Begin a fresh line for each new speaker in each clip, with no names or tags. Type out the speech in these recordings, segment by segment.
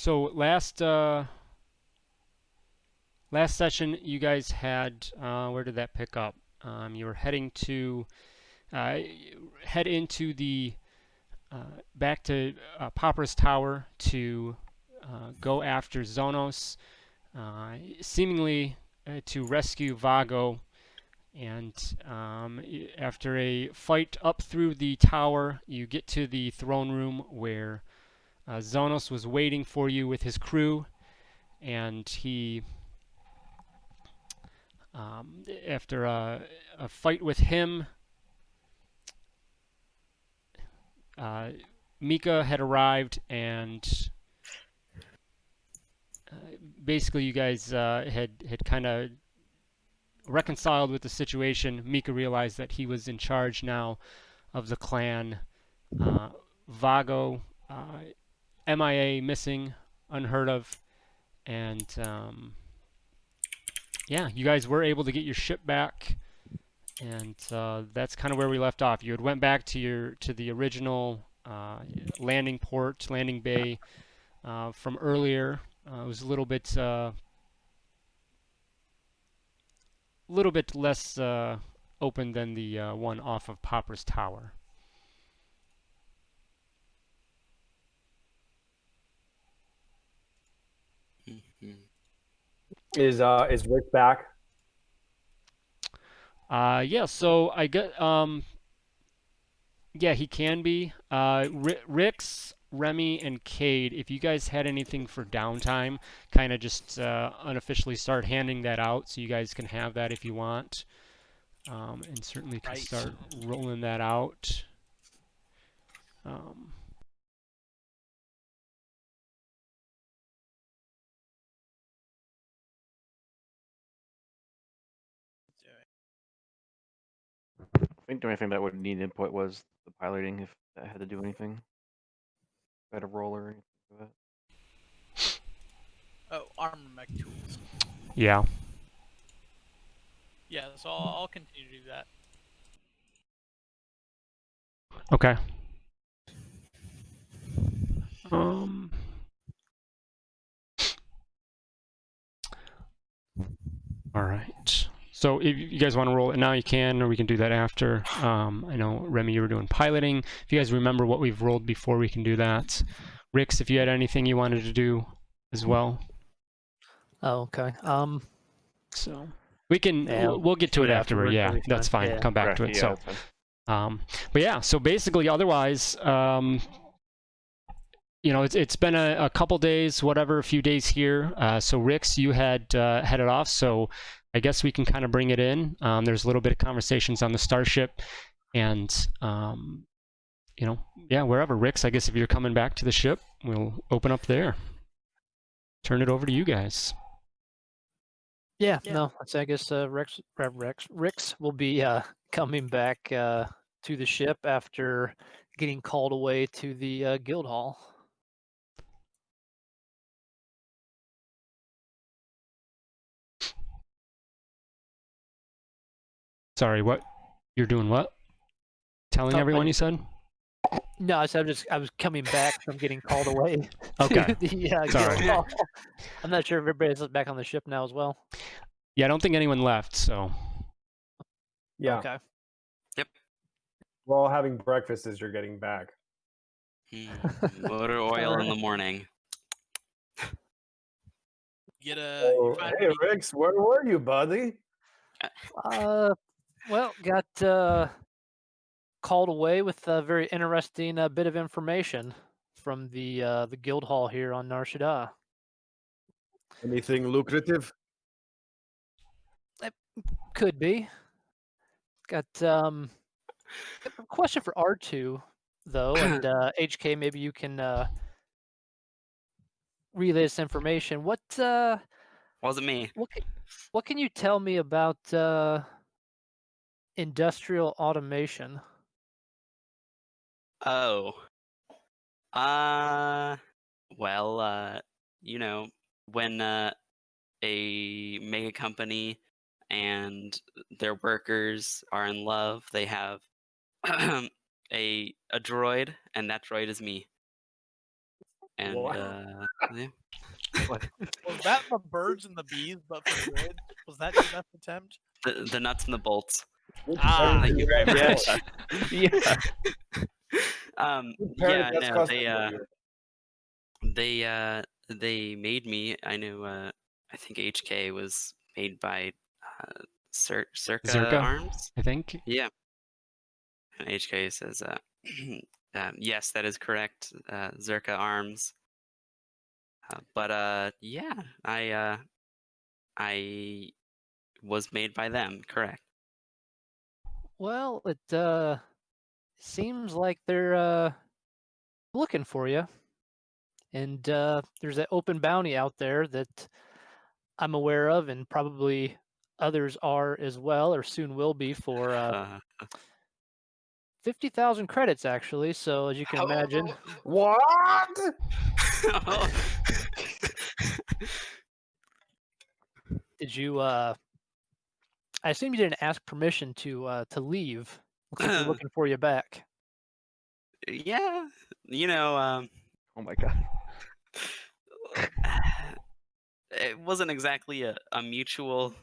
So last session you guys had where did that pick up? You were heading to head into the back to Papyrus Tower to go after Zonos, seemingly to rescue Vago. And after a fight up through the tower, you get to the throne room where Zonos was waiting for you with his crew, and he, after a fight with him, Mika had arrived, and basically you guys had kind of reconciled with the situation. Mika realized that he was in charge now of the clan. Vago, MIA, missing, unheard of, and yeah, you guys were able to get your ship back, and that's kind of where we left off. You had went back to the original landing port, landing bay from earlier. It was a little bit less open than the one off of Papyrus Tower.
Is Rick back?
Yeah, so I get yeah, he can be. Rix, Remy, and Cade, if you guys had anything for downtime, kind of just unofficially start handing that out so you guys can have that if you want. And certainly can start rolling that out.
I think the only thing that would need input was the piloting, if that had to do anything. If I had a roll or anything like that.
Oh, armor mech tools.
Yeah.
Yeah, so I'll continue to do that.
Okay. All right. So if you guys want to roll it now, you can, or we can do that after. I know, Remy, you were doing piloting. If you guys remember what we've rolled before, we can do that. Rix, if you had anything you wanted to do as well.
Oh, okay.
So we can,
yeah,
we'll get to it afterward. Yeah,
that'll be
that's fine.
Yeah.
Come back to it.
Yeah,
So,
that's fine.
but yeah, so basically, otherwise, you know, it's been a couple days, whatever, a few days here. So Rix, you had headed off, so I guess we can kind of bring it in. There's a little bit of conversations on the starship, and you know, yeah, wherever. Rix, I guess if you're coming back to the ship, we'll open up there. Turn it over to you guys.
Yeah, no, I guess Rix will be coming back to the ship after getting called away to the guild hall.
Sorry, what? You're doing what? Telling everyone, you said?
No, I was coming back from getting called away
Okay.
to the guild hall. I'm not sure if everybody's back on the ship now as well.
Yeah, I don't think anyone left, so.
Yeah.
Okay.
Yep.
We're all having breakfast as you're getting back.
Motor oil in the morning.
Get
Oh, hey, Rix, where were you, buddy?
Well, got called away with a very interesting bit of information from the guild hall here on Nar Shaddaa.
Anything lucrative?
It could be. Got a question for R2 though, and HK, maybe you can relay this information. What
wasn't me.
What can you tell me about industrial automation?
Oh. Well, you know, when a mega company and their workers are in love, they have a droid, and that droid is me. And
Wow.
yeah.
Was that the birds and the bees, but for good? Was that your best attempt?
The nuts and the bolts.
Ah,
Thank you very
Yeah.
much.
Yeah.
Yeah,
That's
no,
custom.
they made me. I know. I think HK was made by Circa
Zerka,
Arms.
I think.
Yeah. And HK says, yes, that is correct. Zerka Arms. But yeah, I was made by them. Correct.
Well, it seems like they're looking for you, and there's an open bounty out there that I'm aware of, and probably others are as well, or soon will be for 50,000 credits actually. So as you can imagine,
What?
did you? I assume you didn't ask permission to leave. Looks like they're looking for you back.
Yeah, you know,
Oh my god.
it wasn't exactly a mutual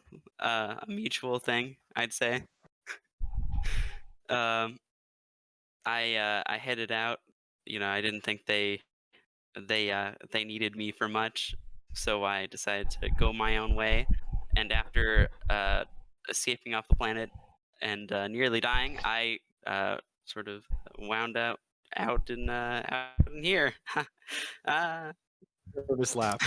thing, I'd say. I headed out. You know, I didn't think they needed me for much, so I decided to go my own way. And after escaping off the planet and nearly dying, I sort of wound out in here.
This laugh.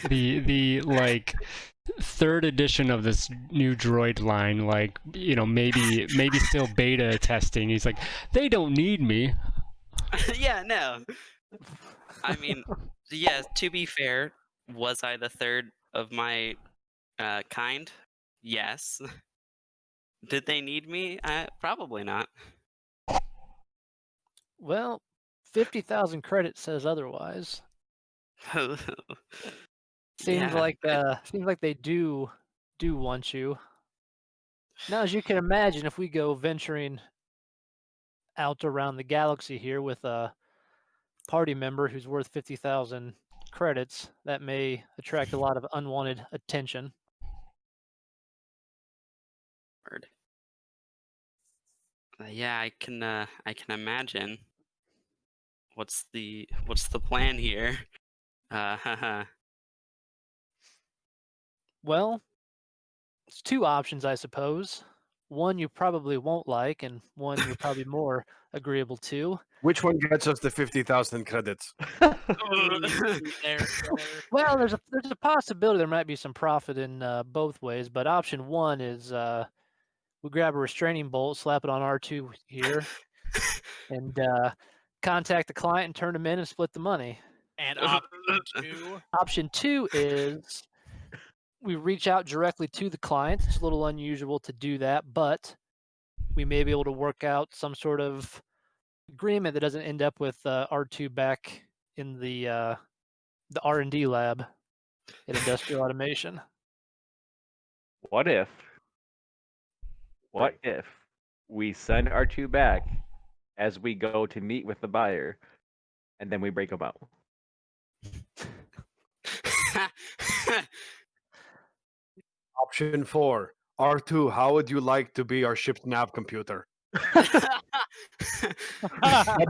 The like third edition of this new droid line, like, you know, maybe still beta testing. He's like, they don't need me.
Yeah, no. I mean, yeah, to be fair, was I the third of my kind? Yes. Did they need me? Probably not.
Well, 50,000 credits says otherwise. Seems
Yeah.
like they do want you. Now, as you can imagine, if we go venturing out around the galaxy here with a party member who's worth 50,000 credits, that may attract a lot of unwanted attention.
Word. Yeah, I can imagine. What's the plan here?
Well, it's two options, I suppose. One you probably won't like, and one you're probably more agreeable to.
Which one gets us the 50,000 credits?
there,
Well, there's a possibility there might be some profit in both ways, but option one is we grab a restraining bolt, slap it on R2 here, and contact the client and turn them in and split the money.
And option two.
Option two is we reach out directly to the client. It's a little unusual to do that, but we may be able to work out some sort of agreement that doesn't end up with R2 back in the R&D lab at Industrial Automation.
What if we send R2 back as we go to meet with the buyer, and then we break them out?
Option 4. R2, how would you like to be our ship's nav computer? The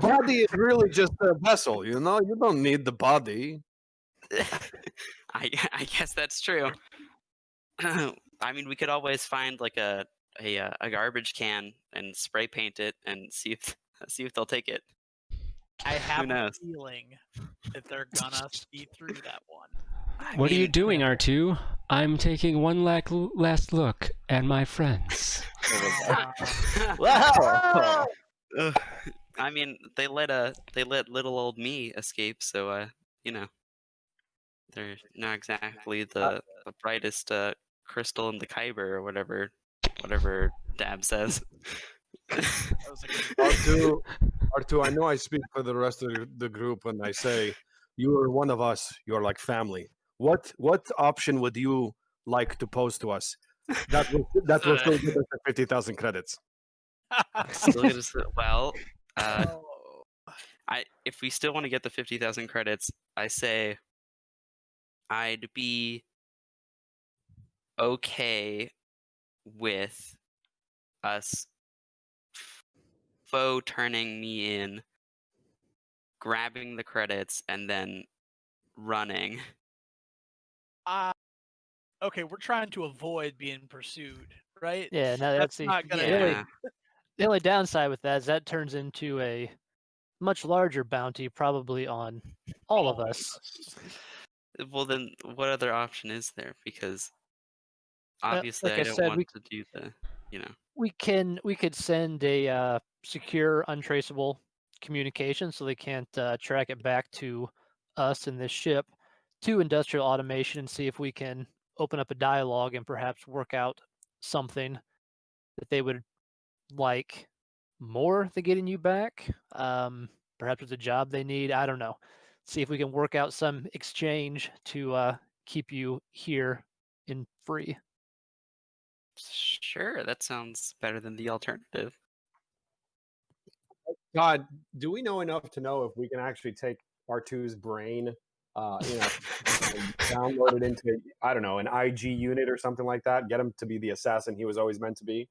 body is really just a vessel, you know? You don't need the body.
I guess that's true. I mean, we could always find like a garbage can and spray paint it and see if they'll take it.
I have a
knows?
feeling that they're gonna see through that one.
What are you doing, R2? I'm taking one last look at my friends.
Wow!
I mean, they let little old me escape, so you know, they're not exactly the brightest crystal in the Kyber or whatever Dab says.
That was a good
R2, I know I speak for the rest of the group when I say you are one of us. You're like family. What option would you like to pose to us? That will still give us the 50,000 credits.
Still gonna say, well,
Oh.
if we still want to get the 50,000 credits, I say I'd be okay with us foe turning me in, grabbing the credits, and then running.
Okay, we're trying to avoid being pursued, right?
Yeah, no,
That's
the
not gonna
Yeah.
the only downside with that is that turns into a much larger bounty, probably on all of us.
Well, then what other option is there? Because obviously
like
I
I
don't
said,
want to do the,
we could send a secure, untraceable communication so they can't track it back to us and this ship to industrial automation and see if we can open up a dialogue and perhaps work out something that they would like more than getting you back. Perhaps it's a job they need. I don't know. See if we can work out some exchange to keep you here in free.
Sure, that sounds better than the alternative.
God, do we know enough to know if we can actually take R2's brain, and download it into, I don't know, an IG unit or something like that, get him to be the assassin he was always meant to be?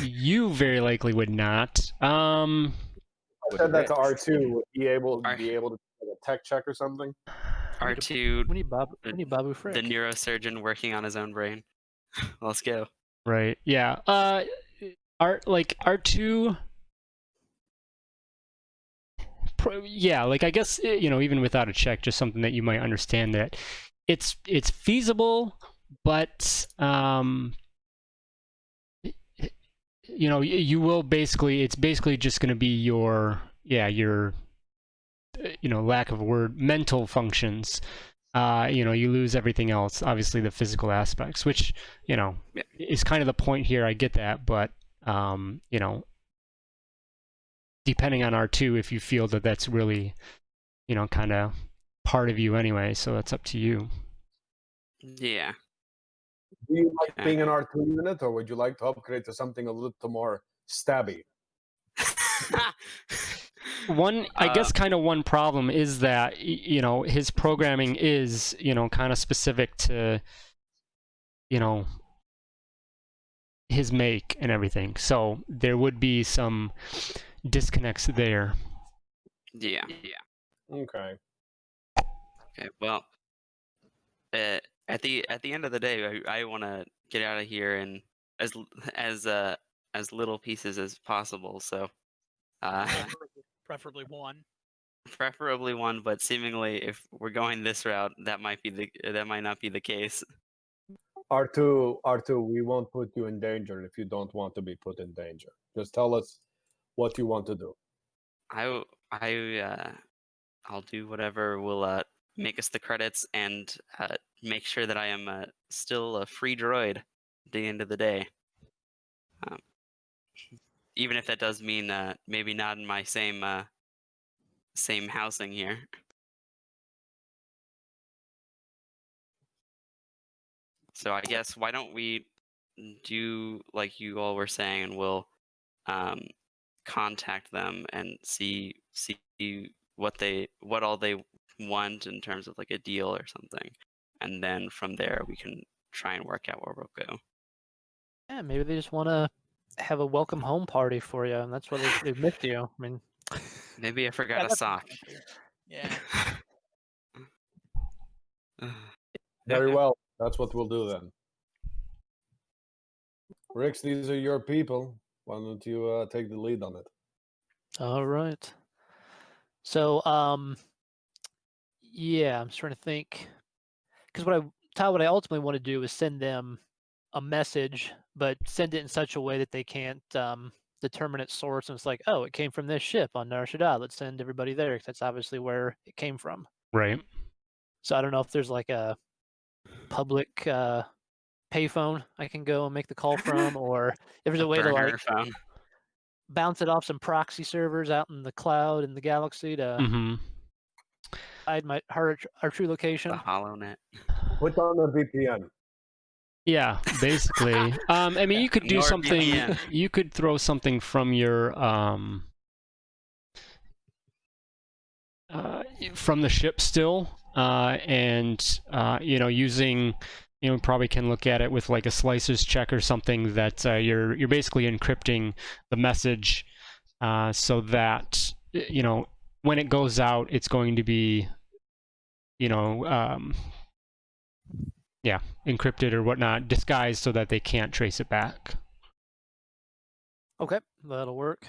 You very likely would not.
I said that to
Rich.
R2, would he
Are-
be able to do a tech check or something?
R2,
We need Babu Frick.
the neurosurgeon working on his own brain. Let's go.
Right. Yeah. R2. Yeah, like I guess even without a check, just something that you might understand that it's feasible, but you will it's basically just going to be your lack of a word, mental functions. You lose everything else, obviously the physical aspects, which is kind of the point here. I get that, but depending on R2, if you feel that that's really kind of part of you anyway, so that's up to you.
Yeah.
Do you like being an R2 unit, or would you like to upgrade to something a little more stabby?
I guess kind of one problem is that his programming is kind of specific to his make and everything, so there would be some disconnects there.
Yeah.
Okay.
Okay. Well, at the end of the day, I want to get out of here in as little pieces as possible. So,
preferably one.
preferably one, but seemingly, if we're going this route, that might not be the case.
R2, we won't put you in danger if you don't want to be put in danger. Just tell us what you want to do.
I'll do whatever will make us the credits and make sure that I am still a free droid at the end of the day. Even if that does mean maybe not in my same housing here. So I guess why don't we do like you all were saying, and we'll contact them and see what all they want in terms of like a deal or something, and then from there we can try and work out where we'll go.
Yeah, maybe they just want to have a welcome home party for you, and that's why they've missed you. I mean,
maybe I forgot a
that's
sock.
Yeah.
Very well. That's what we'll do then. Rix, these are your people. Why don't you take the lead on it?
all right. So, yeah, I'm just trying to think, because what I ultimately want to do is send them a message, but send it in such a way that they can't determine its source. And it's like, oh, it came from this ship on Nar Shaddaa. Let's send everybody there, because that's obviously where it came from.
Right.
So I don't know if there's like a public payphone I can go and make the call from, or if there's a way to like
phone.
bounce it off some proxy servers out in the cloud in the galaxy to hide our true location.
The HoloNet.
Put on a VPN.
Yeah, basically. I mean, you could do something.
NordVPN.
You could throw something from your from the ship still, and using, probably can look at it with like a slices check or something that you're basically encrypting the message so that when it goes out, it's going to be encrypted or whatnot, disguised so that they can't trace it back.
Okay, that'll work.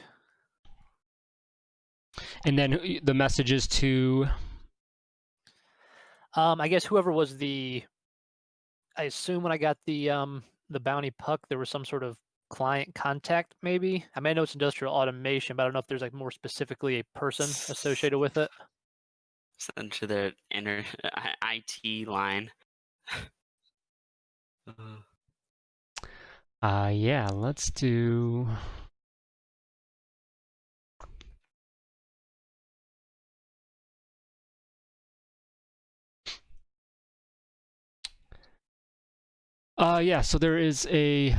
And then the messages to
I guess whoever was I assume when I got the bounty puck, there was some sort of client contact, maybe. I know it's industrial automation, but I don't know if there's like more specifically a person associated with it.
Send to the inner IT line.
yeah, let's do. Yeah, so there is a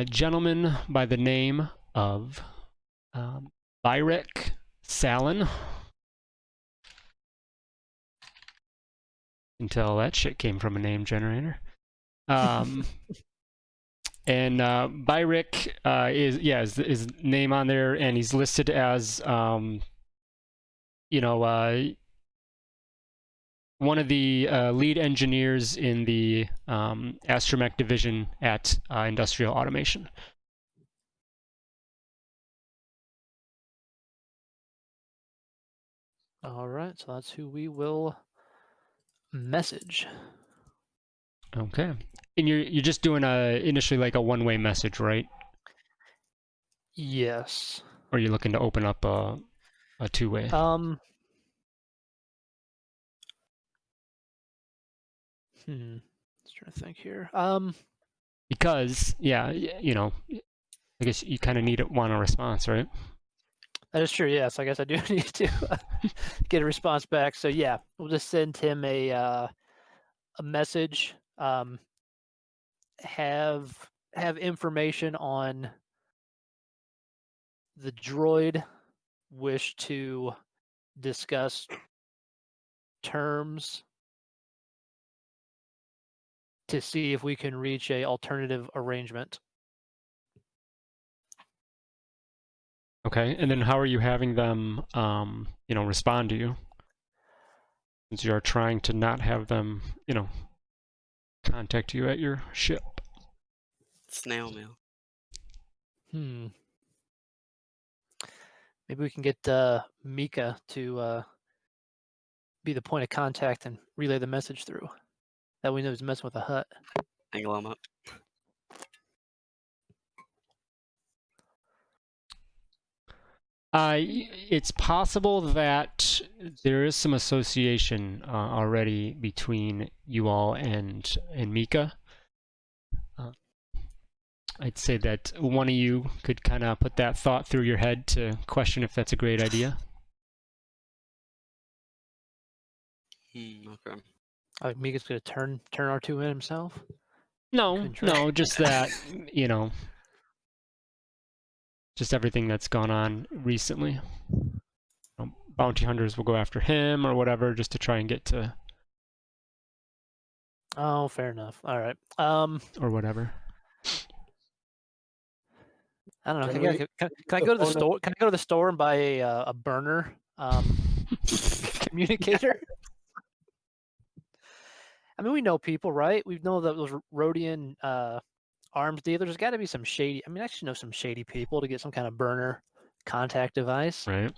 gentleman by the name of Byrek Salin. Until that shit came from a name generator. And Byrek is his name on there, and he's listed as one of the lead engineers in the astromech division at Industrial Automation.
All right, so that's who we will message.
Okay, and you're just doing initially like a one-way message, right?
Yes.
Or you're looking to open up a two-way?
Just trying to think here.
Because I guess you kind of want a response, right?
That is true. Yes, I guess I do need to get a response back. So yeah, we'll just send him a message. Have information on the droid wish to discuss terms to see if we can reach a alternative arrangement.
Okay, and then how are you having them, respond to you? Since you are trying to not have them, contact you at your ship.
Snail mail.
Maybe we can get Mika to be the point of contact and relay the message through. That we know he's messing with the hut.
Angle him up.
It's possible that there is some association already between you all and Mika. I'd say that one of you could kind of put that thought through your head to question if that's a great idea.
Okay.
Mika's gonna turn R2 in himself?
No, just that, just everything that's gone on recently. Bounty hunters will go after him or whatever just to try and get to.
Oh, fair enough. All right.
Or whatever.
I don't know. Can I go to the store? Can I go to the store and buy a burner communicator? I mean, we know people, right? We know that those Rhodian arms dealers. There's got to be some shady. I mean, I actually know some shady people to get some kind of burner contact device.
Right.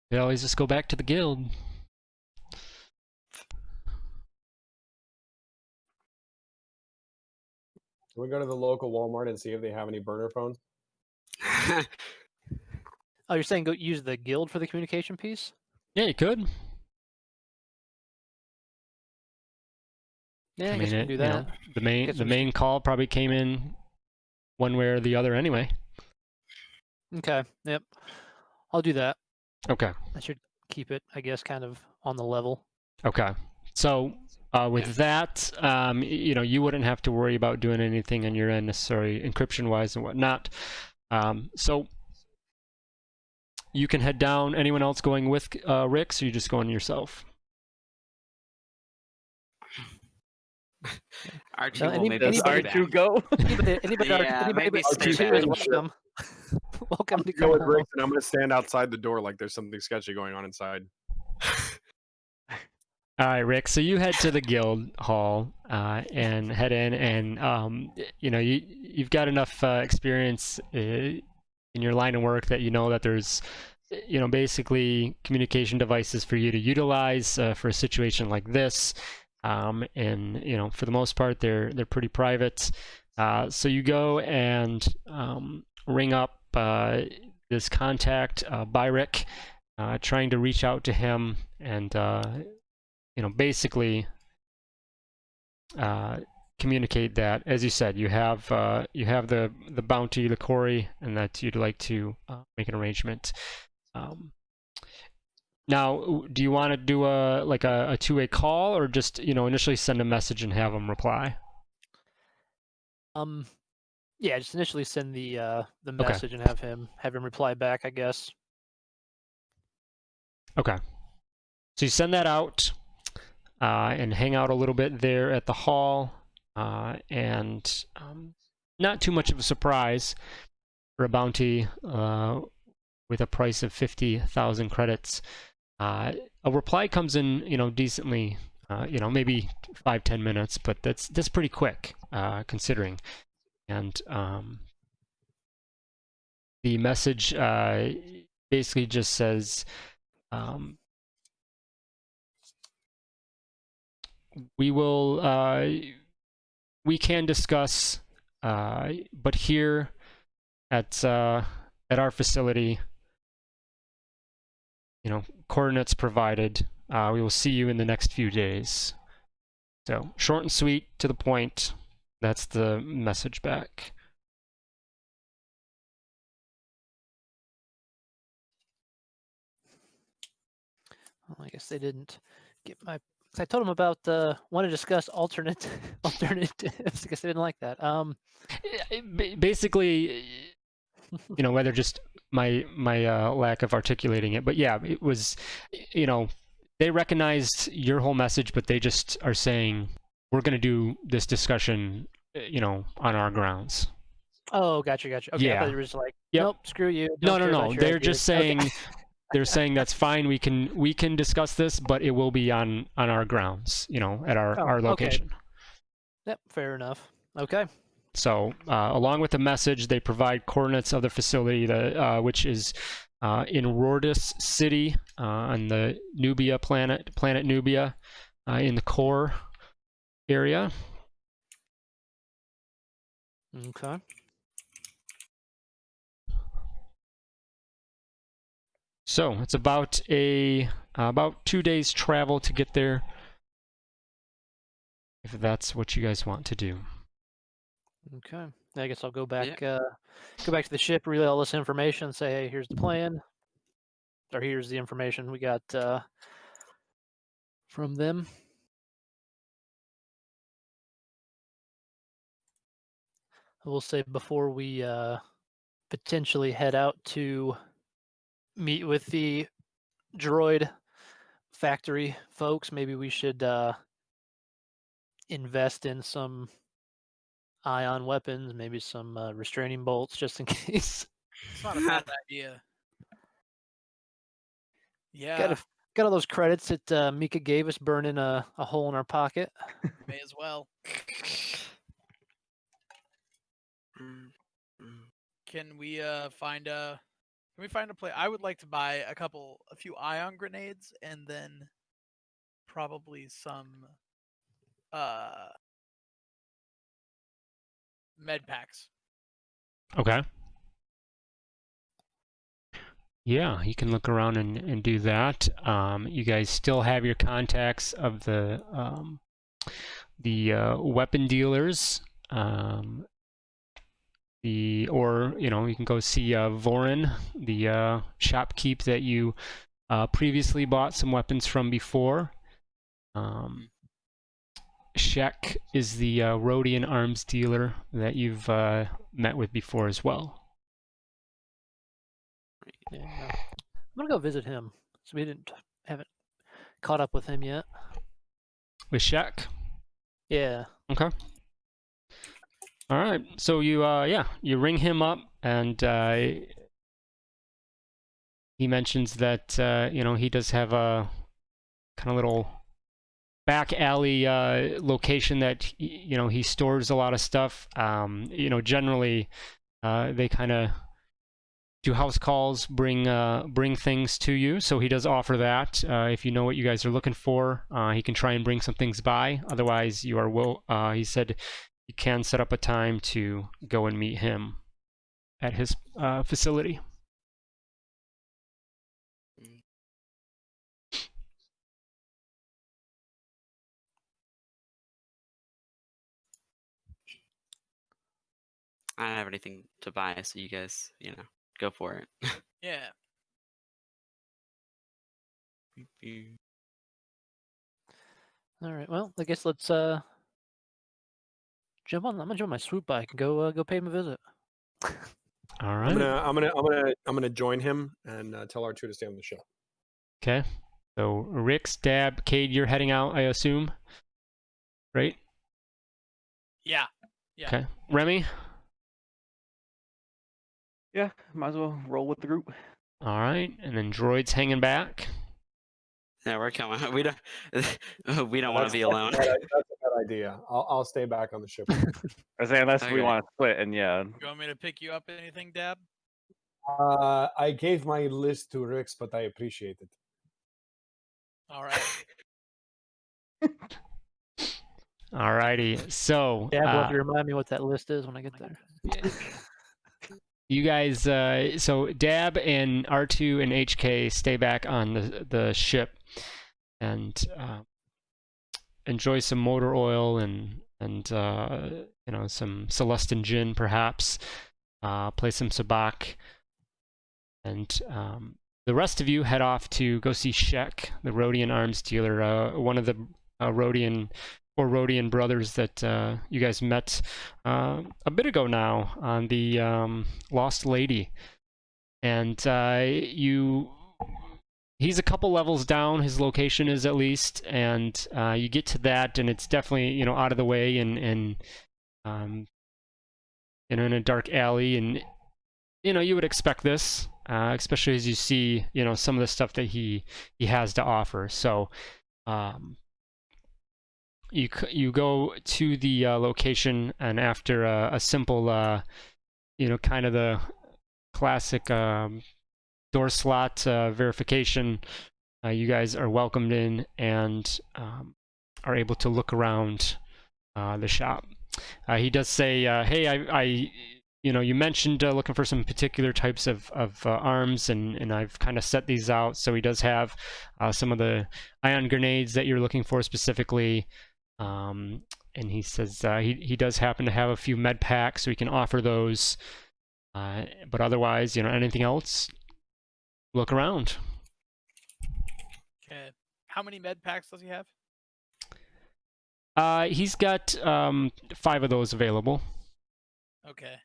They always just go back to the guild.
Can we go to the local Walmart and see if they have any burner phones?
Oh, you're saying go use the guild for the communication piece?
Yeah, you could.
Yeah, I guess we can do that.
The main call probably came in one way or the other anyway.
Okay. Yep. I'll do that.
Okay.
I should keep it, I guess, kind of on the level.
Okay. So with that, you wouldn't have to worry about doing anything on your end necessarily encryption-wise and whatnot. So you can head down. Anyone else going with Rick? So you're just going yourself?
R2
No,
will
any-
maybe
Does
stay
anybody-
R2
back.
go?
Anybody,
Yeah,
anybody
maybe
but
stay
R2
back.
is welcome. Welcome to
Go
come
with
home.
Riggs, and I'm going to stand outside the door like there's something sketchy going on inside.
All right, Rick. So you head to the guild hall and head in, and you've got enough experience in your line of work that you know that there's basically communication devices for you to utilize for a situation like this, and for the most part they're pretty private. So you go and ring up this contact by Rick, trying to reach out to him and basically communicate that, as you said, you have the bounty, the quarry, and that you'd like to make an arrangement. Now, do you want to do a two-way call, or just initially send a message and have them reply?
Yeah, just initially send the
Okay.
message and have him reply back, I guess.
Okay. So you send that out and hang out a little bit there at the hall, and not too much of a surprise for a bounty with a price of 50,000 credits. A reply comes in, decently, maybe 5-10 minutes, but that's pretty quick considering. And the message basically just says, we can discuss, but here at our facility, coordinates provided. We will see you in the next few days. So short and sweet, to the point. That's the message back.
Well, I guess they didn't get my. I told them about want to discuss alternatives. I guess they didn't like that.
Basically, whether just my lack of articulating it, but yeah, it was, they recognized your whole message, but they just are saying we're going to do this discussion, on our grounds.
Oh, gotcha. Okay, I
Yeah.
thought you were just like,
Yep.
nope, screw you.
No.
Don't care about your
They're
ideas.
just saying.
Okay.
They're saying that's fine. We can discuss this, but it will be on our grounds, at our
okay.
location.
Yep, fair enough. Okay.
So, along with the message, they provide coordinates of the facility, which is in Rordis City on the Nubia planet Nubia, in the core area.
Okay.
So it's about 2 days travel to get there, if that's what you guys want to do.
Okay. I guess I'll go back. Go back to the ship, relay all this information, say, hey, here's the plan, or here's the information we got from them. I will say before we potentially head out to meet with the droid factory folks, maybe we should invest in some ion weapons, maybe some restraining bolts, just in case.
It's not a bad idea. Yeah,
Got all those credits that Mika gave us burning a hole in our pocket.
may as well. Can we find a place? I would like to buy a few ion grenades, and then probably some med packs.
Okay. Yeah, you can look around and do that. You guys still have your contacts of the weapon dealers. You can go see Vorin, the shopkeep that you previously bought some weapons from before. Shek is the Rhodian arms dealer that you've met with before as well.
Yeah. gonna go visit him. So we haven't caught up with him yet.
With Shaq.
Yeah.
Okay. All right. So you ring him up, and he mentions that he does have a kind of little back alley location that he stores a lot of stuff. Generally they kind of do house calls, bring things to you. So he does offer that. If you know what you guys are looking for, he can try and bring some things by. Otherwise, you are he said you can set up a time to go and meet him at his facility.
I don't have anything to buy, so you guys, go for it.
Yeah.
All right. Well, I guess let's jump on. I'm gonna jump on my swoop bike and go pay him a visit.
All right.
I'm gonna join him and tell R2 to stay on the ship.
Okay. So Rick, Dab, Cade, you're heading out, I assume, right?
Yeah. Yeah.
Okay. Remy.
Yeah, might as well roll with the group.
All right, and then Droid's hanging back.
Yeah, we're coming. We don't want to be alone.
That's a bad idea. I'll stay back on the ship.
I say unless we
Okay.
want to split, and yeah.
You want me to pick you up anything, Dab?
I gave my list to Rix, but I appreciate it.
All right.
All righty. So
Yeah, we'll have to remind me what that list is when I get there.
you guys, so Dab and R2 and HK stay back on the ship and enjoy some motor oil and some Celestin gin perhaps. Play some sabacc, and the rest of you head off to go see Shek, the Rhodian arms dealer, one of the Rhodian brothers that you guys met a bit ago now on the Lost Lady. And he's a couple levels down, his location is at least, and you get to that, and it's definitely out of the way and in a dark alley, and you would expect this, especially as you see some of the stuff that he has to offer. So you go to the location, and after a simple kind of the classic door slot verification, you guys are welcomed in and are able to look around the shop. He does say, hey, you mentioned looking for some particular types of arms, and I've kind of set these out. So he does have some of the ion grenades that you're looking for specifically. And he says he does happen to have a few med packs, so he can offer those. But otherwise, anything else, look around.
Okay. How many med packs does he have?
He's got 5 of those available.
Okay.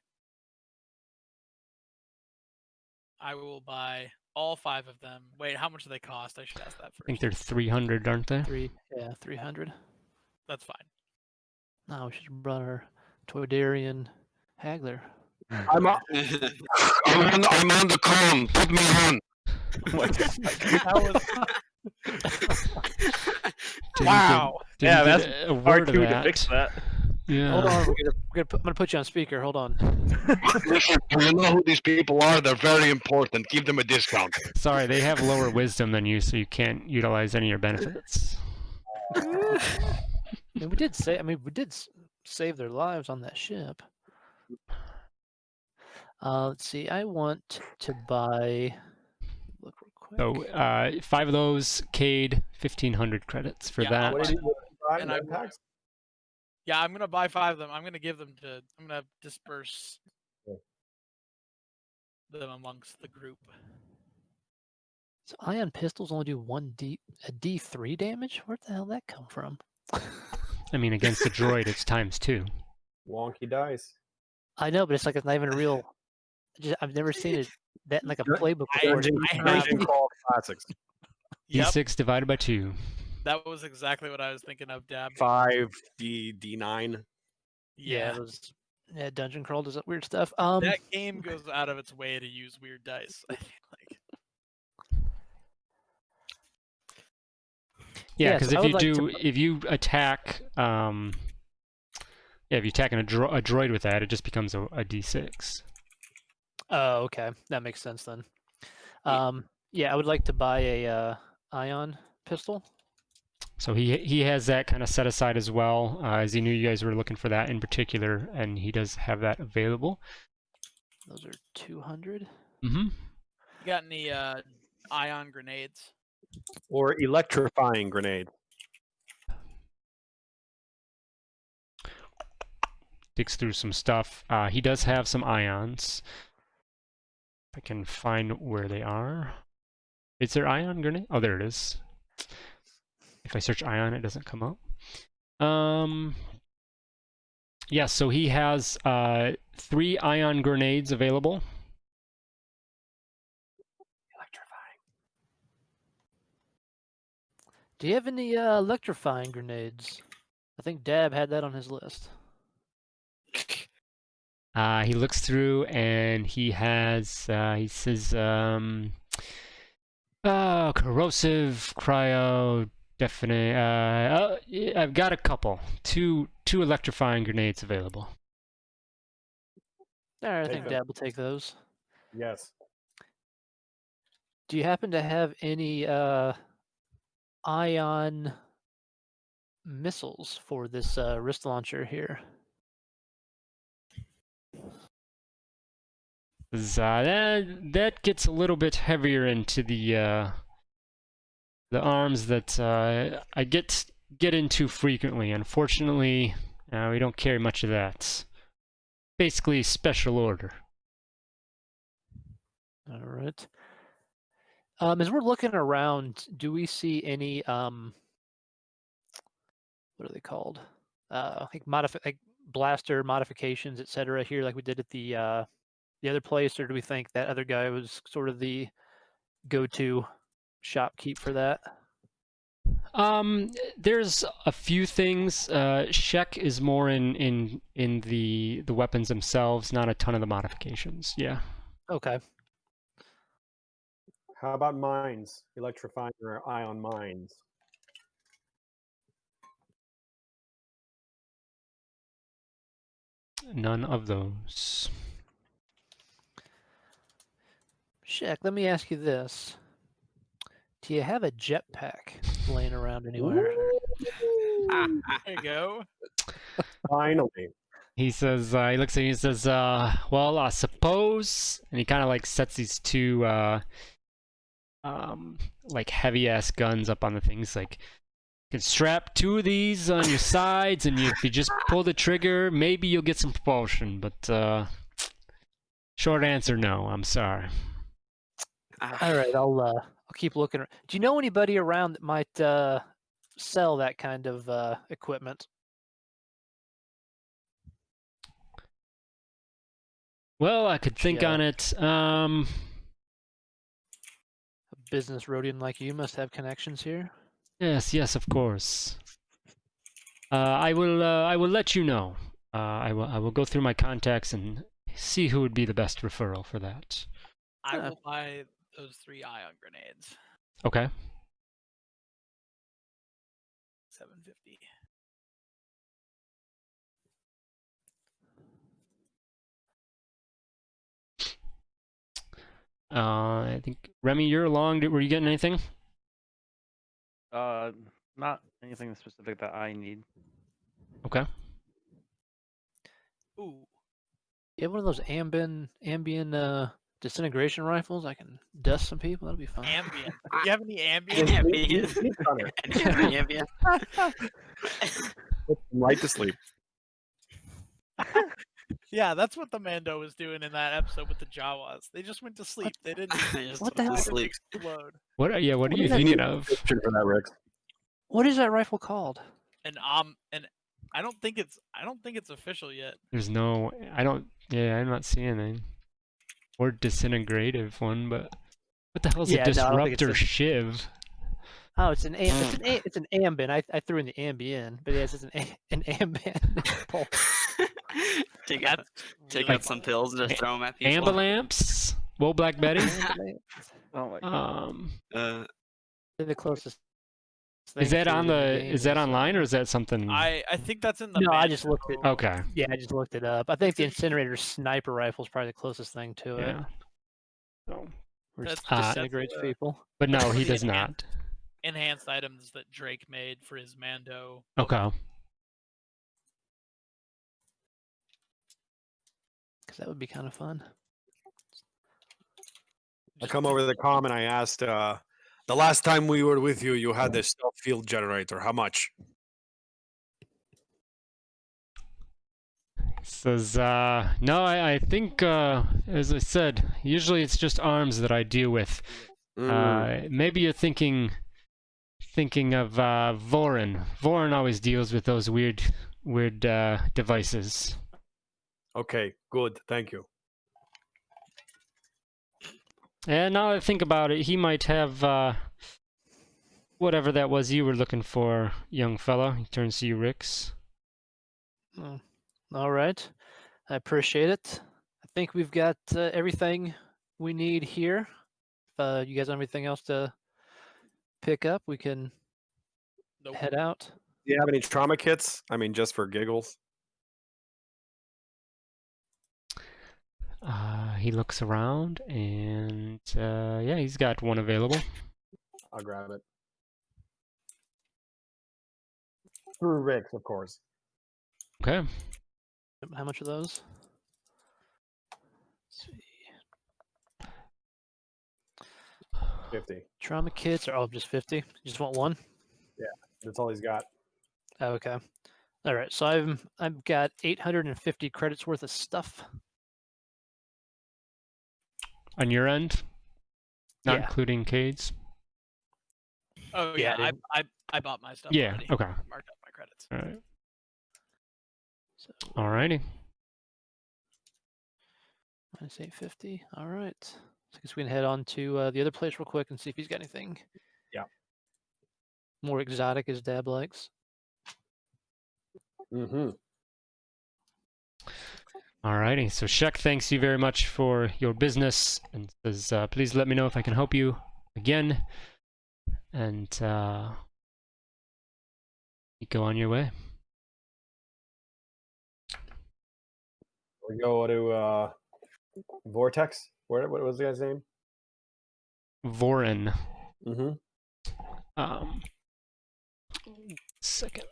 I will buy all 5 of them. Wait, how much do they cost? I should ask that first.
I think they're 300, aren't they?
300.
That's fine.
No, we should have brought our Toydarian haggler.
I'm on the com. Put me on.
Wow.
Yeah, that's
a word
R2
of
to
that.
fix that.
Yeah.
Hold on, I'm gonna put you on speaker. Hold on.
Listen, you know who these people are? They're very important. Give them a discount.
Sorry, they have lower wisdom than you, so you can't utilize any of your benefits.
We did save their lives on that ship. Let's see. I want to buy. Look real quick.
So 5 of those, Cade, 1,500 credits for
Yeah,
that.
What did he buy?
And
Med packs?
Yeah, I'm gonna buy 5 of them. I'm gonna disperse them amongst the group.
So ion pistols only do a D3 damage. Where the hell did that come from?
I mean, against the droid, it's times 2.
Wonky dice.
I know, but it's like it's not even a real I've never seen it that in like a
Dun-
playbook before.
Dungeon Crawl Classics.
Yep,
D6 divided by 2.
that was exactly what I was thinking of, Dab.
5D9.
Yeah, those dungeon crawl does that weird stuff.
That game goes out of its way to use weird dice. I feel like.
Yeah,
Yeah,
because
so I
if
would
you
like to
do, if you attack, if you attack a droid with that, it just becomes a D6.
Oh, okay, that makes sense then.
Yeah.
Yeah, I would like to buy a ion pistol.
So he has that kind of set aside as well, as he knew you guys were looking for that in particular, and he does have that available.
Those are 200.
Mm-hmm.
You got any ion grenades?
Or electrifying grenade.
Digs through some stuff. He does have some ions. If I can find where they are. Is there ion grenade? Oh, there it is. If I search ion, it doesn't come up. Yeah, so he has 3 ion grenades available.
Electrifying. Do you have any electrifying grenades? I think Dab had that on his list.
He looks through and he has, he says, corrosive, cryo, definite. I've got a couple. Two electrifying grenades available.
All right, I
Take
think
them.
Dab will take those.
Yes.
Do you happen to have any ion missiles for this wrist launcher here?
That gets a little bit heavier into the arms that I get into frequently. Unfortunately, we don't carry much of that. Basically, special order.
All right. As we're looking around, do we see any what are they called? Like blaster modifications, etc. Here, like we did at the other place, or do we think that other guy was sort of the go-to shopkeep for that?
There's a few things. Shek is more in the weapons themselves, not a ton of the modifications. Yeah.
Okay.
How about mines? Electrifying or ion mines?
None of those.
Shek, let me ask you this. Do you have a jetpack laying around anywhere?
There you go.
Finally.
He says, he looks at me and says, well, I suppose, and he kind of like sets these 2, like heavy ass guns up on the things. Like, you can strap 2 of these on your sides, and if you just pull the trigger, maybe you'll get some propulsion. But short answer, no. I'm sorry.
All right, I'll keep looking. Do you know anybody around that might sell that kind of equipment?
Well, I could think
Yeah.
on it.
A business Rhodian like you must have connections here.
Yes, of course. I will let you know. I will go through my contacts and see who would be the best referral for that.
I will buy those 3 ion grenades.
Okay.
750.
I think Remy, you're along. Were you getting anything?
Not anything specific that I need.
Okay.
Ooh.
You have one of those ambient disintegration rifles? I can dust some people. That'll be fun.
Ambient. Do you have any ambient?
Ambient.
Sleep on it.
Ambient.
Put them right to sleep.
Yeah, that's what the Mando was doing in that episode with the Jawas. They just went to sleep. They didn't
They just
What the
went to
hell?
sleep.
explode.
What are you
What is that
thinking of?
Description for that, Rick.
What is that rifle called?
And I don't think it's official yet.
There's no. I don't. Yeah, I'm not seeing anything. more disintegrative one, but what the hell's
Yeah,
a
no, I don't think it's
disruptor
a-
shiv?
Oh, it's an ambient. I threw in the ambient, but yes, it's an ambient pulse.
take
That's
take
really
out some pills and just throw them at people.
Ambulamps? Whoa, Black Betty?
Ambient.
Oh my god.
They're the closest.
Is
thing
that
to
on
the
the?
game
Is that online or is that something?
I think that's in the.
No, I
man
just looked it.
show.
Okay.
Yeah, I just looked it up. I think the
It's
incinerator sniper rifle is probably the closest thing to it.
Yeah. So,
Where it
That's-
disintegrates
that's,
people.
but no,
That's
he
the
does not.
enhanced items that Drake made for his Mando.
Okay.
Because that would be kind of fun.
I come over to the comm and I asked, the last time we were with you, you had this stealth field generator. How much?
Says, no, I think, as I said, usually it's just arms that I deal with. Maybe you're thinking of Vorin. Vorin always deals with those weird devices.
Okay, good. Thank you.
And now that I think about it, he might have whatever that was you were looking for, young fella. He turns to you, Rix.
Oh, all right. I appreciate it. I think we've got everything we need here. If you guys have anything else to pick up, we can
Nope.
head out.
Do you have any trauma kits? I mean, just for giggles.
He looks around, and yeah, he's got one available.
I'll grab it. Through Rix, of course.
Okay.
How much are those? Let's see.
50.
Trauma kits are all just 50. You just want one?
That's all he's got.
Oh, okay. All right. So I've got 850 credits worth of stuff.
On your end, not
Yeah.
including Cade's.
Oh
Yeah,
yeah,
I
I bought my stuff.
Yeah.
Already.
Okay.
I marked up my credits.
All right.
So
Alrighty.
minus 850. All right. So I guess we can head on to the other place real quick and see if he's got anything.
Yeah.
More exotic as Dab likes.
Mm-hmm.
Alrighty. So Shek thanks you very much for your business and says, please let me know if I can help you again. And you go on your way.
We go to Vortex. What was the guy's name?
Vorin.
Mm-hmm.
Second.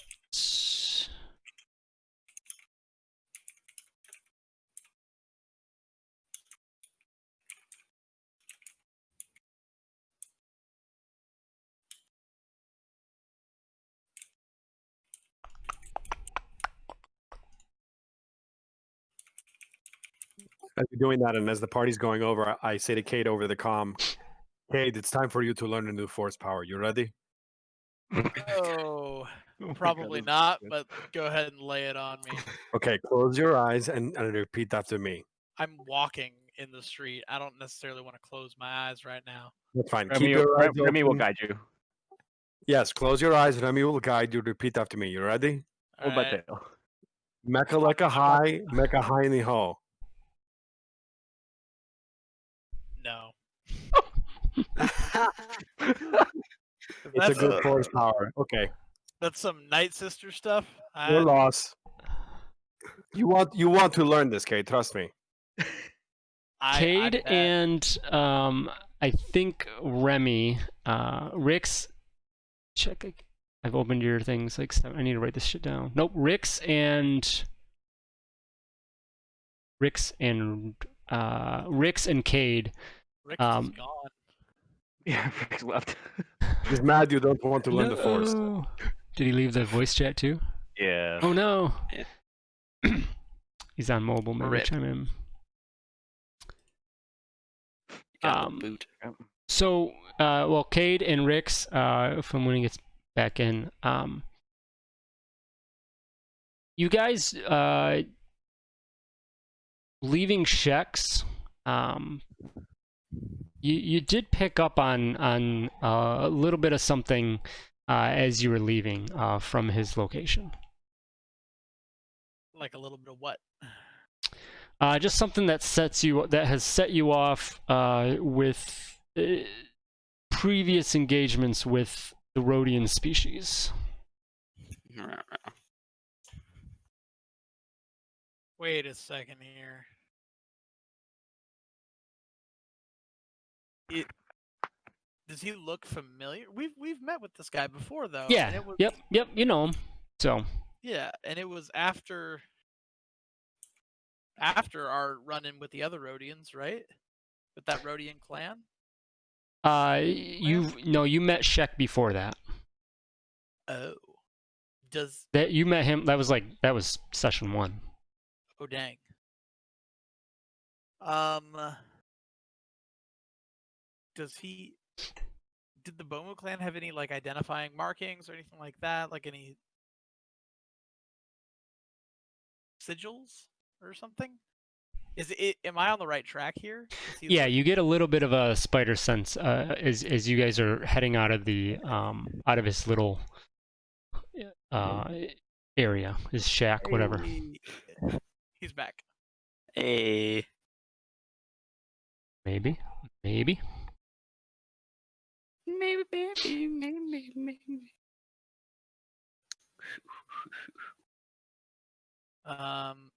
As you're doing that, and as the party's going over, I say to Kate over the comm, Kate, it's time for you to learn a new force power. You ready?
Oh,
Oh my
probably
God,
not.
this-
But go ahead and lay it on me.
Okay, close your eyes and repeat after me.
I'm walking in the street. I don't necessarily want to close my eyes right now.
That's fine.
Remy,
Keep your eyes
Remy will
open.
guide you.
Yes, close your eyes. Remy will guide you. Repeat after me. You ready?
Hold my
Alright.
tail.
Mecca like a high, Mecca high in the hole.
No.
It's a good force power. Okay,
That's some Night Sister stuff.
your loss. You want to learn this, Kate. Trust me.
Cade
bet.
and I think Remy, Rix. Check. I've opened your things. Like I need to write this shit down. Nope. Rix and Cade.
Rick's is gone.
Yeah, Rick's left.
He's mad you don't want to learn the force.
No. Did he leave the voice chat too?
Yeah.
Oh no.
Yeah.
He's on mobile. Maybe
Rip.
chime in.
Got the boot.
So, well, Cade and Rix, from when he gets back in, you guys leaving Shek's, you did pick up on a little bit of something as you were leaving from his location.
Like a little bit of what?
Just something that has set you off with previous engagements with the Rhodian species.
Wait a second here. Does he look familiar? We've met with this guy before though.
Yeah.
And it was,
Yep. You know him. So.
Yeah, and it was after our run-in with the other Rhodians, right? With that Rhodian clan.
You met Shek before that.
Oh.
That you met him? That was session 1.
Oh dang. Did the Bomu clan have any like identifying markings or anything like that? Like any sigils or something? Am I on the right track here?
Yeah, you get a little bit of a spider sense as you guys are heading out of the out of his little area, his shack, whatever.
He's back.
Hey.
Maybe.
Maybe.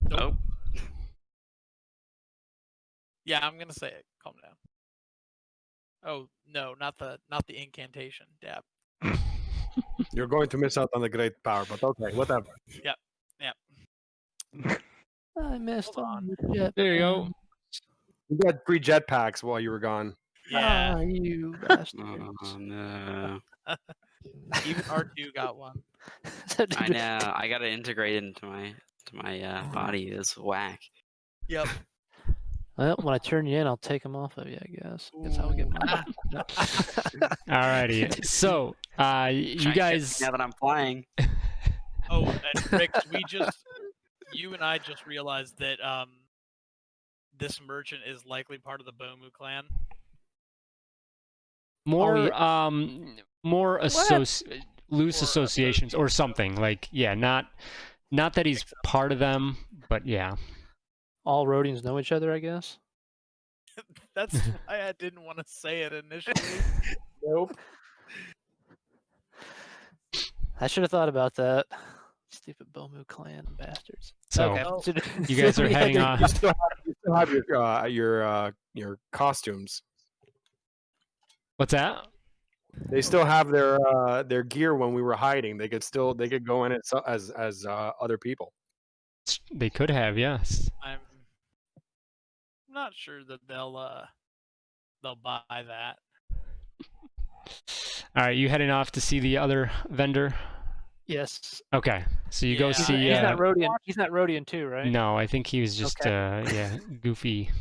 Nope. Yeah, I'm gonna say it. Calm down. Oh no, not the incantation. Dab.
You're going to miss out on the great power, but okay, whatever.
Yep.
I missed
Hold
on. Jet
There you go.
You got 3 jetpacks while you were gone.
Yeah.
You bastard.
Oh no.
Even R2 got one.
I know. I gotta integrate it into my body. It's whack.
Yep.
Well, when I turn you in, I'll take them off of you, I guess. That's how we get mine.
Alrighty. So, you guys.
Now that I'm flying.
Oh, and Rick, you and I just realized that this merchant is likely part of the Bomu clan.
More loose
Or
associations or something like not that he's part of them, but yeah.
All Rhodians know each other, I guess.
That's why I didn't want to say it initially.
Nope.
I should have thought about that. Stupid Bomu clan bastards.
So
Okay.
you guys are heading off.
You still have your costumes.
What's that?
They still have their gear when we were hiding. They could go in as other people.
They could have, yes.
I'm not sure that they'll buy that.
All right, you heading off to see the other vendor?
Yes.
Okay, so you go
Yeah.
see.
He's not Rhodian. He's not Rhodian too, right?
No, I think he was just goofy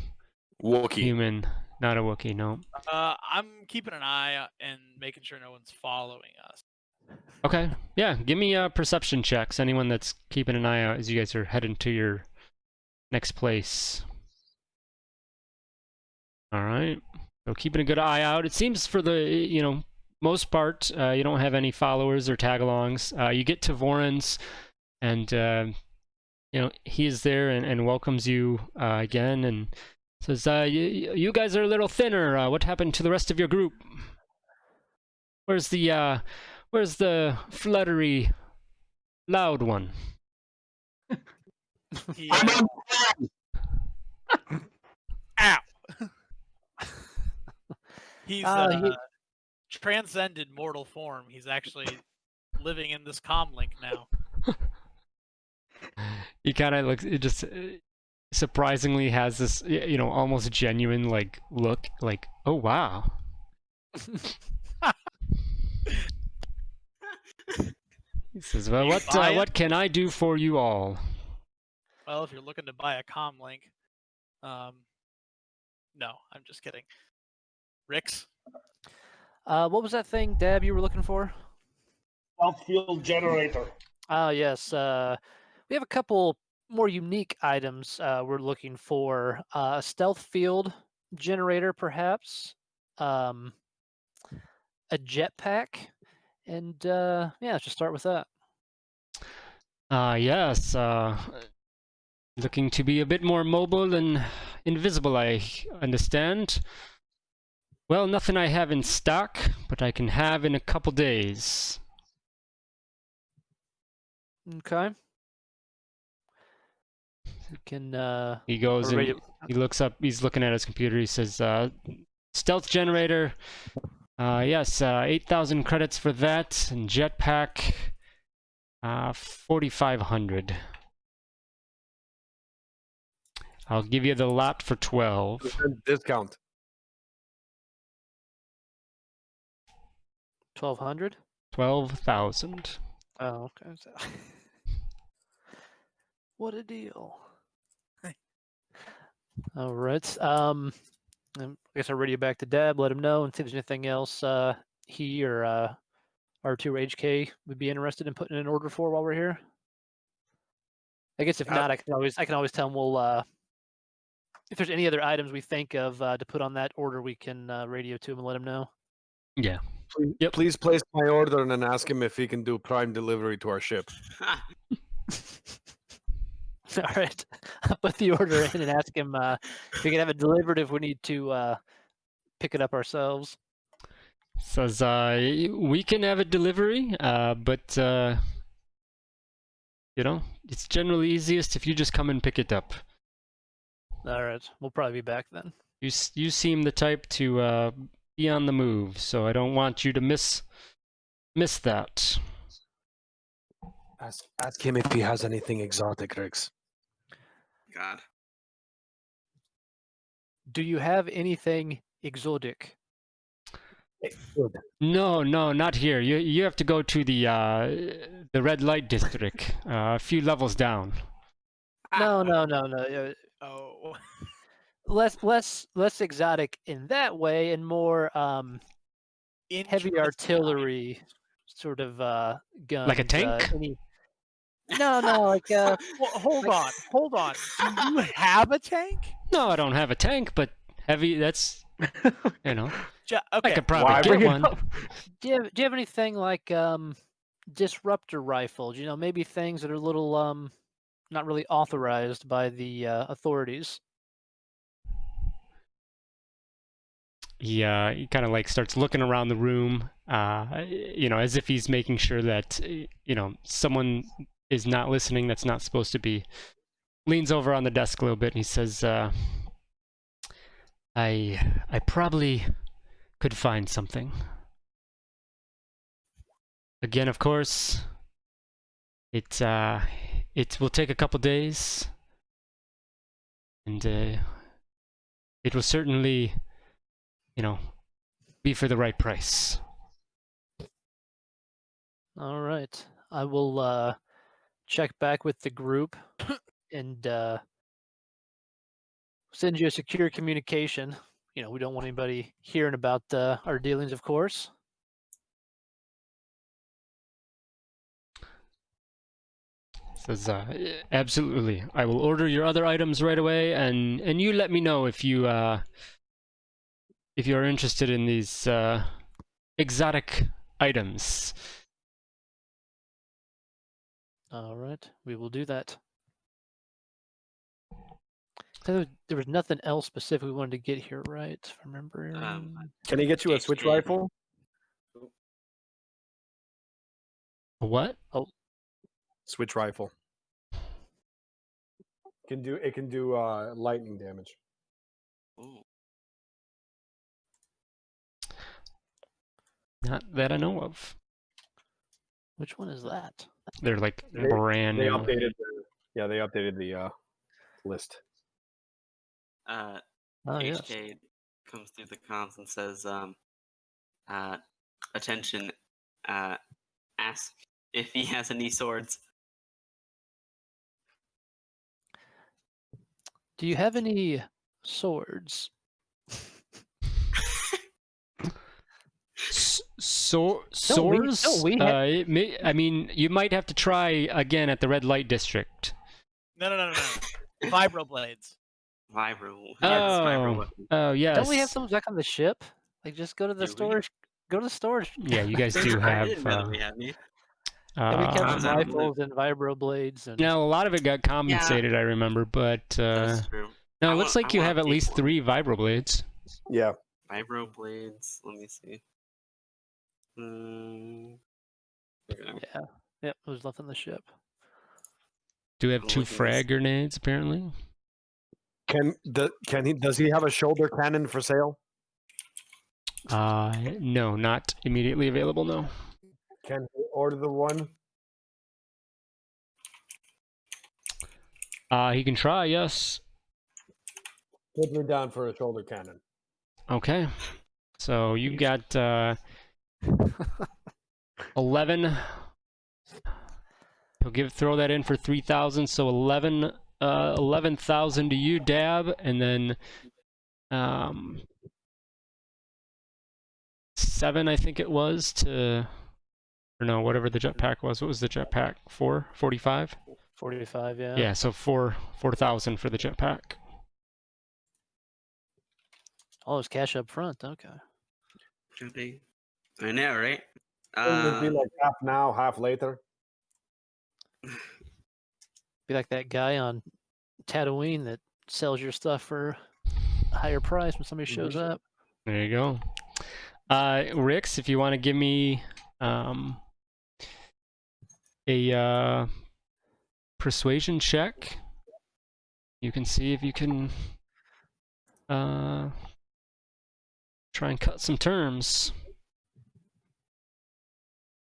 Wookiee.
human, not a Wookiee. No.
I'm keeping an eye and making sure no one's following us.
Okay, yeah. Give me perception checks. Anyone that's keeping an eye out as you guys are heading to your next place. All right. So keeping a good eye out. It seems for the most part you don't have any followers or tag-alongs. You get to Voren's, and he is there and welcomes you again and says, "You guys are a little thinner. What happened to the rest of your group? Where's the fluttery, loud one?"
Yeah. Ow. He's transcended mortal form. He's actually living in this comlink now.
He kind of looks. It just surprisingly has this, almost genuine look. Like, oh wow. He says, "Well, what can I do for you all?"
Well, if you're looking to buy a comlink, no, I'm just kidding. Rix?
What was that thing, Dab, you were looking for?
Self-fuel generator.
Oh, yes. We have a couple more unique items we're looking for. A stealth field generator, perhaps. A jetpack. And yeah, let's just start with that.
Yes. Looking to be a bit more mobile and invisible, I understand. Well, nothing I have in stock, but I can have in a couple days.
Okay. We can.
He goes
ready
and he looks up. He's looking at his computer. He says, "Stealth generator. Yes, 8,000 credits for that, and jetpack. 4,500. I'll give you the lot for 12.
Discount.
1,200.
12,000.
Oh, okay. So... what a deal. All right. I guess I'll radio back to Deb, let him know, and see if there's anything else he or R2 or HK would be interested in putting in an order for while we're here. I guess if not, I can always tell him we'll if there's any other items we think of to put on that order, we can radio to him and let him know.
Yeah.
Please place my order and then ask him if he can do prime delivery to our ship.
All right, I'll put the order in and ask him if we can have it delivered if we need to pick it up ourselves.
Says, we can have a delivery, but, you know, it's generally easiest if you just come and pick it up.
All right, we'll probably be back then.
You seem the type to be on the move, so I don't want you to miss that.
Ask him if he has anything exotic, Rex.
God.
Do you have anything exotic?
No, not here. You have to go to the red light district, a few levels down.
No.
Oh.
Less exotic in that way, and more heavy
Interesting.
artillery sort of guns.
Like a tank?
No, like
Well, hold on. Do you have a tank?
No, I don't have a tank, but heavy. That's you know.
Okay.
I could probably get one.
Do you have anything like disruptor rifles? You know, maybe things that are a little not really authorized by the authorities.
He kind of like starts looking around the room, you know, as if he's making sure that you know someone is not listening that's not supposed to be. Leans over on the desk a little bit and he says, I probably could find something. Again, of course, it will take a couple days, and it will certainly, you know, be for the right price.
All right, I will check back with the group and send you a secure communication. You know, we don't want anybody hearing about our dealings, of course.
Says, absolutely. I will order your other items right away, and you let me know if you are interested in these exotic items.
All right, we will do that. So there was nothing else specific we wanted to get here, right? If I remember.
Can he get you a switch rifle?
What?
Oh,
Switch rifle. It can do lightning damage.
Ooh.
Not that I know of.
which one is that?
They're like brand
They
new.
updated they updated the list.
Oh, yes.
HK comes through the comms and says, attention, ask if he has any swords.
Do you have any swords?
Swords?
we
I mean, you might have to try again at the red light district.
No. Vibroblades.
Vibro.
Oh,
Yes, vibro weapon.
oh yes.
Don't we have some back on the ship? Like, just go to the
Do we?
storage. Go to the storage.
Yeah, you guys do
I
have.
didn't know that we had any.
Yeah, we kept
I
some
was out of the loop.
rifles and vibro blades and.
You know, a lot of it got compensated, I remember, but
That's true.
no,
I
it looks
want-
like
I
you
wanna
have at
take
least
one.
3 vibroblades.
Yeah.
Vibro blades. Let me see. Okay.
Yeah. Yep. It was left on the ship.
Do have
I'm
2
looking
frag
this-
grenades, apparently.
Does he have a shoulder cannon for sale?
No, not immediately available, no.
Can he order the one?
He can try, yes.
Put me down for a shoulder cannon.
Okay. So you've got 11. He'll throw that in for 3,000, so 11,000 to you, Dab, and then 7, I think it was, to, or no, whatever the jetpack was. What was the jetpack? 45?
45. Yeah.
Yeah, so 4,000 for the jetpack.
Oh, it's cash up front. Okay.
Should they? I know, right?
It would be like half now, half later.
Be like that guy on Tatooine that sells your stuff for a higher price when somebody shows up.
There you go. Rix, if you want to give me a persuasion check, you can see if you can try and cut some terms.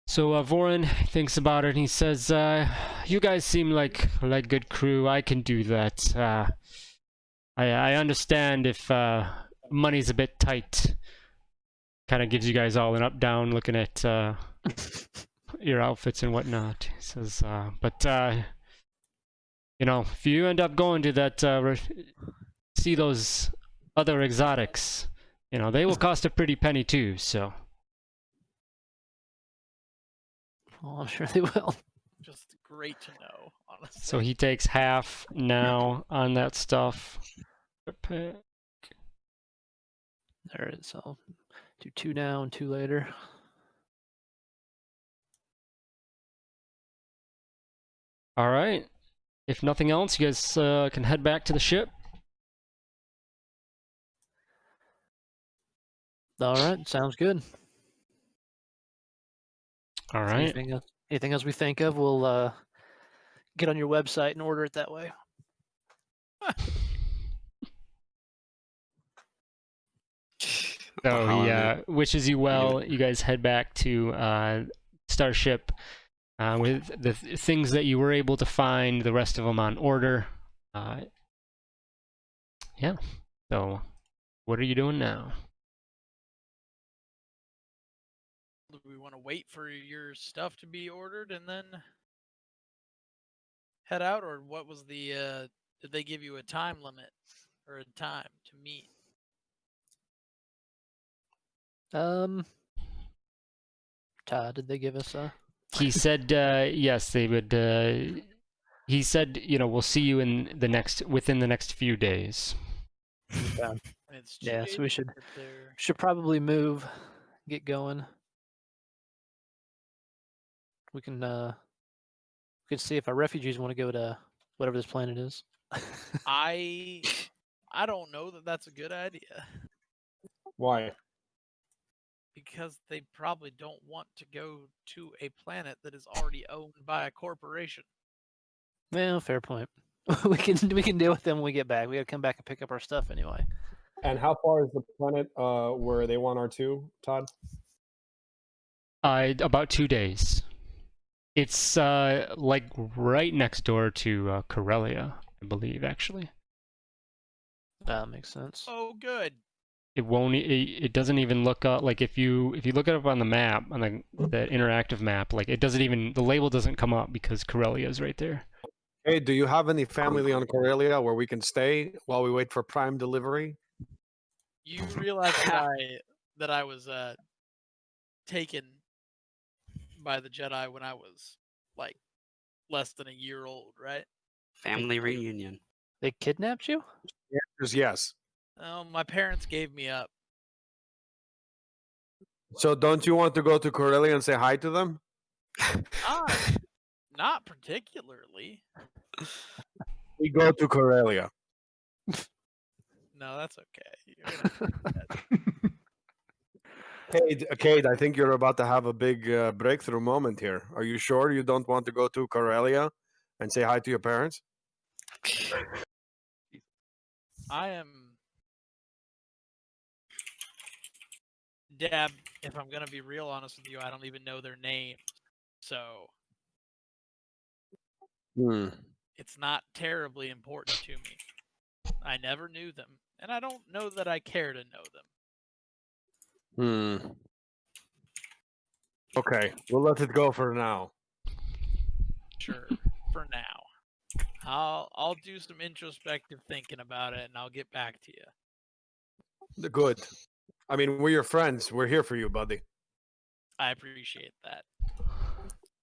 So Voran thinks about it and he says, you guys seem like good crew. I can do that. I understand if money's a bit tight. Kind of gives you guys all an up-down looking at your outfits and whatnot. He says, but you know, if you end up going to that, see those other exotics, you know, they will cost a pretty penny too, so.
Well, I'm sure they will.
Just great to know, honestly.
So he takes half now on that stuff.
There it is. I'll do 2 now and 2 later.
All right. If nothing else, you guys can head back to the ship.
All right. Sounds good.
All right.
Anything else we think of, we'll get on your website and order it that way.
So he wishes you well. You guys head back to Starship with the things that you were able to find, the rest of them on order. Yeah. So what are you doing now?
Do we want to wait for your stuff to be ordered and then head out, or what was the? Did they give you a time limit or a time to meet?
Todd, did they give us a?
He said yes, they would. He said, you know, we'll see you within the next few days.
It's
Yeah, so we should
there.
probably move, get going. We can see if our refugees want to go to whatever this planet is.
I don't know that that's a good idea,
Why?
because they probably don't want to go to a planet that is already owned by a corporation.
Well, fair point. we can deal with them when we get back. We gotta come back and pick up our stuff anyway.
And how far is the planet where they want R2, Todd?
About 2 days. It's like right next door to Corellia, I believe, actually.
That makes sense.
Oh, good.
It won't. It doesn't even look up. Like if you look it up on the map, on the interactive map, like it doesn't even, the label doesn't come up because Corellia is right there.
Hey, do you have any family on Corellia where we can stay while we wait for Prime delivery?
You realize that I was taken by the Jedi when I was like less than a year old, right?
Family reunion.
They kidnapped you?
The answer is yes.
Oh, my parents gave me up.
So don't you want to go to Corellia and say hi to them?
Not particularly.
We go to Corellia.
No, that's okay. You're gonna
Cade, I think you're about to have a big breakthrough moment here. Are you sure you don't want to go to Corellia and say hi to your parents?
I am. Dad, if I'm gonna be real honest with you, I don't even know their names. So it's not terribly important to me. I never knew them, and I don't know that I care to know them.
Okay, we'll let it go for now.
Sure, for now. I'll do some introspective thinking about it, and I'll get back to you.
Good. I mean, we're your friends. We're here for you, buddy.
I appreciate that.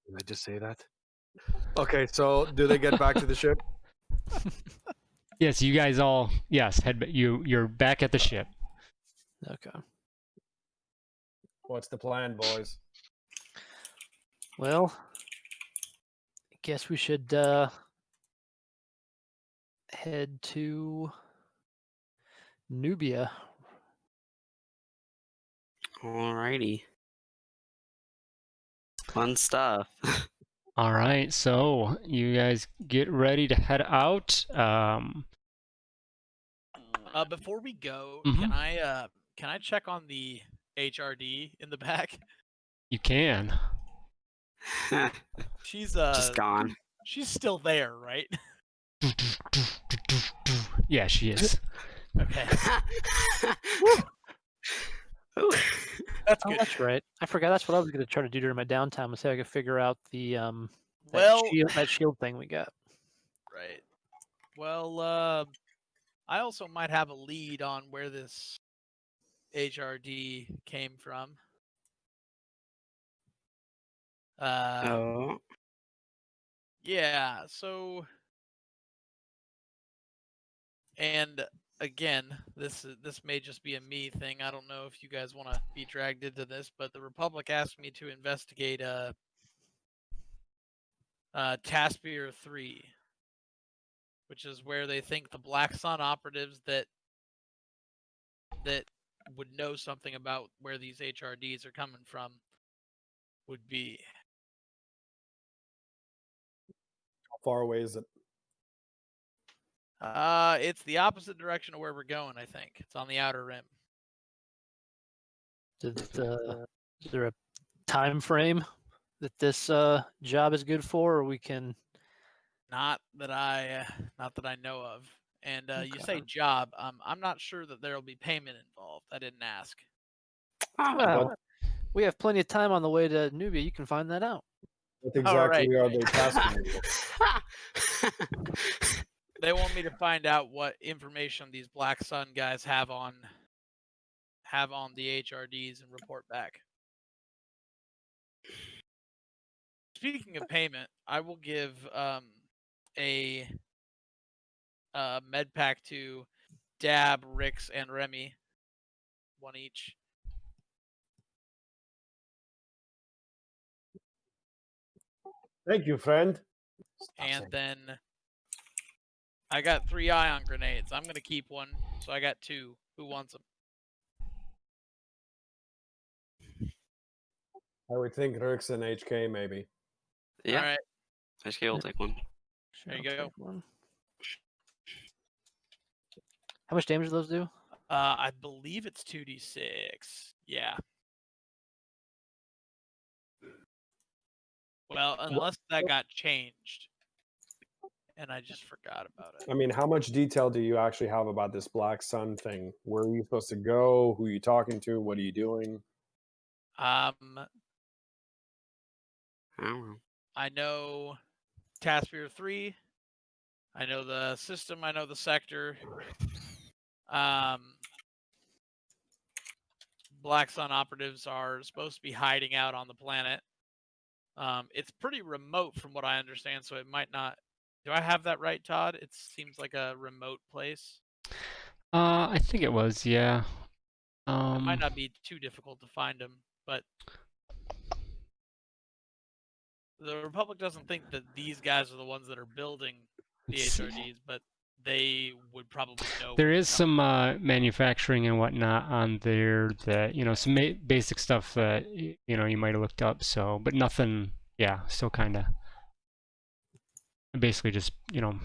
Did I just say that? Okay, so do they get back to the ship?
Yes, you guys all you're back at the ship.
Okay.
What's the plan, boys?
Well, I guess we should head to Nubia.
Alrighty. Fun stuff.
All right, so you guys get ready to head out.
Before we go,
Mhm.
can I check on the HRD in the back?
You can.
She's
Just gone.
She's still there, right?
Yeah, she is.
Okay.
That's good. Oh, that's right. I forgot. That's what I was going to try to do during my downtime. Was see if I could figure out the that shield thing we got.
Right. Well, I also might have a lead on where this HRD came from.
Oh.
Yeah. So, and again, this may just be a me thing. I don't know if you guys want to be dragged into this, but the Republic asked me to investigate Taspier 3, which is where they think the Black Sun operatives that would know something about where these HRDs are coming from would be.
How far away is it?
It's the opposite direction of where we're going, I think. It's on the outer rim.
Is there a time frame that this job is good for, or we can?
Not that I know of. And you say job. I'm not sure that there will be payment involved. I didn't ask.
Well, we have plenty of time on the way to Nubia. You can find that out.
What exactly are they tasking you?
They want me to find out what information these Black Sun guys have on the HRDs and report back. Speaking of payment, I will give a med pack to Dab, Rix, and Remy, one each.
Thank you, friend.
And then I got 3 ion grenades. I'm gonna keep one, so I got 2. Who wants them?
I would think Rix and HK maybe.
Yeah.
All right.
HK will take one.
There you go.
How much damage do those do?
I believe it's 2d6. Yeah. Well, unless that got changed, and I just forgot about it.
I mean, how much detail do you actually have about this Black Sun thing? Where are you supposed to go? Who are you talking to? What are you doing?
I don't know.
I know Taspier 3. I know the system. I know the sector. Black Sun operatives are supposed to be hiding out on the planet. It's pretty remote from what I understand, so it might not Do I have that right, Todd? It seems like a remote place.
I think it was, yeah.
It might not be too difficult to find them, but the Republic doesn't think that these guys are the ones that are building the
Let's see.
HRGs, but they would probably know.
There
where
is
to
some manufacturing and whatnot on there that, you know, some basic stuff that, you know, you might have looked up, so, but nothing, yeah, still kind of, basically just, you know,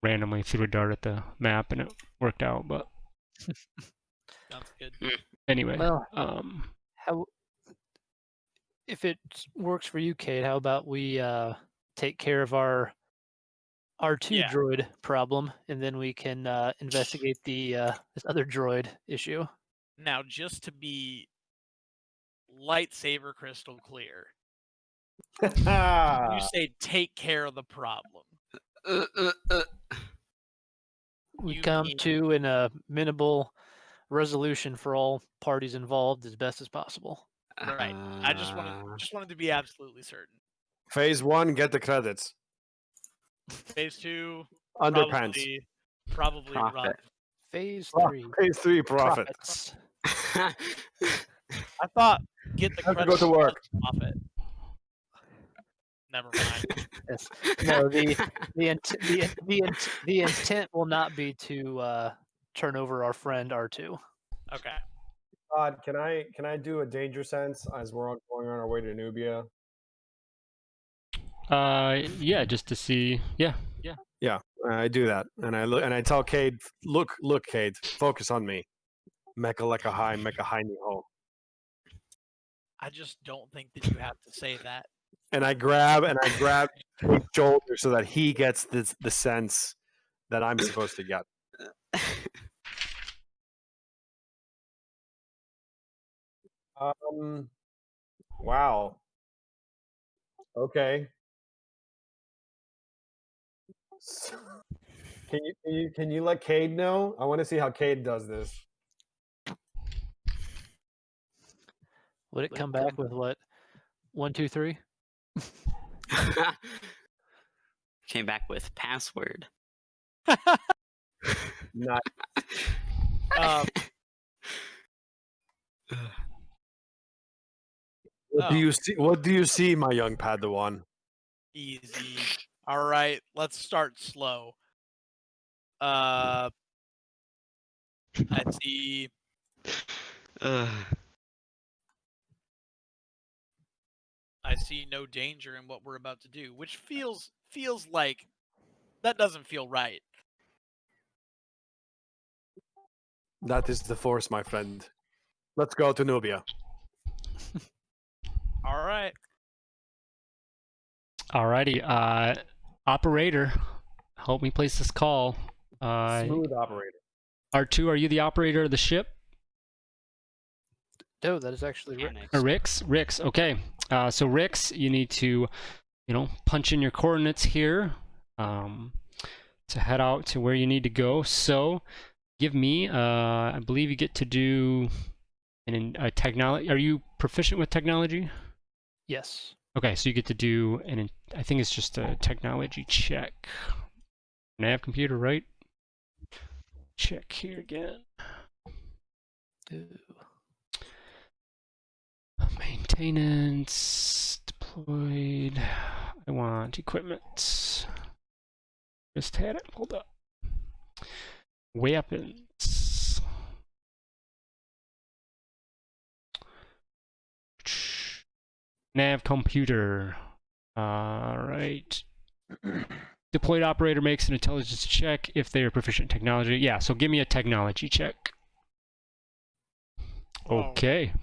randomly threw a dart at the map and it worked out, but
Sounds good.
anyway.
Well, how if it works for you, Kate? How about we take care of our R2
Yeah.
droid problem, and then we can investigate the this other droid issue.
Now, just to be lightsaber crystal clear, you say take care of the problem.
We
You
come
mean-
to an amenable resolution for all parties involved as best as possible.
Right. I just wanted to be absolutely certain.
Phase 1, get the credits.
Phase 2,
Underpants.
probably
Profit.
rough.
Phase
Oh,
3.
Phase 3, profit.
Profits.
I thought get the
Have to
credits
go to work.
plus profit. Never mind.
Yes. No, the intent will not be to turn over our friend R2.
Okay.
Todd, can I do a danger sense as we're going on our way to Nubia?
Yeah, just to see, yeah.
Yeah, I do that, and I look and I tell Cade, look, Cade, focus on me. Mecha like a high ni ho.
I just don't think that you have to say that.
And I grab Cade's shoulder so that he gets the sense that I'm supposed to get. Wow. Okay. So, can you let Cade know? I want to see how Cade does this.
Would it come back with what? 1, 2, 3?
Came back with password.
Not What do you see? What do you see, my young Padawan?
Easy. All right, let's start slow. I see. I see no danger in what we're about to do, which feels like that doesn't feel right.
That is the Force, my friend. Let's go to Nubia.
All right.
Alrighty, operator, help me place this call.
Smooth operator.
R2, are you the operator of the ship?
No, that is actually Rick.
Annex.
Rix, okay. So Rix, you need to, you know, punch in your coordinates here to head out to where you need to go. So give me, I believe you get to do a technology. Are you proficient with technology?
Yes.
Okay, so you get to do I think it's just a technology check. Nav computer, right? Check here again.
Ooh.
Maintenance deployed. I want equipment. Just had it. Hold up. Weapons. Nav computer. All right. Deployed operator makes an intelligence check if they are proficient in technology. Yeah, so give me a technology check. Okay.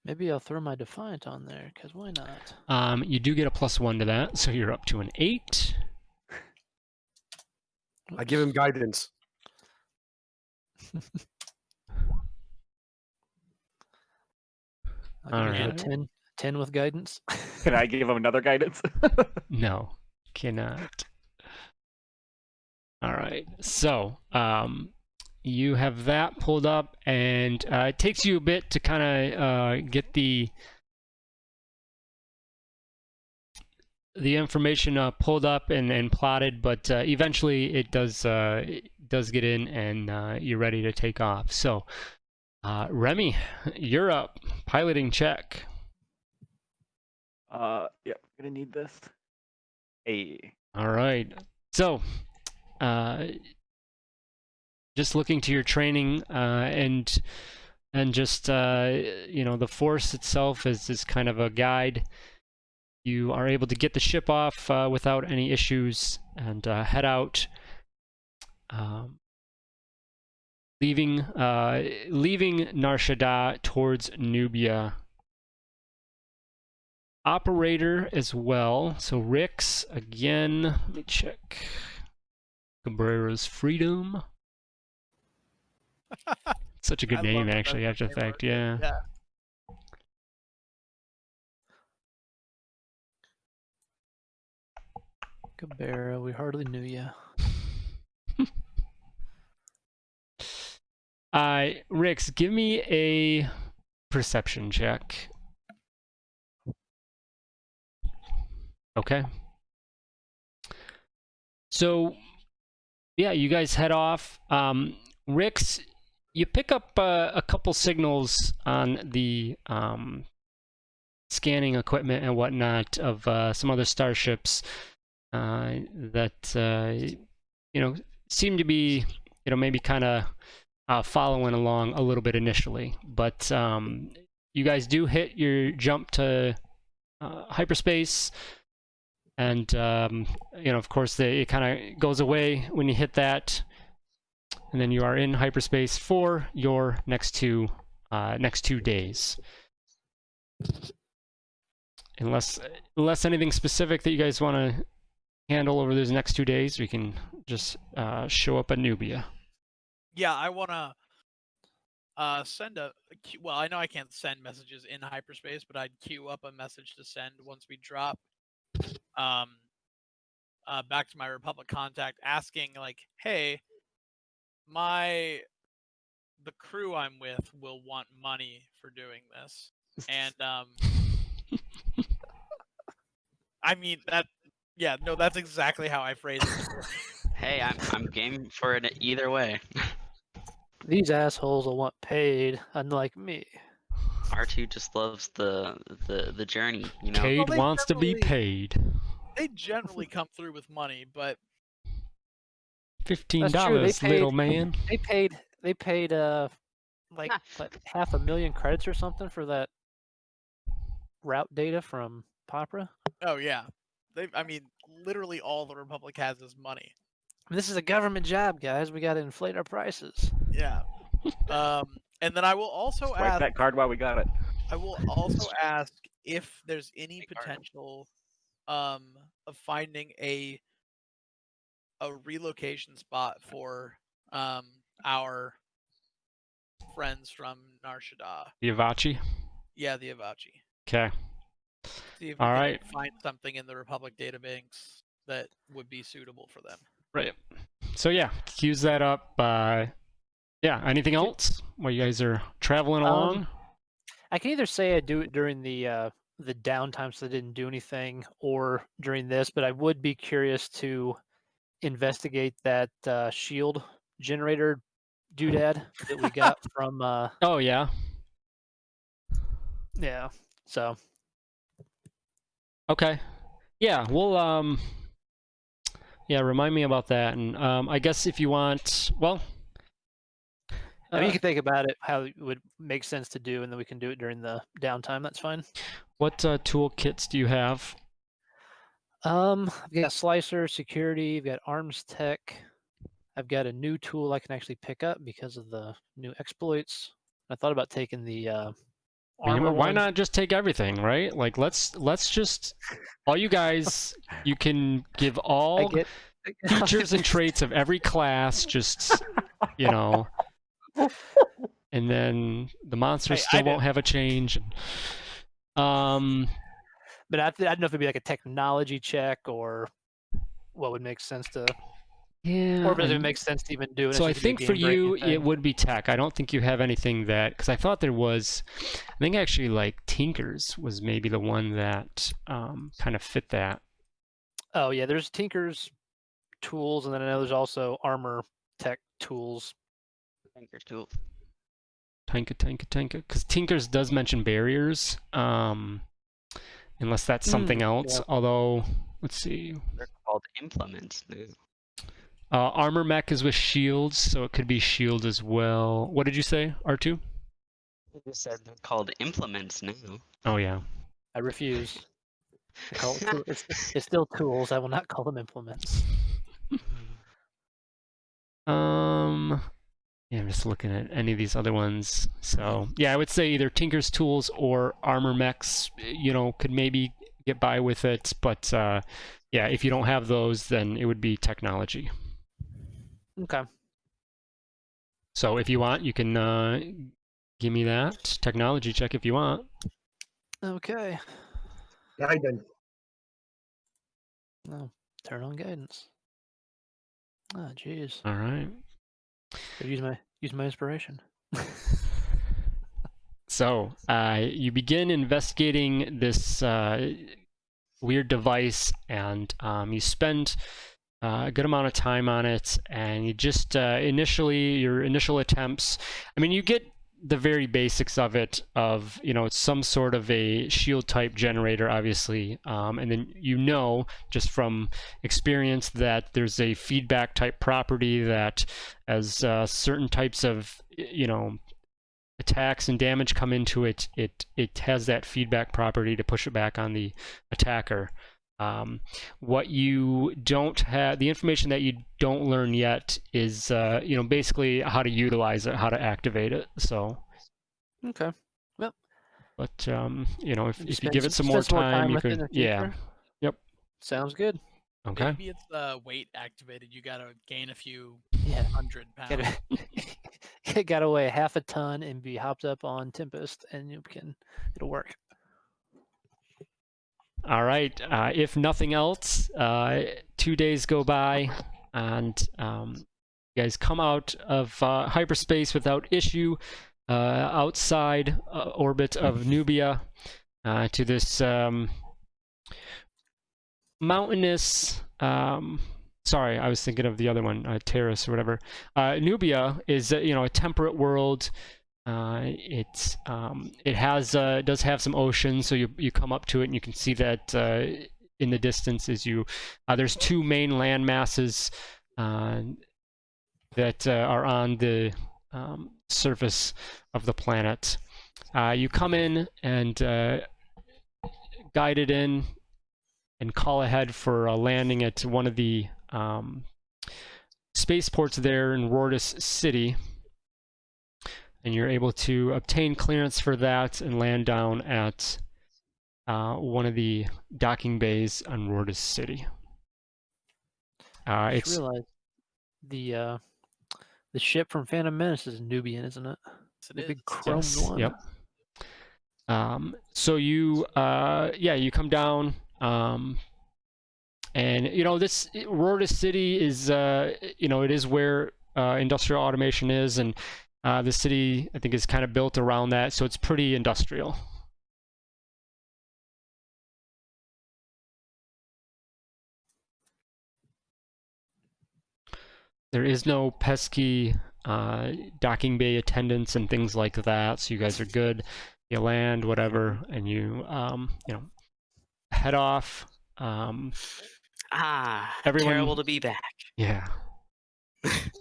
Maybe I'll throw my Defiant on there, because why not?
You do get a +1 to that, so you're up to an 8.
I give him guidance.
I'll give you a
Alright.
10 with guidance.
Can I give him another guidance?
No, cannot. All right, so you have that pulled up, and it takes you a bit to kind of get the the information pulled up and plotted, but eventually it does get in, and you're ready to take off. So, Remy, you're up. Piloting check.
Yep, gonna need this. Hey.
All right. So, just looking to your training and just the force itself is kind of a guide. You are able to get the ship off without any issues and head out, leaving Nar Shaddaa towards Nubia. Operator as well. So Rix again. Let me check. Cabrera's Freedom. Such a good name,
love
actually.
that
After the fact, yeah.
Yeah.
Cabrera, we hardly knew you.
Rix, give me a perception check. Okay. So, yeah, you guys head off. Rix, you pick up a couple signals on the scanning equipment and whatnot of some other starships that seem to be maybe kind of following along a little bit initially, but you guys do hit your jump to hyperspace, and of course it kind of goes away when you hit that, and then you are in hyperspace for your next two days. Unless anything specific that you guys want to handle over those next 2 days, we can just show up at Nubia.
Yeah, I want to send well, I know I can't send messages in hyperspace, but I'd queue up a message to send once we drop back to my Republic contact, asking like, hey, the crew I'm with will want money for doing this. And I mean that's exactly how I phrase it.
Hey, I'm game for it either way.
These assholes will want paid, unlike me.
R2 just loves the journey, you know.
Cade
Well,
wants to be paid.
They generally come through with money, but
$15, little man.
They paid like what, 500,000 credits or something for that route data from Popra.
oh yeah, I mean, literally all the Republic has is money.
This is a government job, guys. We got to inflate our prices.
Yeah. And then I will also
Swipe
ask.
that card while we got it.
I will also ask if there's any potential of finding a relocation spot for our friends from Nar Shaddaa.
The Avachi?
Yeah, the Avachi.
Okay.
See if we
All
can
right.
find something in the Republic databanks that would be suitable for them.
Right. So yeah, use that up. Yeah, anything else while you guys are traveling along?
I can either say I do it during the downtime, so I didn't do anything, or during this, but I would be curious to investigate that shield generator doodad that we got from
Oh yeah.
yeah. So
Okay. Yeah, we'll yeah, remind me about that, and I guess if you want, well,
I mean, you can think about it how it would make sense to do, and then we can do it during the downtime. That's fine.
what toolkits do you have?
I've got Slicer, Security, I've got Arms Tech. I've got a new tool I can actually pick up because of the new exploits. I thought about taking the armor
Why
one.
not just take everything, right? Like let's just all you guys, you can give all features and traits of every class, just and then the monsters still won't have a change.
But I don't know if it'd be like a technology check or what would make sense to.
Yeah.
Or does it make sense to even do it?
So I think for you, it would be tech. I don't think you have anything that, because I thought there was, I think actually like Tinker's was maybe the one that kind of fit that.
Oh yeah, there's Tinker's tools, and then I know there's also armor tech tools.
Tinker's tool.
Tinker. Because Tinker's does mention barriers. Unless that's something else.
Yeah.
Although, let's see.
They're called implements now.
Armor mech is with shields, so it could be shield as well. What did you say, R2?
I just said they're called implements now.
Oh yeah.
I refuse. I call it it's still tools. I will not call them implements.
Yeah, I'm just looking at any of these other ones. So yeah, I would say either Tinker's tools or armor mechs, could maybe get by with it. But yeah, if you don't have those, then it would be technology.
Okay.
So if you want, you can give me that technology check if you want.
Okay.
Guidance.
No, turn on guidance. Oh, jeez.
All right.
Use my inspiration.
So you begin investigating this weird device, and you spend a good amount of time on it, and you just your initial attempts, you get the very basics of it, of it's some sort of a shield type generator, obviously, and then just from experience that there's a feedback type property that as certain types of attacks and damage come into it, it has that feedback property to push it back on the attacker. What you don't have, the information that you don't learn yet is, basically how to utilize it, how to activate it. So.
Okay. Well.
But if you give it some more time, you can. Yeah. Yep.
Sounds good.
Okay.
Maybe it's weight activated. You gotta gain a few 100 pounds.
Gotta weigh half a ton and be hopped up on Tempest, and it'll work.
All right. If nothing else, 2 days go by, and you guys come out of hyperspace without issue, outside orbit of Nubia, to this mountainous. Sorry, I was thinking of the other one, Terrace or whatever. Nubia is a temperate world. It does have some ocean, so you come up to it and you can see that in the distance there's two main land masses that are on the surface of the planet. You come in and guide it in and call ahead for a landing at one of the spaceports there in Rordis City. And you're able to obtain clearance for that and land down at one of the docking bays on Rordis City.
I just realized the ship from Phantom Menace is Nubian, isn't it? The big chrome one.
Yep. So you come down, and this Rordis City is it is where industrial automation is, and the city, I think, is kind of built around that, so it's pretty industrial. There is no pesky docking bay attendants and things like that, so you guys are good. You land, whatever, and you head off.
Everyone... terrible to be back.
Yeah.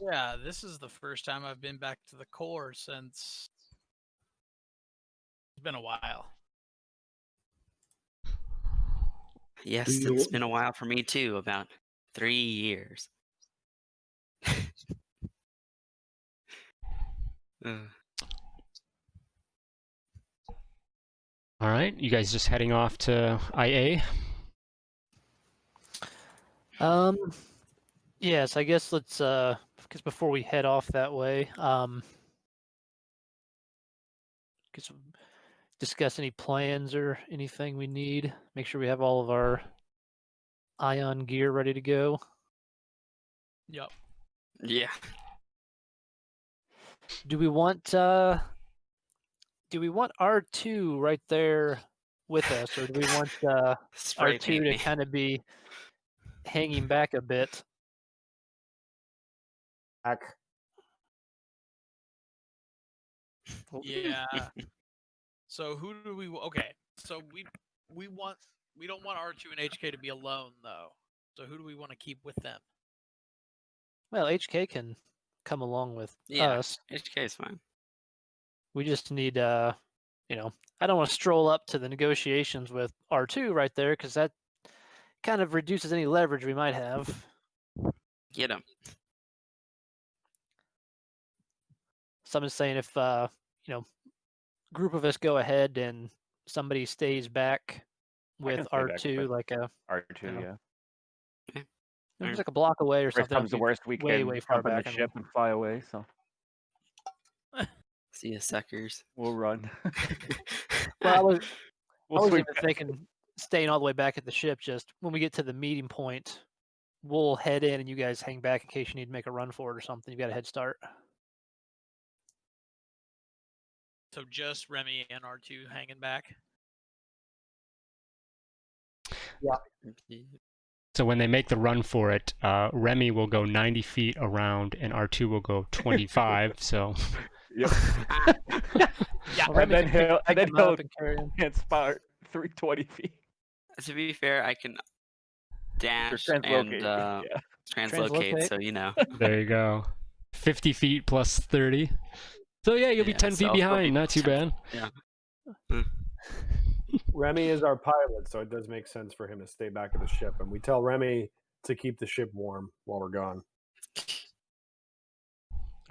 Yeah, this is the first time I've been back to the core since it's been a while.
Yes, it's been a while for me too, about 3 years.
All right, you guys just heading off to IA?
Yes, I guess let's because before we head off that way, discuss any plans or anything we need. Make sure we have all of our ion gear ready to go.
Yep.
Yeah.
Do we want R2 right there with us, or do we want R2 to kind of be hanging back a bit.
Back.
Yeah. So who do we? Okay. So we don't want R2 and HK to be alone though. So who do we want to keep with them?
Well, HK can come along with
Yeah.
us.
HK is fine.
We just need, I don't want to stroll up to the negotiations with R2 right there because that kind of reduces any leverage we might have.
Get him.
So I'm just saying if, group of us go ahead and somebody stays back with
stay back
R2,
with
like a,
R2,
Yeah.
yeah.
it's like a block away or
Worst
something.
comes
That'd
to
be
worst, we
way,
can
way far
jump on the
back. and
ship and fly away. So
See you, suckers.
we'll run.
Well, I was
We'll
even
swing past.
thinking staying all the way back at the ship. Just when we get to the meeting point, we'll head in and you guys hang back in case you need to make a run for it or something. You got a head start.
So just Remy and R2 hanging back.
So when they make the run for it, Remy will go 90 feet around and R2 will go 25. So
Yep.
Yeah.
Well,
And then he'll
pick him
he'll
up and carry him.
can't spot 320 feet.
To be fair, I can dash and
translocate, yeah.
translocate.
Translocate.
So you know.
there you go. 50 feet plus 30. So yeah, you'll be
Yeah,
10
so
feet
I'll still
behind.
be
Not too
10
bad.
Remy is our pilot, so it does make sense for him to stay back at the ship. And we tell Remy to keep the ship warm while we're gone.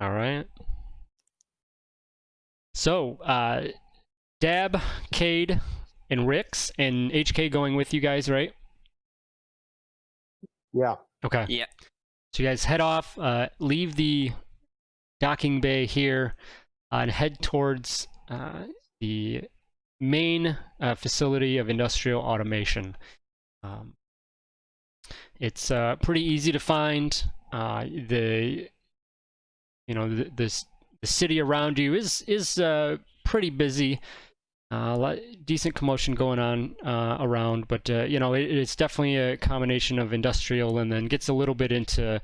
All right. So, Dab, Cade, and Rix, and HK going with you guys, right?
Yeah.
Okay.
Yeah.
So you guys head off, leave the docking bay here, and head towards the main facility of industrial automation. It's pretty easy to find. The city around you is pretty busy. Decent commotion going on around, but it's definitely a combination of industrial and then gets a little bit into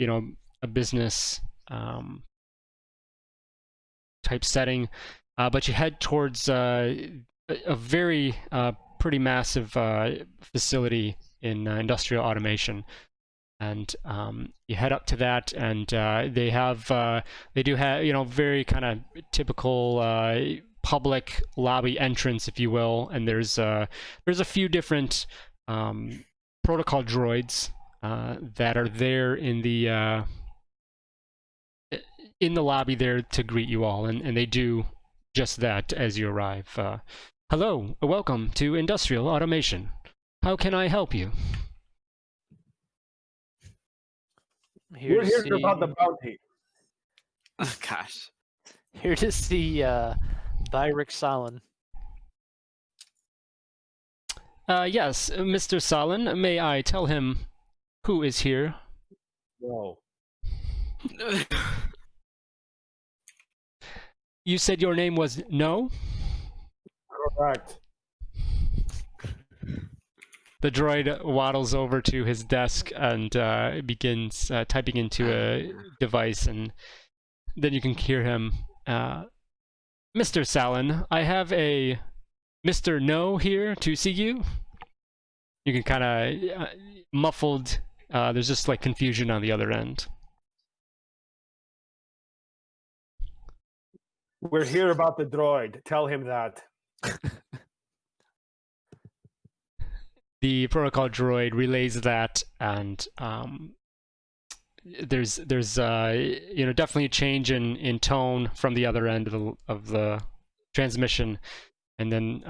a business type setting. But you head towards a very pretty massive facility in industrial automation. And you head up to that, and they do have very kind of typical public lobby entrance, if you will. And there's a few different protocol droids that are there in the lobby there to greet you all, and they do just that as you arrive. Hello, welcome to Industrial Automation. How can I help you?
We're here about the bounty.
Oh, gosh.
Here to see Byrick Salin.
Yes, Mr. Salin, may I tell him who is here?
No.
You said your name was No?
Correct.
The droid waddles over to his desk and begins typing into a device, and then you can hear him. Mr. Salin, I have a Mr. No here to see you. You can kind of muffled. There's just like confusion on the other end.
We're here about the droid. Tell him that.
The protocol droid relays that, and there's definitely a change in tone from the other end of the transmission, and then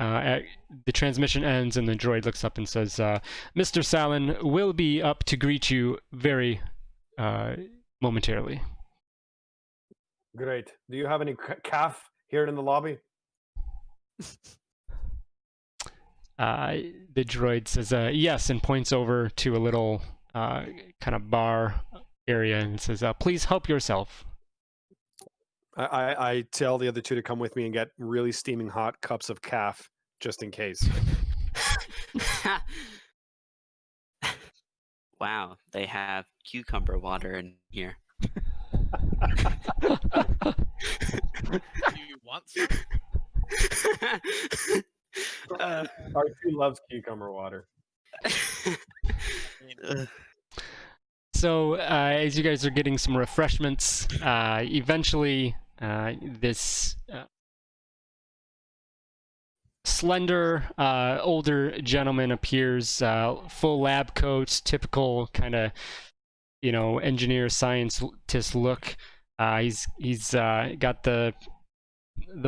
the transmission ends, and the droid looks up and says, "Mr. Salin will be up to greet you very momentarily."
Great. Do you have any calf here in the lobby?
The droid says, yes, and points over to a little kind of bar area and says, please help yourself.
I tell the other two to come with me and get really steaming hot cups of calf, just in case.
wow, they have cucumber water in here.
Do you want some?
R2 loves cucumber water.
So as you guys are getting some refreshments, eventually this slender older gentleman appears, full lab coat, typical kind of engineer scientist look. He's got the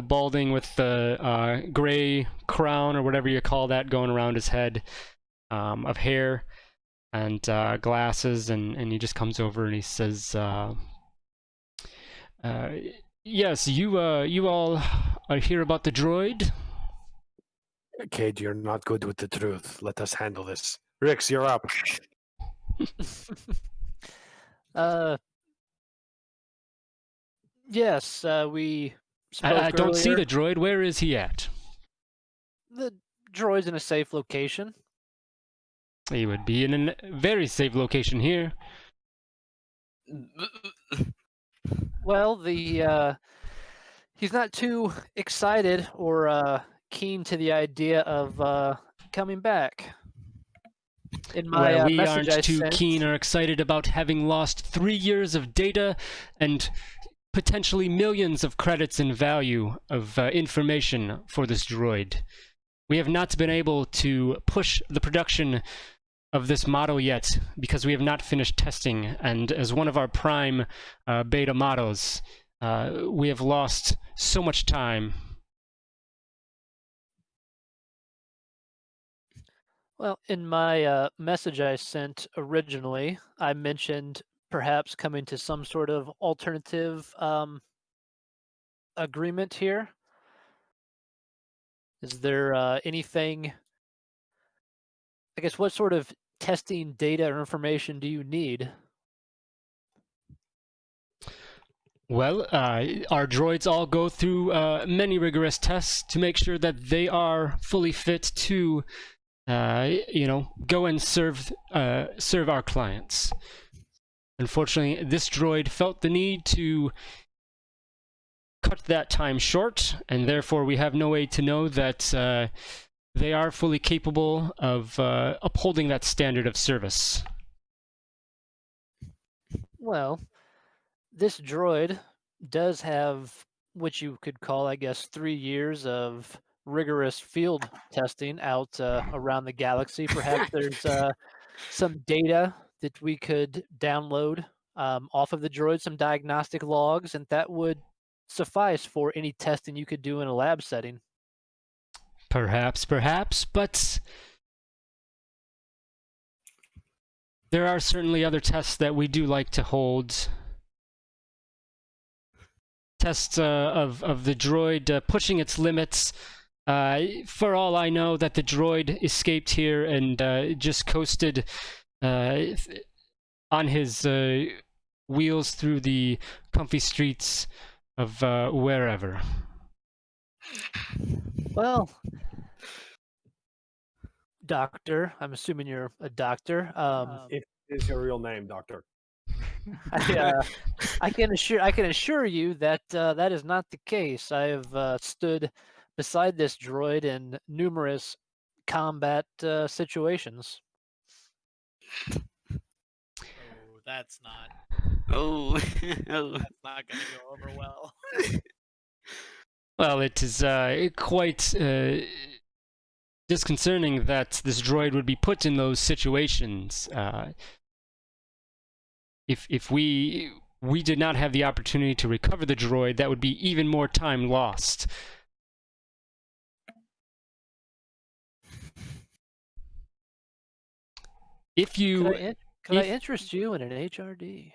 balding with the gray crown or whatever you call that going around his head of hair, and glasses, and he just comes over and he says, yes, you all are here about the droid?
Cade, you're not good with the truth. Let us handle this. Rix, you're up.
Yes, we spoke
I don't see
earlier.
the droid. Where is he at?
The droid's in a safe location.
He would be in a very safe location here.
Well, he's not too excited or keen to the idea of coming back. In my
Well, we
message I
aren't too
sent,
keen or excited about having lost 3 years of data and potentially millions of credits in value of information for this droid. We have not been able to push the production of this model yet because we have not finished testing, and as one of our prime beta models, we have lost so much time.
well, in my message I sent originally, I mentioned perhaps coming to some sort of alternative agreement here. Is there anything? I guess what sort of testing data or information do you need?
Well, our droids all go through many rigorous tests to make sure that they are fully fit to, go and serve our clients. Unfortunately, this droid felt the need to cut that time short, and therefore we have no way to know that they are fully capable of upholding that standard of service.
Well, this droid does have what you could call, I guess, 3 years of rigorous field testing out around the galaxy. Perhaps there's some data that we could download off of the droid, some diagnostic logs, and that would suffice for any testing you could do in a lab setting.
Perhaps, but there are certainly other tests that we do like to hold. Tests of the droid pushing its limits. For all I know, that the droid escaped here and just coasted on his wheels through the comfy streets of wherever.
Well, doctor, I'm assuming you're a doctor.
It is your real name, Doctor.
I can assure you that that is not the case. I have stood beside this droid in numerous combat situations.
Oh, that's not.
Oh,
That's not going to go over well.
Well, it is quite disconcerting that this droid would be put in those situations. If we did not have the opportunity to recover the droid, that would be even more time lost. If you
Could I interest you in an HRD?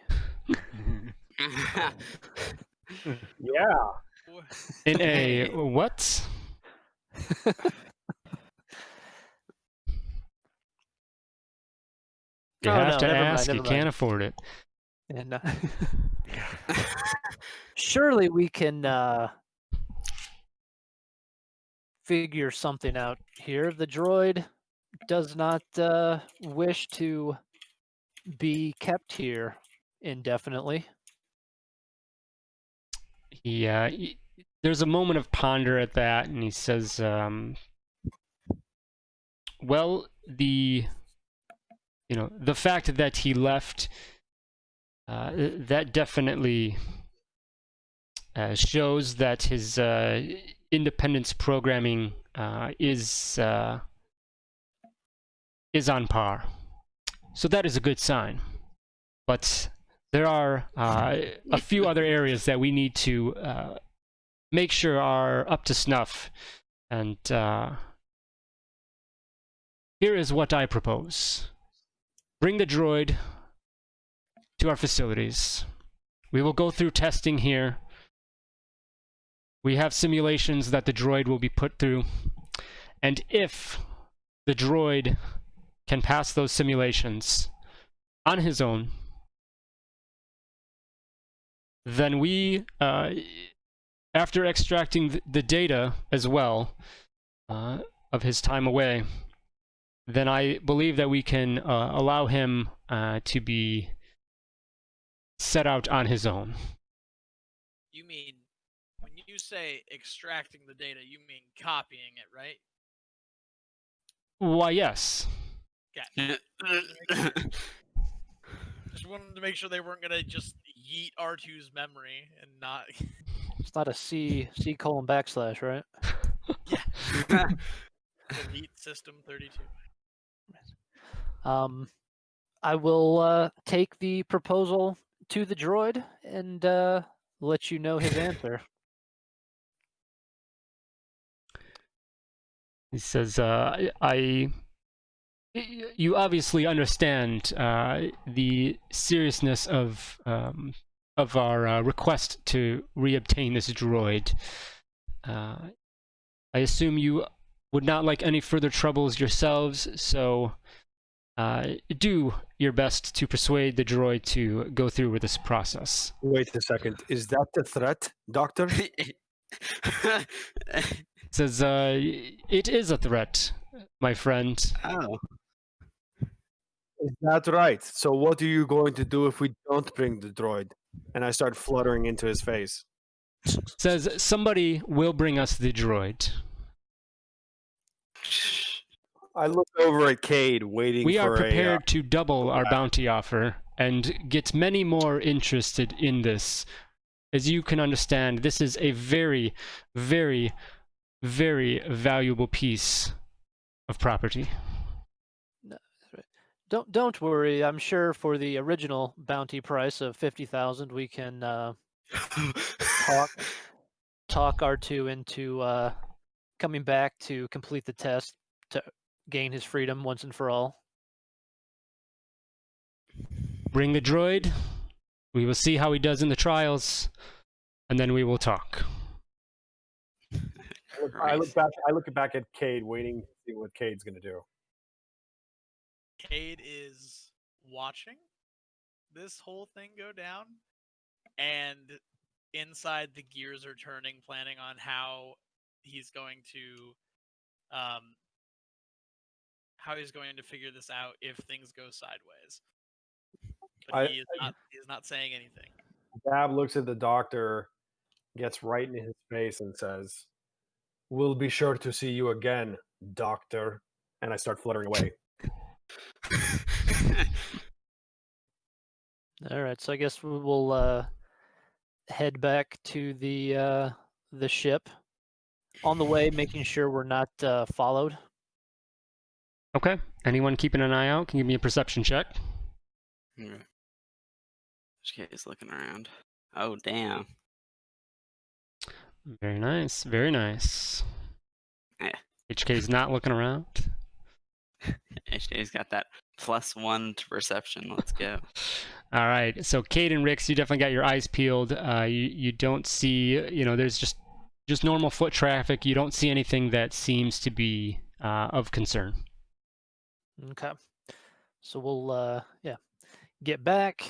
Yeah.
in a what? You
Oh,
have
no,
to
never mind,
ask. You
never
can't
mind.
afford it.
And surely we can figure something out here. The droid does not wish to be kept here indefinitely.
There's a moment of ponder at that, and he says, well, the fact that he left, that definitely shows that his independence programming is on par. So that is a good sign. But there are a few other areas that we need to make sure are up to snuff. And here is what I propose. Bring the droid to our facilities. We will go through testing here. We have simulations that the droid will be put through. And if the droid can pass those simulations on his own, then we, after extracting the data as well of his time away, then I believe that we can allow him to be set out on his own.
You mean, when you say extracting the data, you mean copying it, right?
Why, yes.
Okay. Just wanted to make sure they weren't gonna just yeet R2's memory and not.
It's not a C colon backslash, right?
Yeah. Delete system 32.
I will take the proposal to the droid and let you know his answer.
He says, you obviously understand the seriousness of our request to reobtain this droid. I assume you would not like any further troubles yourselves, so do your best to persuade the droid to go through with this process.
Wait a second. Is that the threat, Doctor?
Says, it is a threat, my friend.
Oh.
Is that right? So what are you going to do if we don't bring the droid? And I start fluttering into his face.
Says, somebody will bring us the droid.
I look over at Cade, waiting
We
for
are prepared to double our
back.
bounty offer and get many more interested in this. As you can understand, this is a very, very, very valuable piece of property.
Don't worry. I'm sure for the original bounty price of 50,000, we can talk R2 into coming back to complete the test to gain his freedom once and for all.
Bring the droid. We will see how he does in the trials, and then we will talk.
I look back at Cade, waiting to see what Cade's going to do.
Cade is watching this whole thing go down, and inside the gears are turning, planning on how he's going to figure this out if things go sideways. But he is not saying anything.
Dab looks at the doctor, gets right in his face, and says, "We'll be sure to see you again, Doctor." And I start fluttering away.
All right, so I guess we will head back to the ship. On the way, making sure we're not followed.
Okay. Anyone keeping an eye out can give me a perception check.
HK is looking around. Oh, damn.
Very nice. Very nice.
Yeah.
HK's not looking around.
HK's got that +1 to perception. Let's go.
All right. So Cade and Rix, you definitely got your eyes peeled. You don't see, there's just normal foot traffic. You don't see anything that seems to be of concern.
Okay. So we'll get back,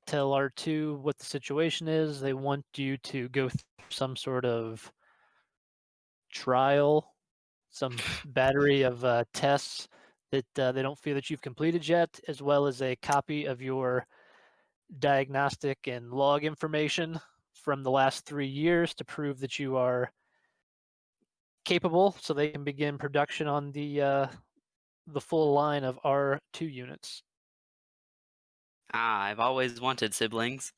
tell R2 what the situation is. They want you to go through some sort of trial, some battery of tests that they don't feel that you've completed yet, as well as a copy of your diagnostic and log information from the last 3 years to prove that you are capable, so they can begin production on the full line of R2 units.
Ah, I've always wanted siblings.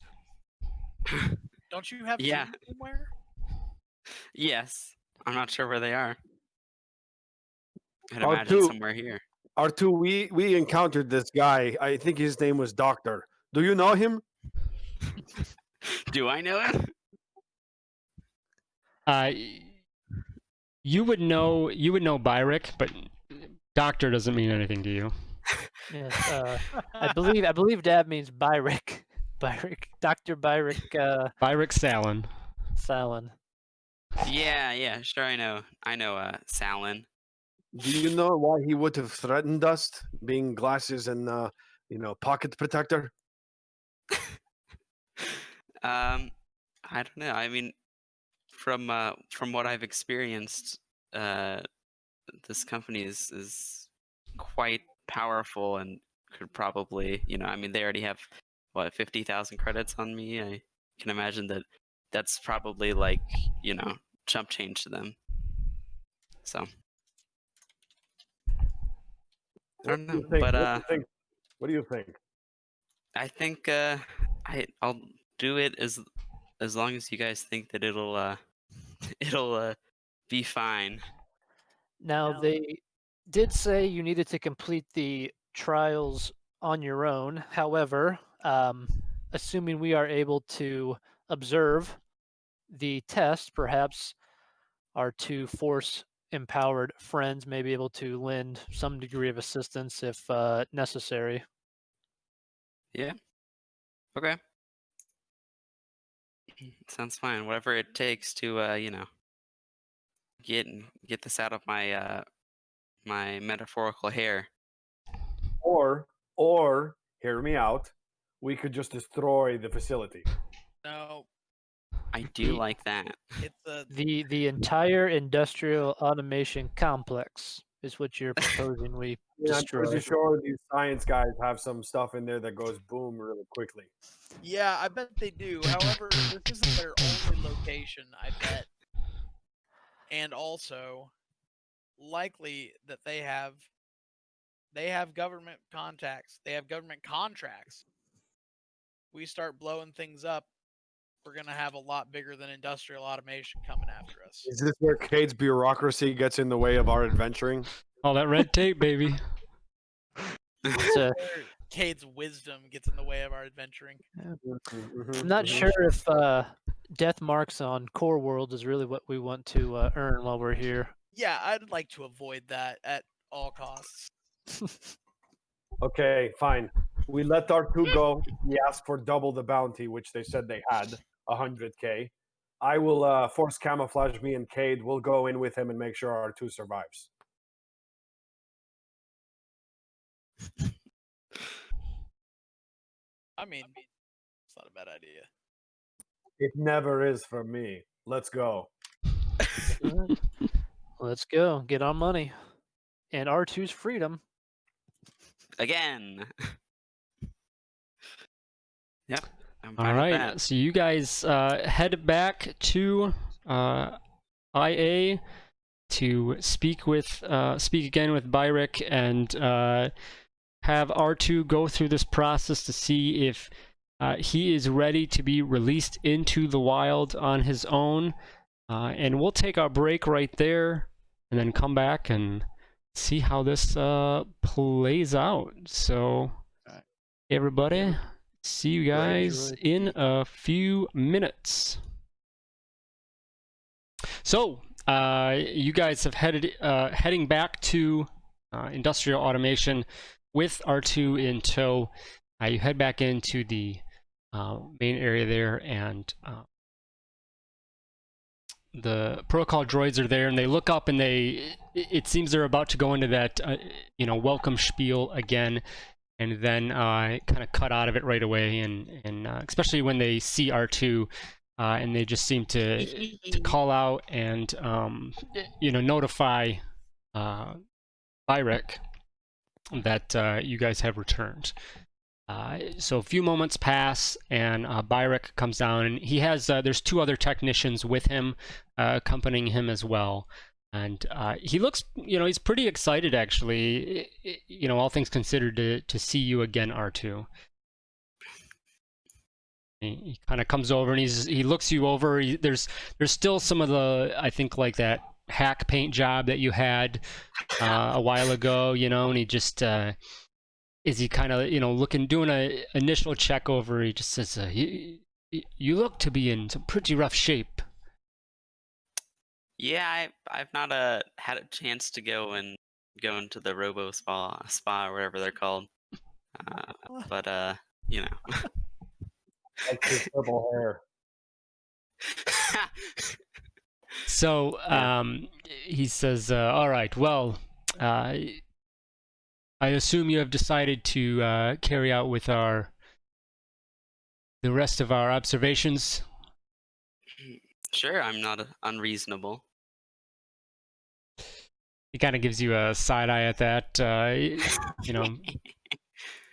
Don't you have
Yeah.
two somewhere?
Yes. I'm not sure where they are. I'd
R2.
imagine somewhere here.
R2, we encountered this guy. I think his name was Doctor. Do you know him?
Do I know him?
You would know Byrick, but Doctor doesn't mean anything to you.
Yes, I believe Dad means Byrick. Dr. Byrick
Byrick Salin.
Salin.
Yeah, sure I know. I know Salin.
Do you know why he would have threatened us, being glasses and pocket protector?
I don't know. I mean, from what I've experienced, this company is quite powerful and could probably, I mean, they already have what 50,000 credits on me. I can imagine that's probably like chump change to them. So I don't know, but
what do you think?
I think I'll do it as long as you guys think that it'll be fine.
Now, they did say you needed to complete the trials on your own. However, assuming we are able to observe the test, perhaps our two force-empowered friends may be able to lend some degree of assistance if necessary.
Yeah. Okay. Sounds fine. Whatever it takes to get this out of my my metaphorical hair.
Or hear me out. We could just destroy the facility.
No,
I do like that.
it's a
The entire industrial automation complex is what you're proposing we
I'm
destroy.
pretty sure these science guys have some stuff in there that goes boom really quickly.
yeah. I bet they do. However, this isn't their only location. I bet, and also likely that they have government contacts. They have government contracts. We start blowing things up, we're gonna have a lot bigger than industrial automation coming after us.
Is this where Cade's bureaucracy gets in the way of our adventuring?
All that red tape, baby.
So,
Where Cade's wisdom gets in the way of our adventuring.
I'm not sure if death marks on core worlds is really what we want to earn while we're here.
Yeah, I'd like to avoid that at all costs.
Okay, fine. We let our two go. We asked for double the bounty, which they said they had, 100K. I will force camouflage me and Cade. We'll go in with him and make sure our two survives.
I mean, it's not a bad idea.
It never is for me. Let's go.
Let's go. Get our money. And R2's freedom.
Again. Yep. I'm fine
All
with
right.
that.
So you guys head back to IA to speak again with Byrick and have R2 go through this process to see if he is ready to be released into the wild on his own. And we'll take our break right there and then come back and see how this plays out. So, everybody, see you guys in a few minutes. So, you guys have heading back to industrial automation with R2 in tow. You head back into the main area there, and the protocol droids are there, and they look up, and it seems they're about to go into that welcome spiel again, and then kind of cut out of it right away, and especially when they see R2, and they just seem to call out and notify Byrick that you guys have returned. So a few moments pass, and Byrek comes down, and he has there's 2 other technicians with him, accompanying him as well. And he looks, he's pretty excited actually, all things considered, to see you again, R2. He kind of comes over and he looks you over. There's still some of the, I think, like that hack paint job that you had a while ago, and he just is he kind of doing a initial check over. He just says, you look to be in some pretty rough shape.
Yeah, I've not had a chance to go into the Robo spa or whatever they're called, but
Like his purple hair.
So he says, all right, well, I assume you have decided to carry out with the rest of our observations.
Sure, I'm not unreasonable.
He kind of gives you a side eye at that,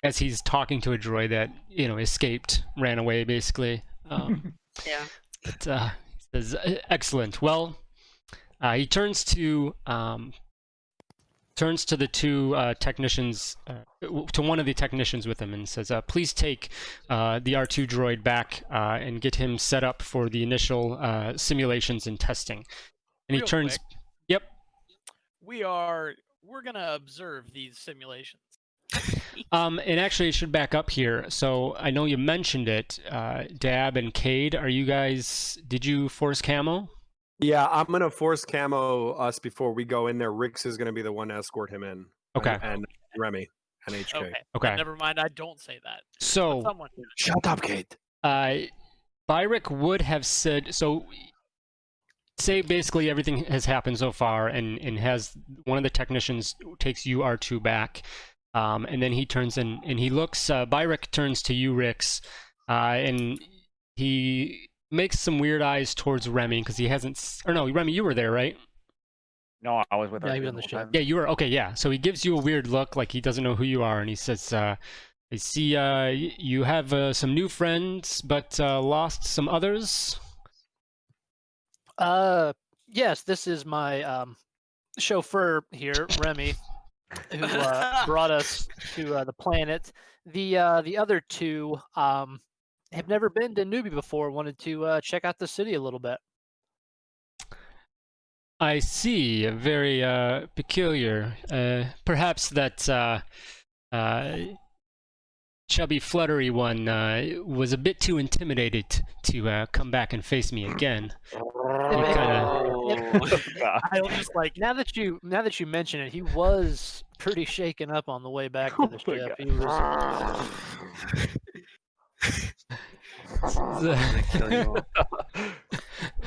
as he's talking to a droid that, escaped, ran away, basically.
Yeah.
But he says, excellent. Well, he turns to the 2 technicians, to one of the technicians with him, and says, please take the R2 droid back and get him set up for the initial simulations and testing. And he turns...
Quick,
Yep.
We're gonna observe these simulations.
And actually, it should back up here. So I know you mentioned it, Dab and Cade. Did you force camo?
Yeah, I'm gonna force camo us before we go in there. Rix is gonna be the one to escort him in.
Okay.
And Remy and HK.
Okay.
Never mind. I don't say that.
So
Someone.
Shut up, Kate.
Byrek would have said, so say basically everything has happened so far, and has one of the technicians takes you R2 back, and then he turns in and he looks. Byrek turns to you, Rix, and he makes some weird eyes towards Remy because he hasn't. Or no, Remy, you were there, right?
No, I was with
Yeah,
her
he was
the
on the
whole
ship.
time.
Yeah, you were. Okay, yeah. So he gives you a weird look, like he doesn't know who you are, and he says, I see you have some new friends, but lost some others.
Yes, this is my chauffeur here, Remy, who brought us to the planet. The other 2 have never been to Newbie before. Wanted to check out the city a little bit.
I see. Very peculiar. Perhaps that chubby, fluttery one was a bit too intimidated to come back and face me again.
I was just like, now that you mention it, he was pretty shaken up on the way back to the ship. He was.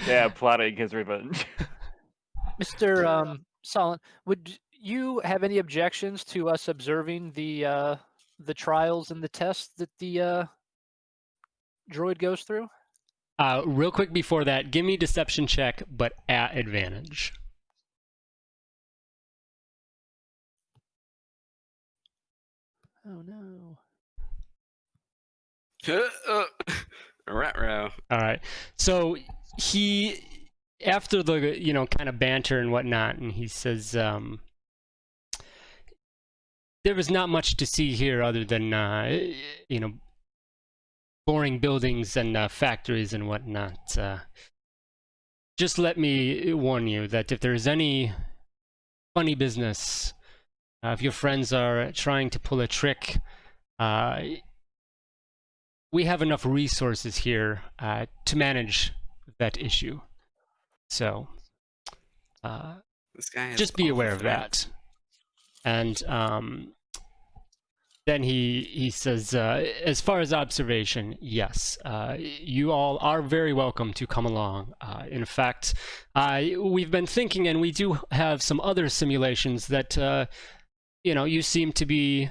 Yeah, plotting his revenge.
Mr. Solon, would you have any objections to us observing the trials and the tests that the droid goes through?
Real quick before that, give me deception check, but at advantage.
Oh no.
Ruh-roh.
All right. So he, after the kind of banter and whatnot, and he says, there was not much to see here other than boring buildings and factories and whatnot. Just let me warn you that if there's any funny business, if your friends are trying to pull a trick, we have enough resources here to manage that issue. So
This guy has
just be aware of
awful
that. And then he says, as far as observation, yes, you all are very welcome to come along. In fact, we've been thinking, and we do have some other simulations that, you seem to be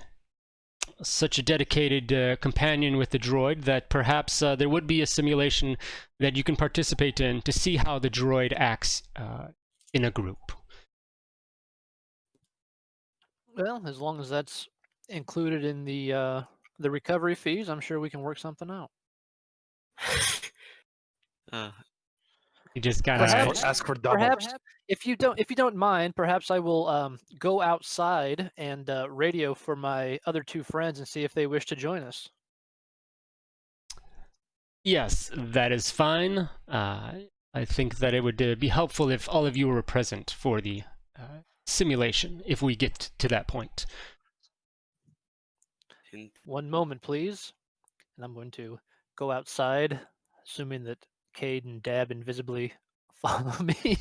such a dedicated companion with the droid that perhaps there would be a simulation that you can participate in to see how the droid acts in a group.
Well, as long as that's included in the recovery fees, I'm sure we can work something out.
Uh,
You just
Ask
gotta.
for, ask for double.
Perhaps if you don't mind, perhaps I will go outside and radio for my other two friends and see if they wish to join us.
Yes, that is fine. I think that it would be helpful if all of you were present for the simulation, if we get to that point.
in-
One moment, please. And I'm going to go outside, assuming that Cade and Dab invisibly follow me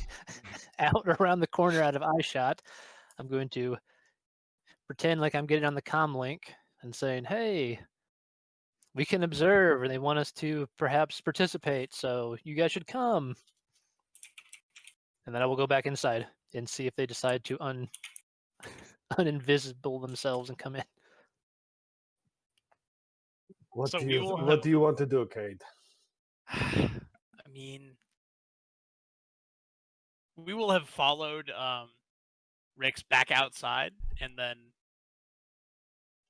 out around the corner out of eye shot. I'm going to pretend like I'm getting on the comm link and saying, "Hey, we can observe, and they want us to perhaps participate, so you guys should come." And then I will go back inside and see if they decide to uninvisible themselves and come in.
What
So
do
we
you
will
What
have-
do you want to do, Cade?
I mean, we will have followed Rick's back outside and then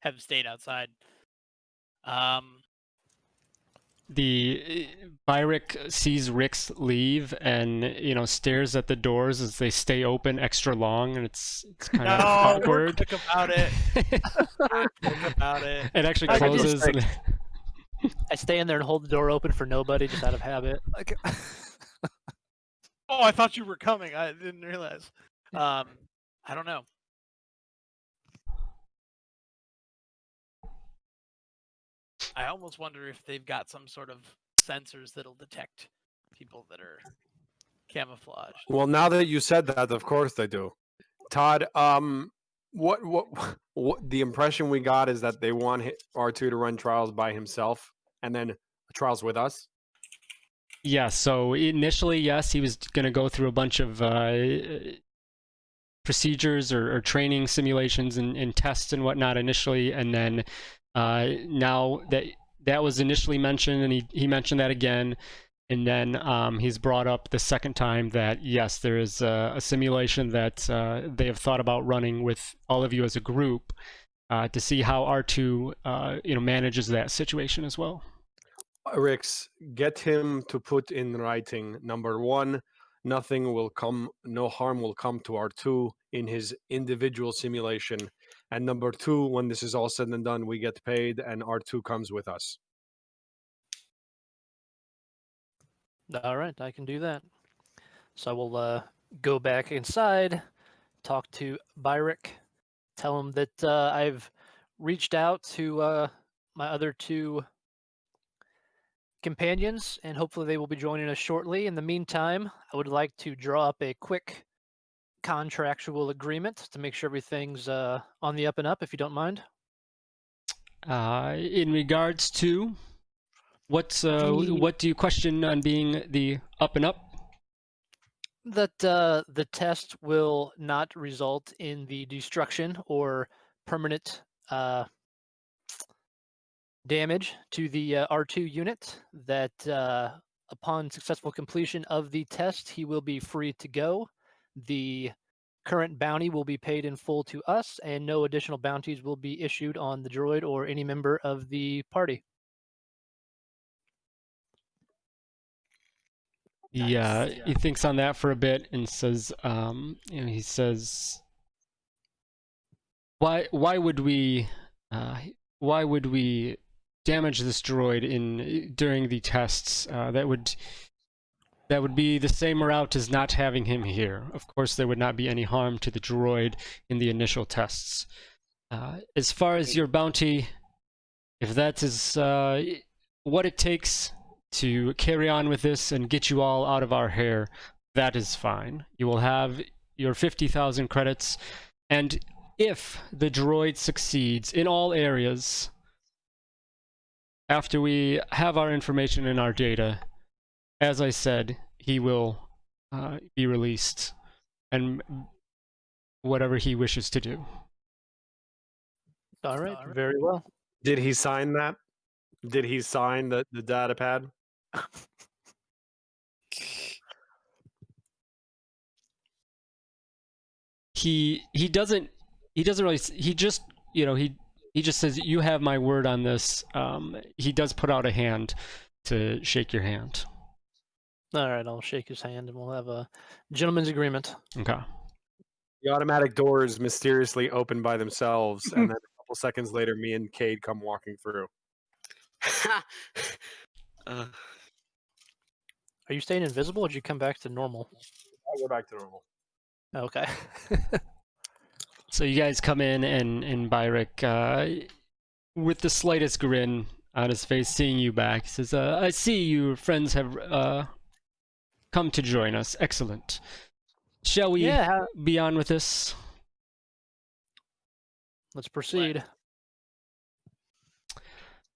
have stayed outside.
The Byrick sees Rix leave and stares at the doors as they stay open extra long, and it's kind of
No, we're
awkward.
quick about it. We're quick about it.
It actually
I just
closes.
think- I stay in there and hold the door open for nobody, just out of habit. Like,
Oh, I thought you were coming. I didn't realize. I don't know. I almost wonder if they've got some sort of sensors that'll detect people that are camouflaged.
Well, now that you said that, of course they do. Todd, what the impression we got is that they want R2 to run trials by himself and then trials with us.
Yeah, so initially, yes, he was going to go through a bunch of procedures or training simulations and tests and whatnot initially, and then now that was initially mentioned, and he mentioned that again, and then he's brought up the second time that yes, there is a simulation that they have thought about running with all of you as a group to see how R2 manages that situation as well.
Rix, get him to put in writing, number one, no harm will come to R2 in his individual simulation. And number two, when this is all said and done, we get paid and R2 comes with us.
all right, I can do that. So I will go back inside, talk to Byrick, tell him that I've reached out to my other two companions, and hopefully they will be joining us shortly. In the meantime, I would like to draw up a quick contractual agreement to make sure everything's on the up and up, if you don't mind.
In regards to what do you question on being the up and up?
That the test will not result in the destruction or permanent damage to the R2 unit, that upon successful completion of the test, he will be free to go. The current bounty will be paid in full to us, and no additional bounties will be issued on the droid or any member of the party.
Yeah, he thinks on that for a bit and says, he says, why would we damage this droid during the tests? That would be the same route as not having him here. Of course, there would not be any harm to the droid in the initial tests. As far as your bounty, if that is what it takes to carry on with this and get you all out of our hair, that is fine. You will have your 50,000 credits, and if the droid succeeds in all areas, after we have our information and our data, as I said, he will be released and whatever he wishes to do.
All right, very well.
Did he sign that? Did he sign the data pad?
He doesn't he doesn't really. He just, he just says, "You have my word on this." He does put out a hand to shake your hand.
All right, I'll shake his hand and we'll have a gentleman's agreement.
Okay.
The automatic doors mysteriously open by themselves, and then a couple seconds later, me and Cade come walking through.
Uh,
Are you staying invisible or did you come back to normal?
I'll go back to normal.
Okay.
So you guys come in, and Byrick, with the slightest grin on his face, seeing you back, says, "I see your friends have come to join us. Excellent. Shall we be on with this?"
Let's proceed.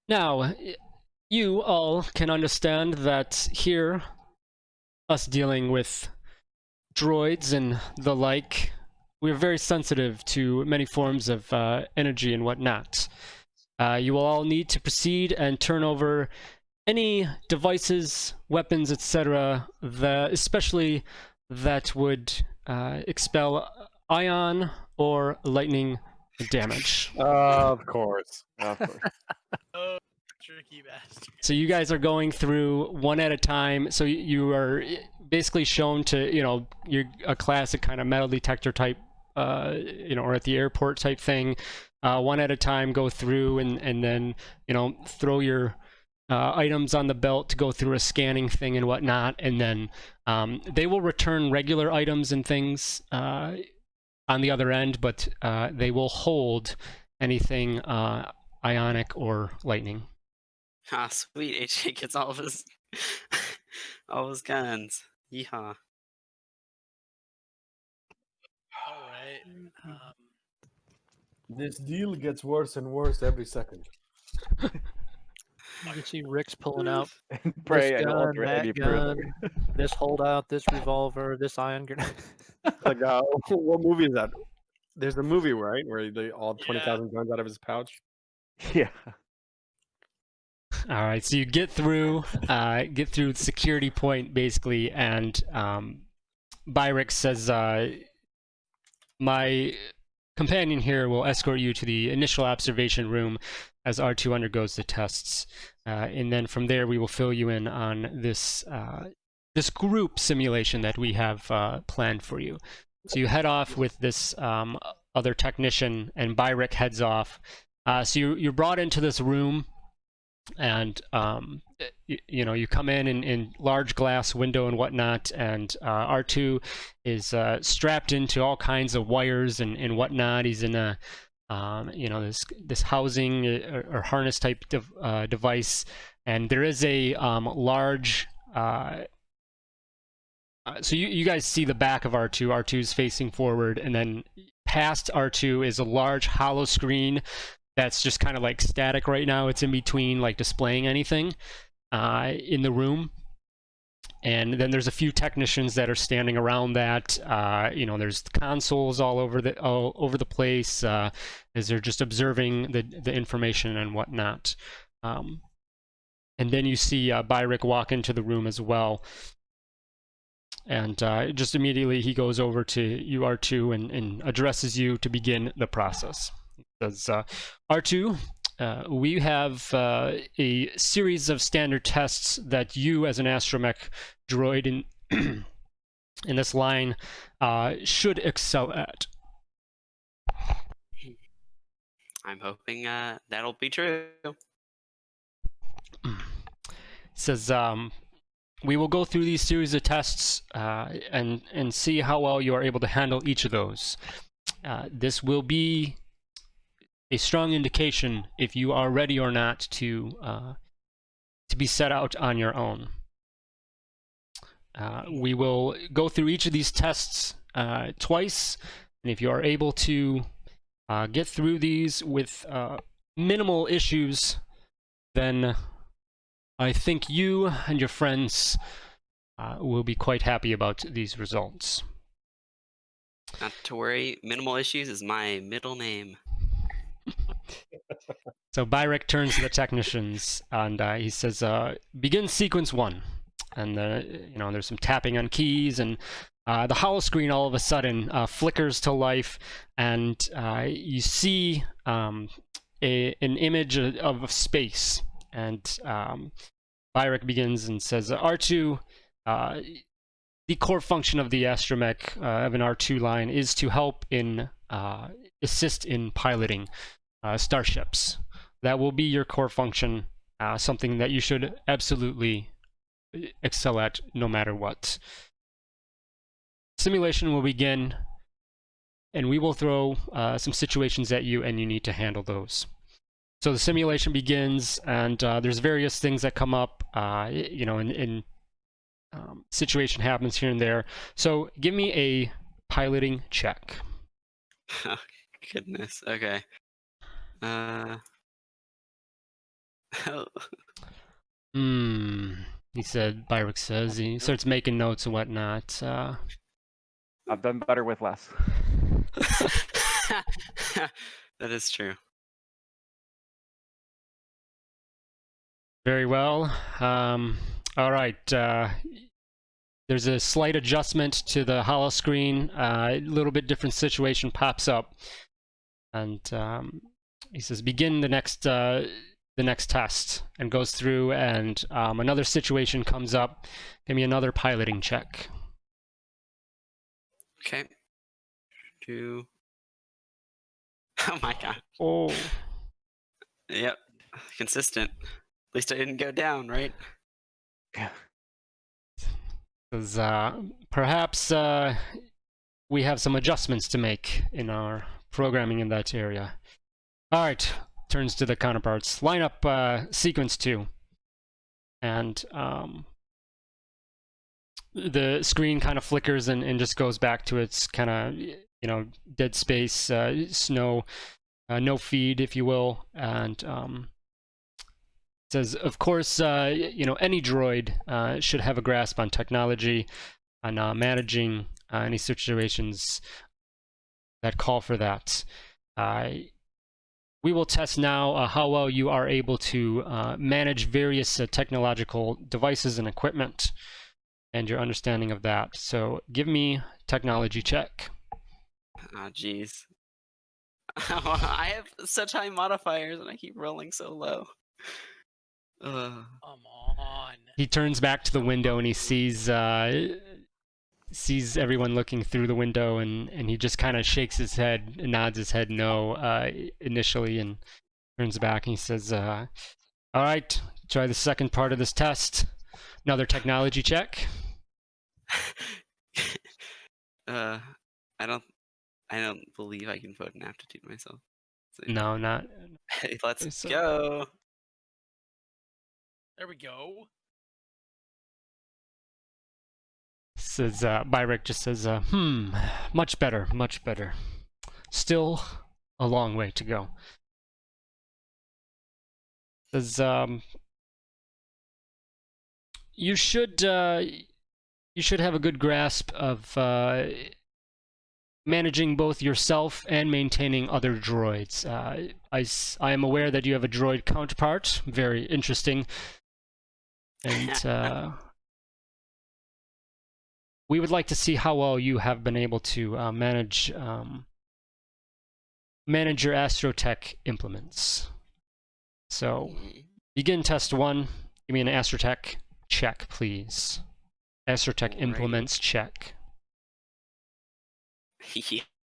Now, you all can understand that here, us dealing with droids and the like, we're very sensitive to many forms of energy and whatnot. You will all need to proceed and turn over any devices, weapons, etc., especially that would expel ion or lightning damage.
Of course.
Of course.
Oh, tricky bastard.
So you guys are going through one at a time. So you are basically shown to, you're a classic kind of metal detector type, or at the airport type thing. One at a time, go through and then, throw your items on the belt to go through a scanning thing and whatnot. And then they will return regular items and things on the other end, but they will hold anything ionic or lightning.
ah, sweet. HK gets all of his guns. Yeehaw.
All right.
This deal gets worse and worse every second.
You can see Rick's pulling out
Pray
this
and
gun,
ultimate
that
heavy
gun,
approval.
this holdout, this revolver, this ion grenade.
Like, what movie is that? There's a movie, right, where they all 20,000 guns out of his pouch.
Yeah.
All right, so you get through the security point basically, and Byrick says, "My companion here will escort you to the initial observation room as R2 undergoes the tests, and then from there we will fill you in on this group simulation that we have planned for you." So you head off with this other technician, and Byrick heads off. So you're brought into this room, and you come in large glass window and whatnot, and R2 is strapped into all kinds of wires and whatnot. He's in a this housing or harness type device, and there is a large so you guys see the back of R2. R2's facing forward, and then past R2 is a large hollow screen that's just kind of like static right now. It's in between like displaying anything in the room. And then there's a few technicians that are standing around that. There's consoles all over the place as they're just observing the information and whatnot. And then you see Byrick walk into the room as well. And just immediately he goes over to you, R2, and addresses you to begin the process. He says, R2, we have a series of standard tests that you as an astromech droid in this line should excel at.
I'm hoping that'll be true.
Says, we will go through these series of tests and see how well you are able to handle each of those. This will be a strong indication if you are ready or not to be set out on your own. We will go through each of these tests twice, and if you are able to get through these with minimal issues, then I think you and your friends will be quite happy about these results.
Not to worry, minimal issues is my middle name.
So Byrick turns to the technicians and he says, begin sequence 1. And there's some tapping on keys, and the hollow screen all of a sudden flickers to life, and you see an image of space. And Byrick begins and says, R2, the core function of the astromech of an R2 line is to help in assist in piloting starships. That will be your core function, something that you should absolutely excel at no matter what. Simulation will begin, and we will throw some situations at you, and you need to handle those. So the simulation begins, and there's various things that come up, you know, in situation happens here and there. So give me a piloting check.
Oh, goodness. Okay.
He said, Byrick says. He starts making notes and whatnot.
I've done better with less.
That is true.
Very well. All right. There's a slight adjustment to the hollow screen. A little bit different situation pops up, and he says, "Begin the next test," and goes through, and another situation comes up. Give me another piloting check.
Okay. 2. Oh my god.
Oh.
Yep. Consistent. At least I didn't go down, right?
Because perhaps we have some adjustments to make in our programming in that area. All right, turns to the counterparts. Line up sequence 2. And the screen kind of flickers and just goes back to its kind of, you know, dead space, snow, no feed, if you will. And says, of course, you know, any droid should have a grasp on technology, on managing any situations that call for that. We will test now how well you are able to manage various technological devices and equipment, and your understanding of that. So give me technology check.
Oh, jeez. I have such high modifiers, and I keep rolling so low.
Come on.
He turns back to the window and he sees everyone looking through the window, and he just kind of shakes his head and nods his head no initially, and turns back and he says, all right, try the second part of this test. Another technology check.
I don't believe I can put an aptitude myself. So,
No, not.
let's go.
There we go.
Says Byrick just says, much better, much better. Still a long way to go. Says, you should have a good grasp of managing both yourself and maintaining other droids. I am aware that you have a droid counterpart. Very interesting. And we would like to see how well you have been able to manage your astrotech implements. So, begin test 1. Give me an astrotech check, please. Astrotech implements check.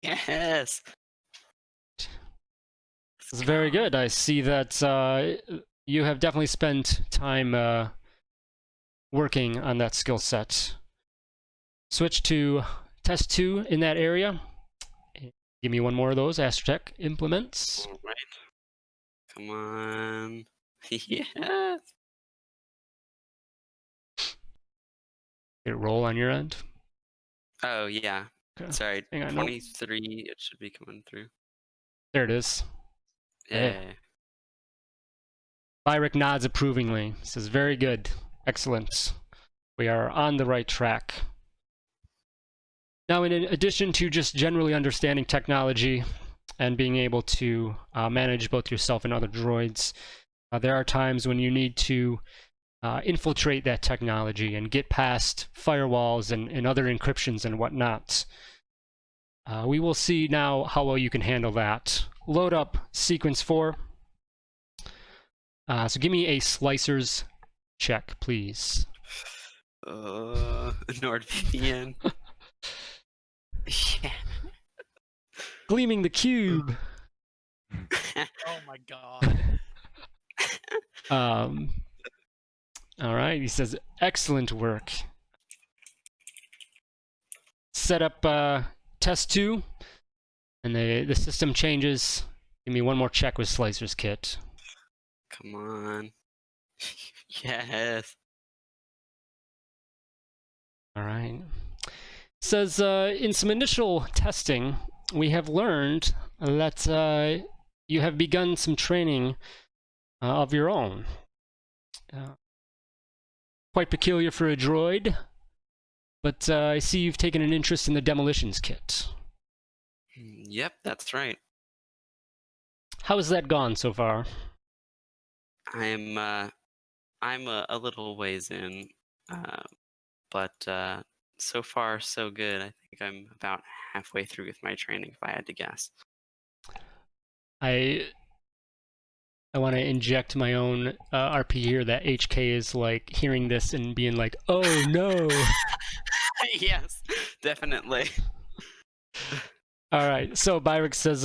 Yes.
This is very good. I see that you have definitely spent time working on that skill set. Switch to test 2 in that area. Give me one more of those astrotech implements.
All right. Come on. Yes.
Did it roll on your end?
Oh, yeah.
Okay.
Sorry.
Hang on,
23. It should be coming through.
There it is.
Yeah.
Byrick nods approvingly. Says, very good. Excellent. We are on the right track. Now, in addition to just generally understanding technology and being able to manage both yourself and other droids, there are times when you need to infiltrate that technology and get past firewalls and other encryptions and whatnot. We will see now how well you can handle that. Load up sequence 4. So give me a slicers check, please.
NordVPN. Yeah.
Gleaming the cube.
Oh my god.
All right, he says, excellent work. Set up test 2, and the system changes. Give me one more check with Slicer's kit.
Come on. Yes.
All right. Says, in some initial testing, we have learned that you have begun some training of your own. Quite peculiar for a droid, but I see you've taken an interest in the demolitions kit.
Yep, that's right.
How has that gone so far?
I'm a little ways in, but so far so good. I think I'm about halfway through with my training, if I had to guess.
I want to inject my own RP here that HK is like hearing this and being like, oh no.
Yes, definitely.
All right, so Byrick says,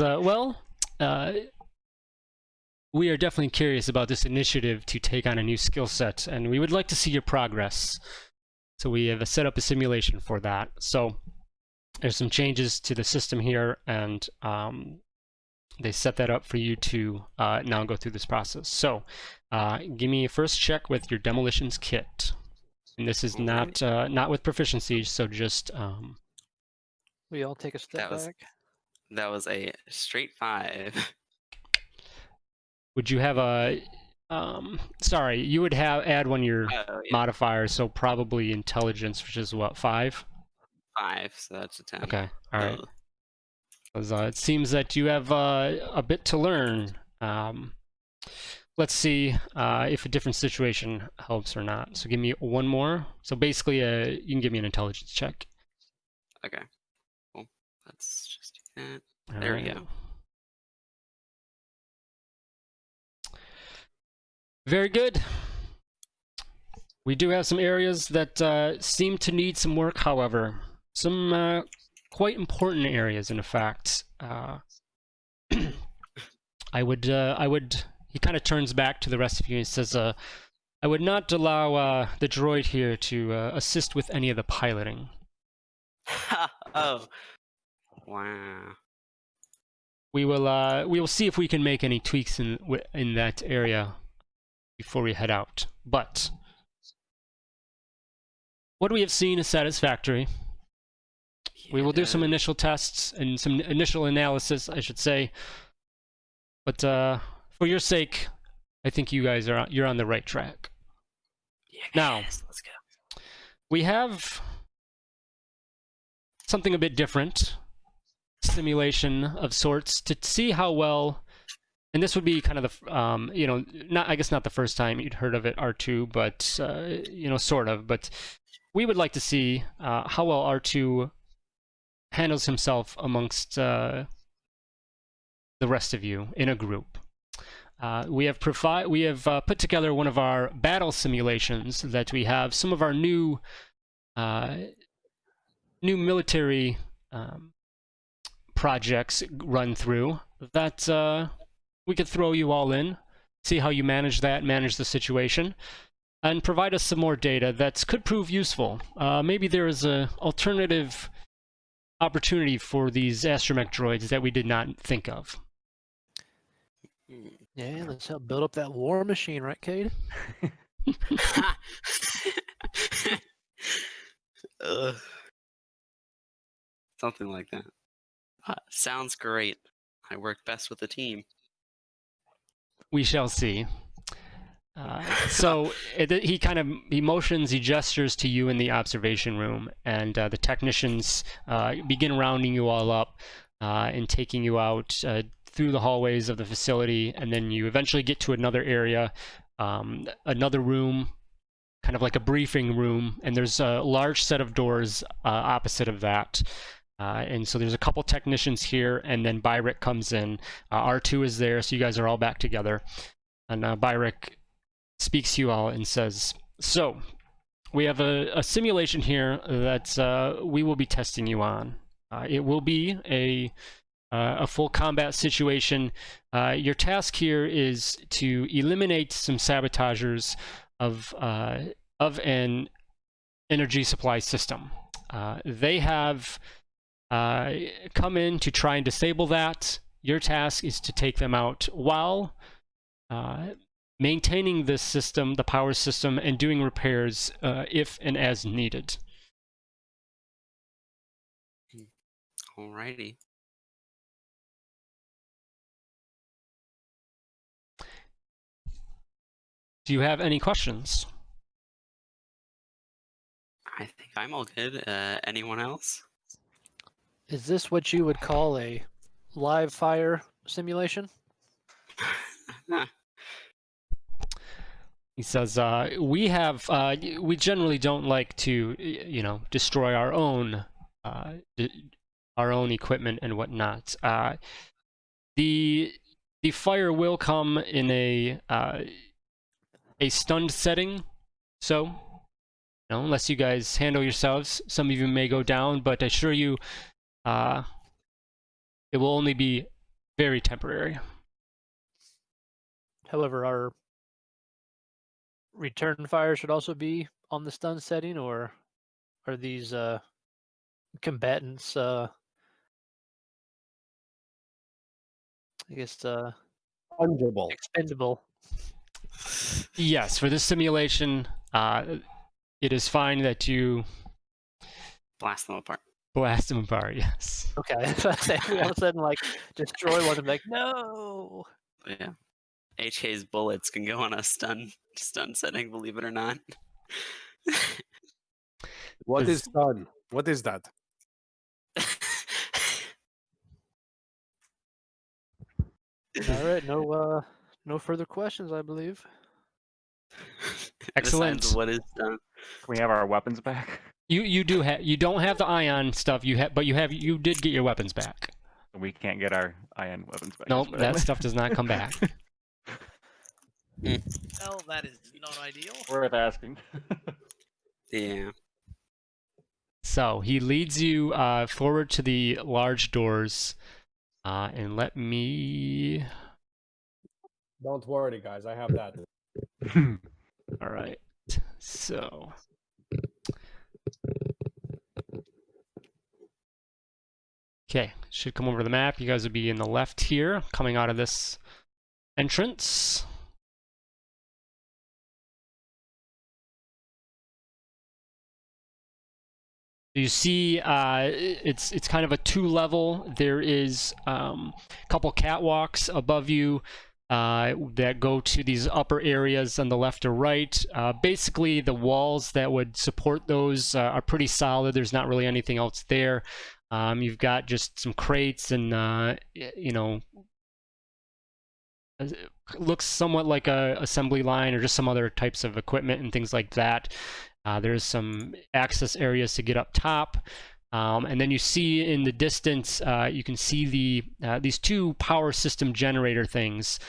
we are definitely curious about this initiative to take on a new skill set, and we would like to see your progress. So we have set up a simulation for that. So there's some changes to the system here, and they set that up for you to now go through this process. So give me a first check with your demolitions kit. And this is not with proficiency, so just...
We all take a step back.
That was a straight 5.
Would you have a... sorry, you would add one of your modifiers, so probably intelligence, which is what, 5?
5, so that's a 10.
Okay, all right. It seems that you have a bit to learn. Let's see if a different situation helps or not. So give me one more. So basically, you can give me an intelligence check.
Okay, cool. Let's just do that. There we go.
Very good. We do have some areas that seem to need some work, however. Some quite important areas, in fact. I would, he kind of turns back to the rest of you and says, I would not allow the droid here to assist with any of the piloting.
Oh. Wow.
We will see if we can make any tweaks in that area before we head out. But what we have seen is satisfactory. Yeah. We will do some initial tests and some initial analysis, I should say. But for your sake, I think you guys you're on the right track.
Yes,
now,
let's go.
We have something a bit different, simulation of sorts, to see how well. And this would be kind of the, I guess not the first time you'd heard of it, R2, but, sort of. But we would like to see how well R2 handles himself amongst the rest of you in a group. We have put together one of our battle simulations that we have some of our new military projects run through that we could throw you all in, see how you manage the situation, and provide us some more data that could prove useful. Maybe there is an alternative opportunity for these astromech droids that we did not think of.
Yeah, let's help build up that war machine, right, Cade?
Something like that. Sounds great. I work best with a team.
We shall see. So he motions, he gestures to you in the observation room, and the technicians begin rounding you all up and taking you out through the hallways of the facility, and then you eventually get to another area, another room kind of like a briefing room, and there's a large set of doors opposite of that. And so there's a couple technicians here, and then Byrick comes in. R2 is there, so you guys are all back together. And Byrick speaks to you all and says, so, we have a simulation here that we will be testing you on. It will be a full combat situation. Your task here is to eliminate some sabotagers of an energy supply system. They have come in to try and disable that. Your task is to take them out while maintaining this system, the power system, and doing repairs if and as needed.
Alrighty.
Do you have any questions?
I think I'm all good. Anyone else?
Is this what you would call a live fire simulation?
He says, we generally don't like to, destroy our own equipment and whatnot. The fire will come in a stunned setting, so, unless you guys handle yourselves, some of you may go down, but I assure you, it will only be very temporary.
However, our return fire should also be on the stun setting, or are these combatants I guess
Fungible.
expendable?
Yes, for this simulation, it is fine that you
Blast them apart.
blast them apart, yes.
Okay, all of a sudden, like, destroy one and be like, no!
Yeah. HK's bullets can go on a stun setting, believe it or not.
What is done? What is that?
All right, no further questions, I believe.
Excellent.
Besides what is done.
Can we have our weapons back?
You don't have the ion stuff, but you did get your weapons back.
We can't get our ion weapons back.
Nope, that stuff does not come back.
Well, that is not ideal.
Worth asking.
Yeah.
So he leads you forward to the large doors, and let me.
Don't worry, guys. I have that.
All right. So. Okay, should come over to the map. You guys would be in the left here, coming out of this entrance. You see, it's kind of a two-level. There is a couple catwalks above you that go to these upper areas on the left or right. Basically, the walls that would support those are pretty solid. There's not really anything else there. You've got just some crates and, looks somewhat like a assembly line or just some other types of equipment and things like that. There's some access areas to get up top. And then you see in the distance, you can see these two power system generator things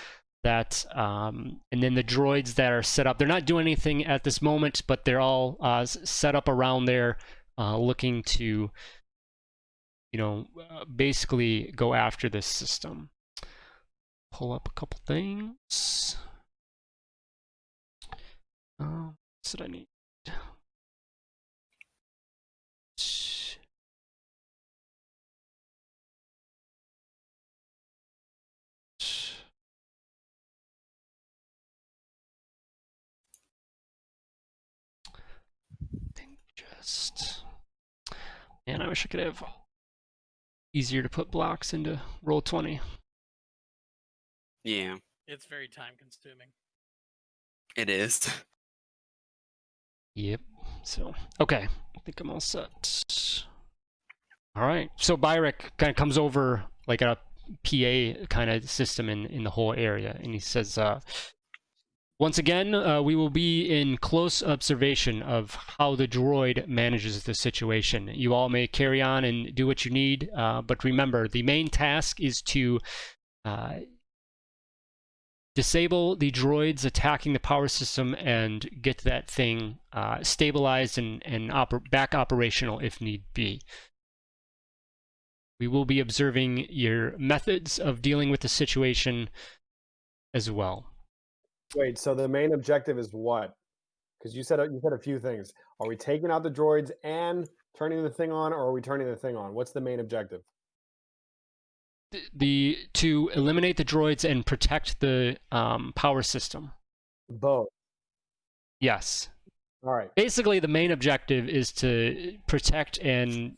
that, and then the droids that are set up. They're not doing anything at this moment, but they're all set up around there, looking to, basically go after this system. Pull up a couple things. What did I need? Man, I wish I could have easier to put blocks into Roll20.
Yeah,
It's very time consuming.
it is.
Yep. So, okay. I think I'm all set. All right. So Byrick kind of comes over like a PA kind of system in the whole area, and he says, once again, we will be in close observation of how the droid manages the situation. You all may carry on and do what you need, but remember, the main task is to disable the droids attacking the power system and get that thing stabilized and back operational if need be. We will be observing your methods of dealing with the situation as well.
Wait, so the main objective is what? Because you said a few things. Are we taking out the droids and turning the thing on, or are we turning the thing on? What's the main objective?
To eliminate the droids and protect the power system.
Both.
Yes.
All right.
Basically, the main objective is to protect and,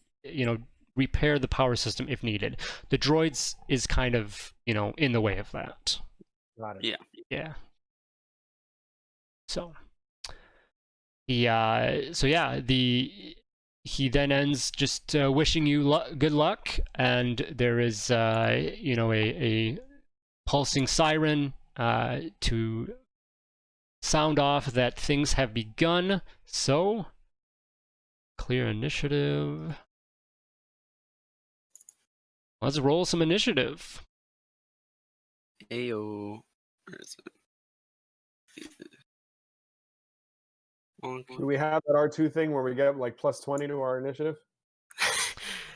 repair the power system if needed. The droids is kind of, in the way of that.
Got it.
Yeah.
Yeah. So he then ends just wishing you good luck, and there is a pulsing siren to sound off that things have begun. So clear initiative. Let's roll some initiative.
Ayo. Where is it?
Do we have that R2 thing where we get like plus 20 to our initiative?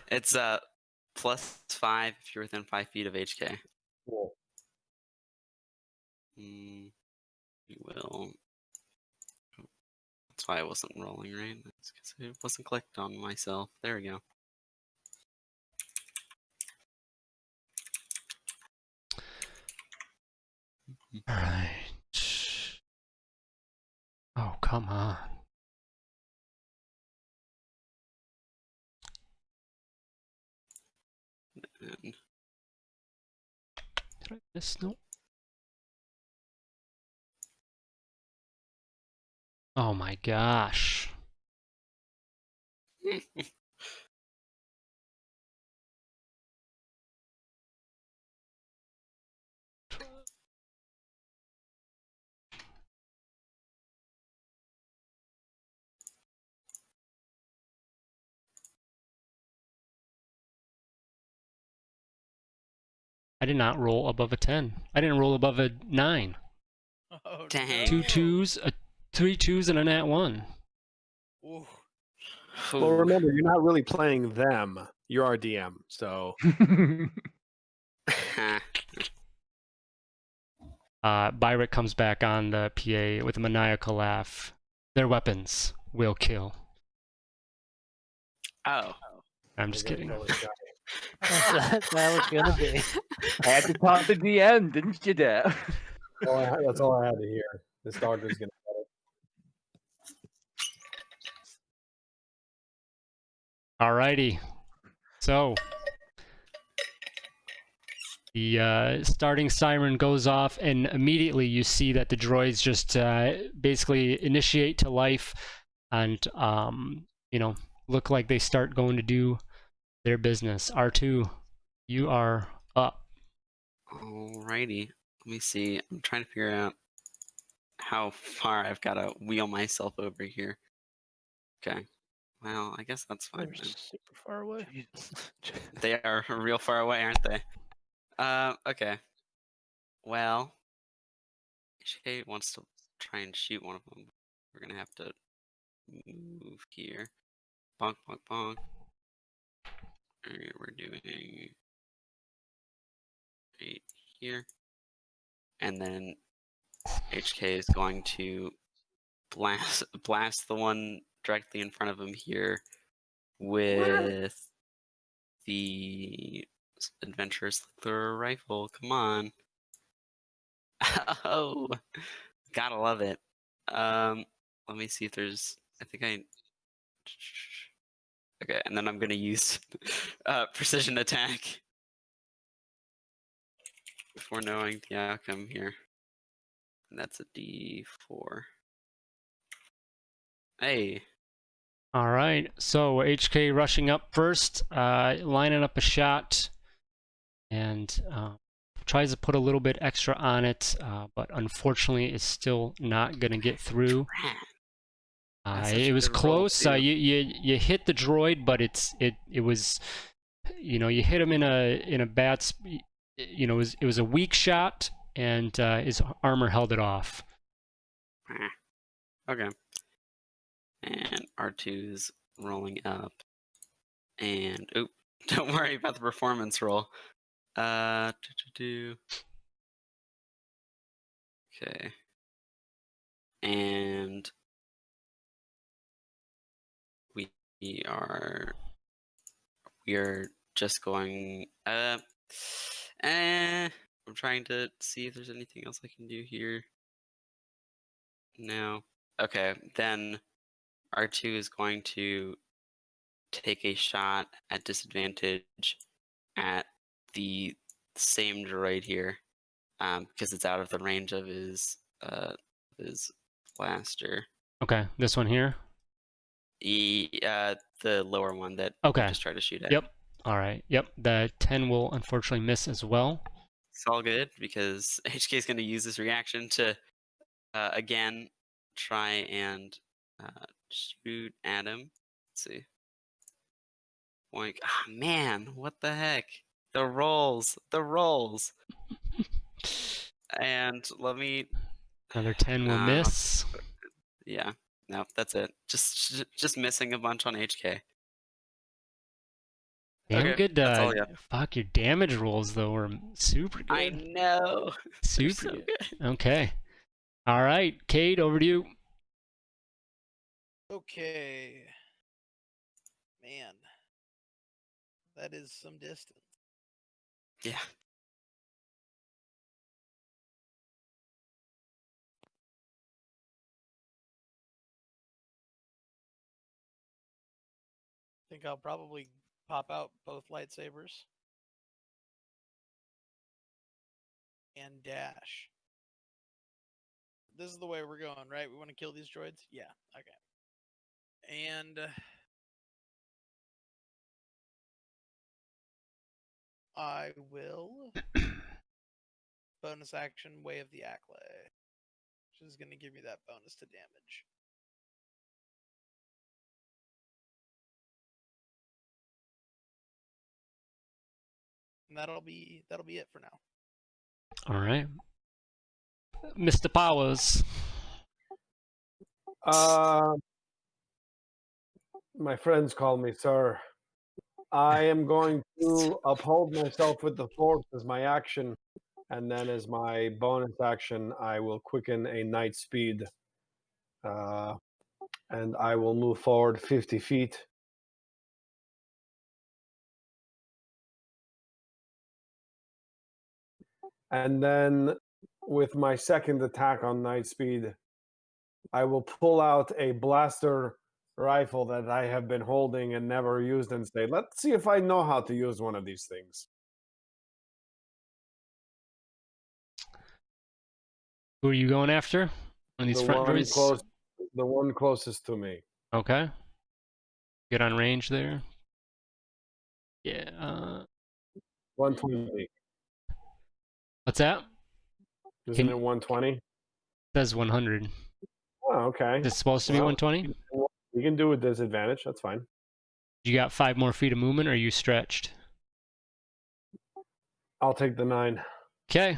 It's +5 if you're within 5 feet of HK.
Cool.
You will. That's why I wasn't rolling, right? That's because it wasn't clicked on myself. There we go.
All right. Oh, come on.
And
Did I miss? No. Oh my gosh. I did not roll above a 10. I didn't roll above a 9.
Oh,
Dang.
2 2s, 3 2s, and a nat 1.
Ooh.
Well, remember, you're not really playing them. You're our DM, so.
Byrick comes back on the PA with a maniacal laugh. Their weapons will kill.
Oh.
I'm just kidding.
that was gonna be.
Had to talk to the end, didn't you, Dad?
That's all I had to hear. This dogger's gonna get it.
Alrighty. So the starting siren goes off, and immediately you see that the droids just basically initiate to life, and look like they start going to do their business. R2, you are up.
Alrighty. Let me see. I'm trying to figure out how far I've got to wheel myself over here. Okay. Well, I guess that's fine.
They're super far away.
They are real far away, aren't they? Okay. Well, HK wants to try and shoot one of them. We're gonna have to move here. Bonk, bonk, bonk. Alright, we're doing right here. And then HK is going to blast the one directly in front of him here with the adventurous thrower rifle. Come on. Oh, gotta love it. Let me see if there's. Okay, and then I'm gonna use precision attack before knowing the outcome here. And that's a D4. Hey.
All right, so HK rushing up first, lining up a shot, and tries to put a little bit extra on it, but unfortunately, it's still not going to get through.
That's such
It
a
was
good roll,
close.
too.
You hit the droid, but it was, you know, you hit him in a bad, you know, it was a weak shot, and his armor held it off.
Okay. And R2's rolling up. And oop, don't worry about the performance roll. Okay. And we are just going I'm trying to see if there's anything else I can do here. No. Okay, then R2 is going to take a shot at disadvantage at the same droid here, because it's out of the range of his blaster.
Okay, this one here.
The lower one that
Okay.
we just tried to shoot at.
Yep. All right. Yep. The 10 will unfortunately miss as well.
It's all good because HK is going to use this reaction to again try and shoot at him. Let's see. Boink. Ah, man, what the heck? The rolls. And let me.
Another 10 will miss.
Yeah. No, that's it. Just missing a bunch on HK.
Damn
Okay,
good.
that's all, yeah.
Fuck, your damage rolls though were super good.
I know. They're
Super
so
good.
good.
Okay. All right, Cade, over to you.
Okay. Man. That is some distance.
Yeah.
I think I'll probably pop out both lightsabers and dash. This is the way we're going, right? We want to kill these droids? Yeah, okay. And I will bonus action Way of the Acklay, which is going to give me that bonus to damage. And that'll be it for now.
All right. Mr. Powers.
My friends call me sir. I am going to uphold myself with the force as my action, and then as my bonus action, I will quicken a night speed, and I will move forward 50 feet. And then with my second attack on night speed, I will pull out a blaster rifle that I have been holding and never used and say, let's see if I know how to use one of these things.
Who are you going after? On these front droids?
The one closest to me.
Okay. Get on range there. Yeah.
120.
What's that?
Isn't it 120?
Says 100.
Oh, okay.
Is it supposed to be 120?
You can do a disadvantage. That's fine.
You got 5 more feet of movement, or are you stretched?
I'll take the 9.
Okay.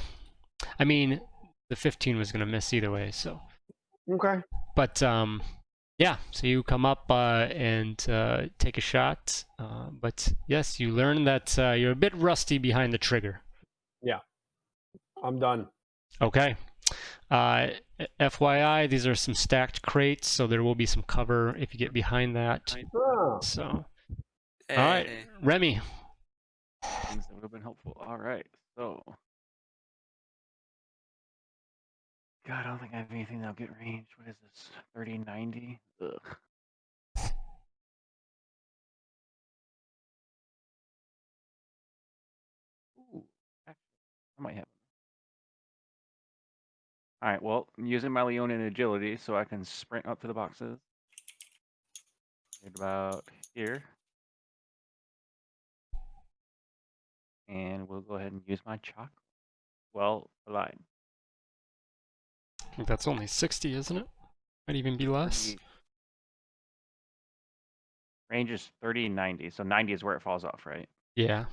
I mean, the 15 was going to miss either way, so.
Okay.
But, yeah, so you come up and take a shot. But, yes, you learn that you're a bit rusty behind the trigger.
Yeah. I'm done.
Okay. FYI, these are some stacked crates, so there will be some cover if you get behind that.
Oh.
So,
Hey.
all right, Remy.
Things that would have been helpful. All right, so. God, I don't think I have anything that'll get range. What is this? 30-90? Ugh. Ooh, actually, I might have. All right, well, I'm using my Leonin agility so I can sprint up to the boxes. Right about here. And we'll go ahead and use my chalk. well aligned.
I think that's only 60, isn't it? Might even be less.
30 range is 30 and 90, so 90 is where it falls off, right?
Yeah.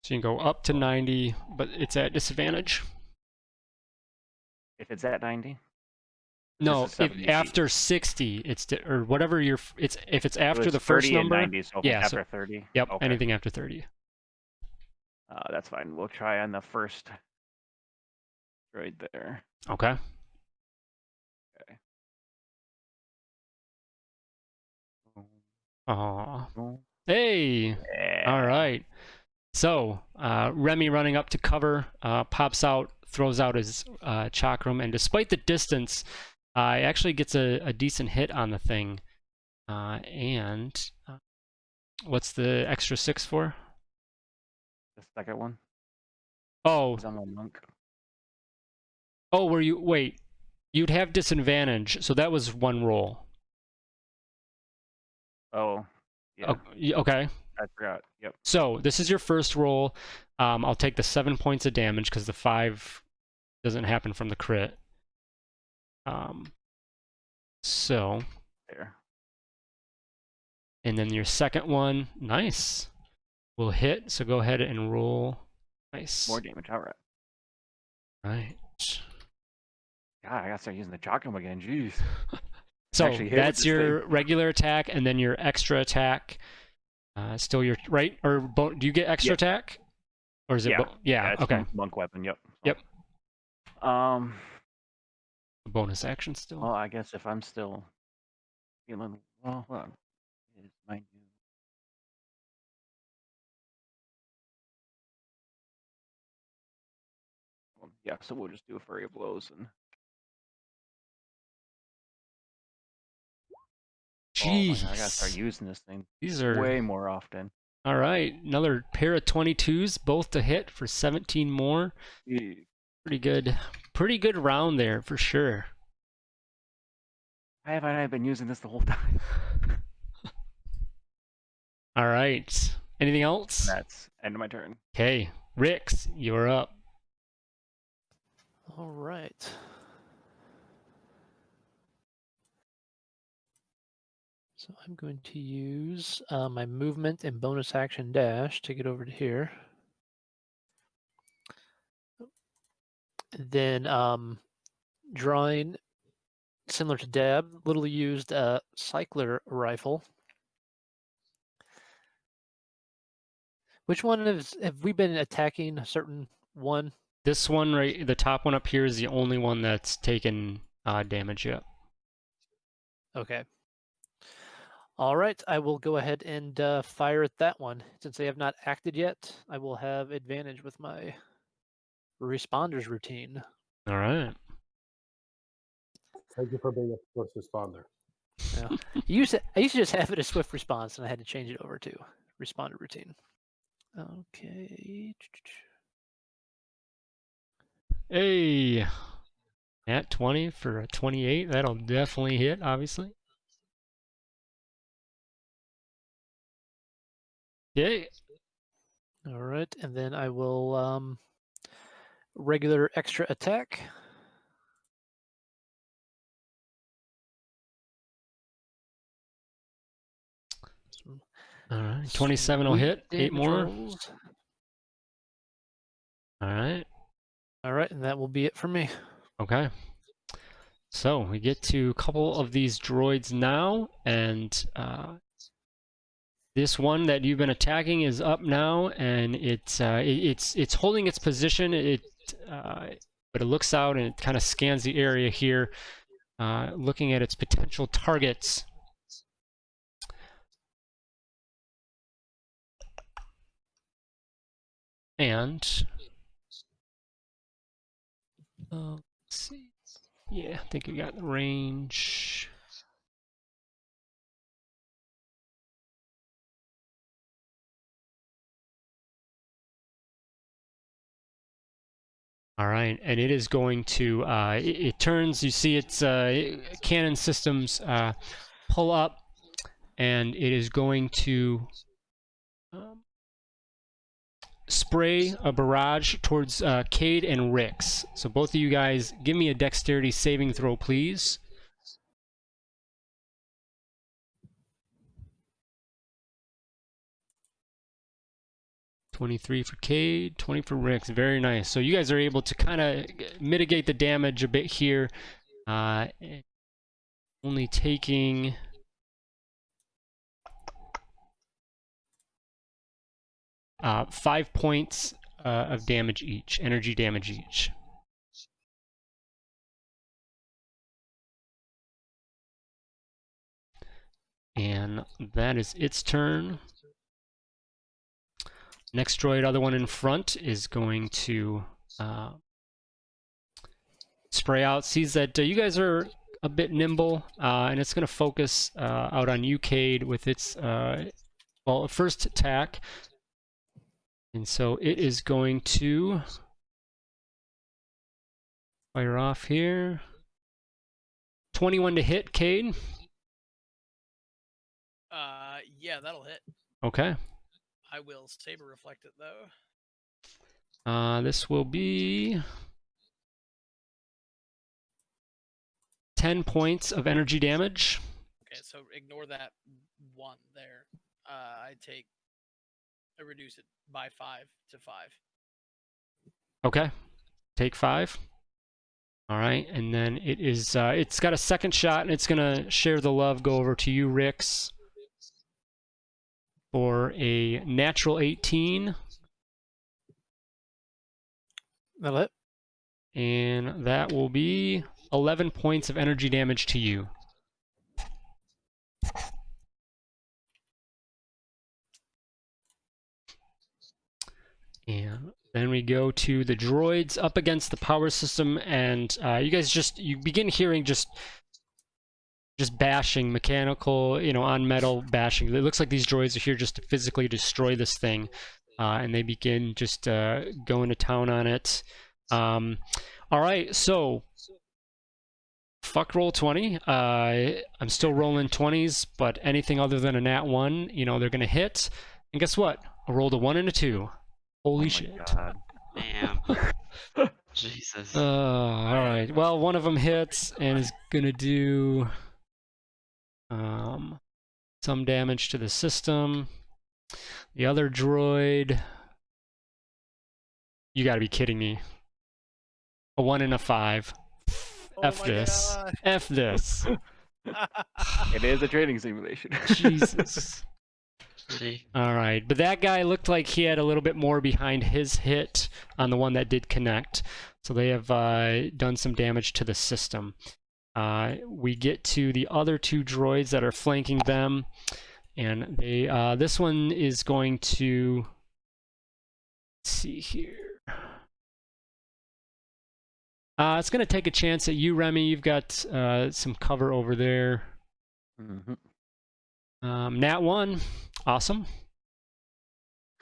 So you can go up to 90, but it's at disadvantage.
If it's at 90?
No,
This is 70 feet.
after 60, it's or whatever it's if it's
It
after
was
the first
30 and
number.
90, so if
Yeah,
it's
so-
after 30.
Yep,
Okay.
anything after 30.
That's fine. We'll try on the first right there.
Okay.
Okay.
Aw.
Oh,
Hey.
yeah.
All right. So Remy running up to cover, pops out, throws out his chakram, and despite the distance, he actually gets a decent hit on the thing. And what's the extra 6 for?
The second one
Oh,
is on the monk.
oh, wait, you'd have disadvantage, so that was one roll.
Oh, yeah.
Okay.
I forgot. Yep.
So this is your first roll. I'll take the 7 points of damage because the 5 doesn't happen from the crit. So,
There.
and then your second one, nice, will hit. So go ahead and roll. Nice.
More damage. All right.
Right.
God, I gotta start using the chakram again. Jeez.
So
Actually hit with
that's
this
your regular attack, and then your extra attack. Still your right or do you get extra
Yeah.
attack, or is it?
Yeah.
Yeah.
It's
Okay.
monk weapon. Yep.
Yep.
Um.
Bonus action still.
Well, I guess if I'm still feeling well, hold on. Is my new yeah, so we'll just do a flurry of blows and oh my
Jeez.
God, I gotta start using this thing
These are
way more often.
all right. Another pair of 22s, both to hit for 17 more.
Yeah.
Pretty good. Pretty good round there for sure.
Why haven't I been using this the whole time?
All right. Anything else?
That's end of my turn.
Okay, Rix, you're up.
All right. So I'm going to use my movement and bonus action dash to get over to here. Then drawing, similar to Dab, little used cycler rifle. Which one have we been attacking a certain one?
This one, right, the top one up here is the only one that's taken damage yet.
Okay. All right, I will go ahead and fire at that one. Since they have not acted yet, I will have advantage with my responders routine.
All right.
Thank you for being a first responder.
Yeah. I used to just have it as swift response, and I had to change it over to responder routine. Okay.
Hey, at 20 for a 28. That'll definitely hit, obviously. Okay.
All right, and then I will regular extra attack.
All right. 27 will
Sweet
hit. 8
damage
more.
rolls.
All right.
All right, and that will be it for me.
Okay. So we get to a couple of these droids now, and this one that you've been attacking is up now, and it's holding its position. But it looks out and it kind of scans the area here, looking at its potential targets. And let's see. Yeah, I think we got the range. All right, and it is going to, it turns, you see its cannon systems pull up, and it is going to spray a barrage towards Cade and Rix. So both of you guys, give me a dexterity saving throw, please. $23 for Cade, 20 for Rix. Very nice. So you guys are able to kind of mitigate the damage a bit here. Only taking 5 points of damage each, energy damage each. And that is its turn. Next droid, other one in front, is going to spray out. Sees that you guys are a bit nimble, and it's going to focus out on you, Cade, with its first attack. And so it is going to fire off here. 21 to hit, Cade.
Yeah, that'll hit.
Okay.
I will saber reflect it though.
This will be 10 points of energy damage.
Okay, so ignore that 1 there. I reduce it by 5 to 5.
Okay. Take 5. All right, and then it is. It's got a second shot, and it's gonna share the love. Go over to you, Rix, for a natural 18.
That'll hit.
And that will be 11 points of energy damage to you. And then we go to the droids up against the power system, and you guys you begin hearing just bashing, mechanical, on metal bashing. It looks like these droids are here just to physically destroy this thing, and they begin just going to town on it. All right, so fuck roll 20. I'm still rolling 20s, but anything other than a nat 1, they're gonna hit. And guess what? I rolled a 1 and a 2. Holy shit.
God.
Damn. Jesus.
All right. Well, one of them hits and is gonna do some damage to the system. The other droid, you gotta be kidding me. A 1 and a 5. F this.
God.
F this.
It is a trading simulation.
Jesus.
Gee.
All right, but that guy looked like he had a little bit more behind his hit on the one that did connect. So they have done some damage to the system. We get to the other 2 droids that are flanking them, and they this one is going to, let's see here. It's going to take a chance at you, Remy. You've got some cover over there.
Mm-hmm.
Nat 1. Awesome.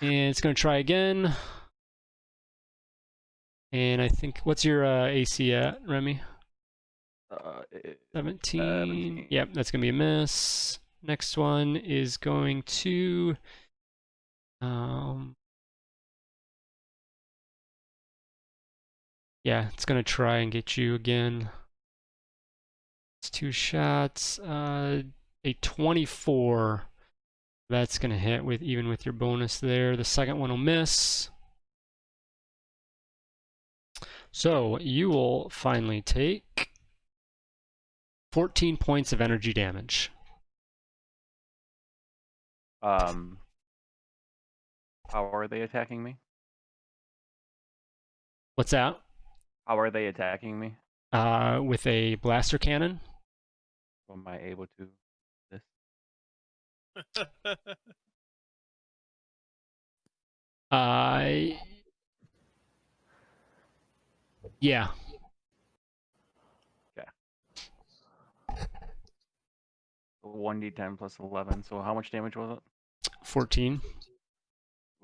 And it's going to try again. And I think, what's your AC at, Remy? 17. Yep, that's going to be a miss. Next one is going to... yeah, it's going to try and get you again. It's 2 shots. A 24. That's going to hit even with your bonus there. The second one will miss. So you will finally take 14 points of energy damage.
How are they attacking me?
What's that?
How are they attacking me?
With a blaster cannon.
Am I able to this?
Yeah.
Okay. 1d10 plus 11. So how much damage was it?
14.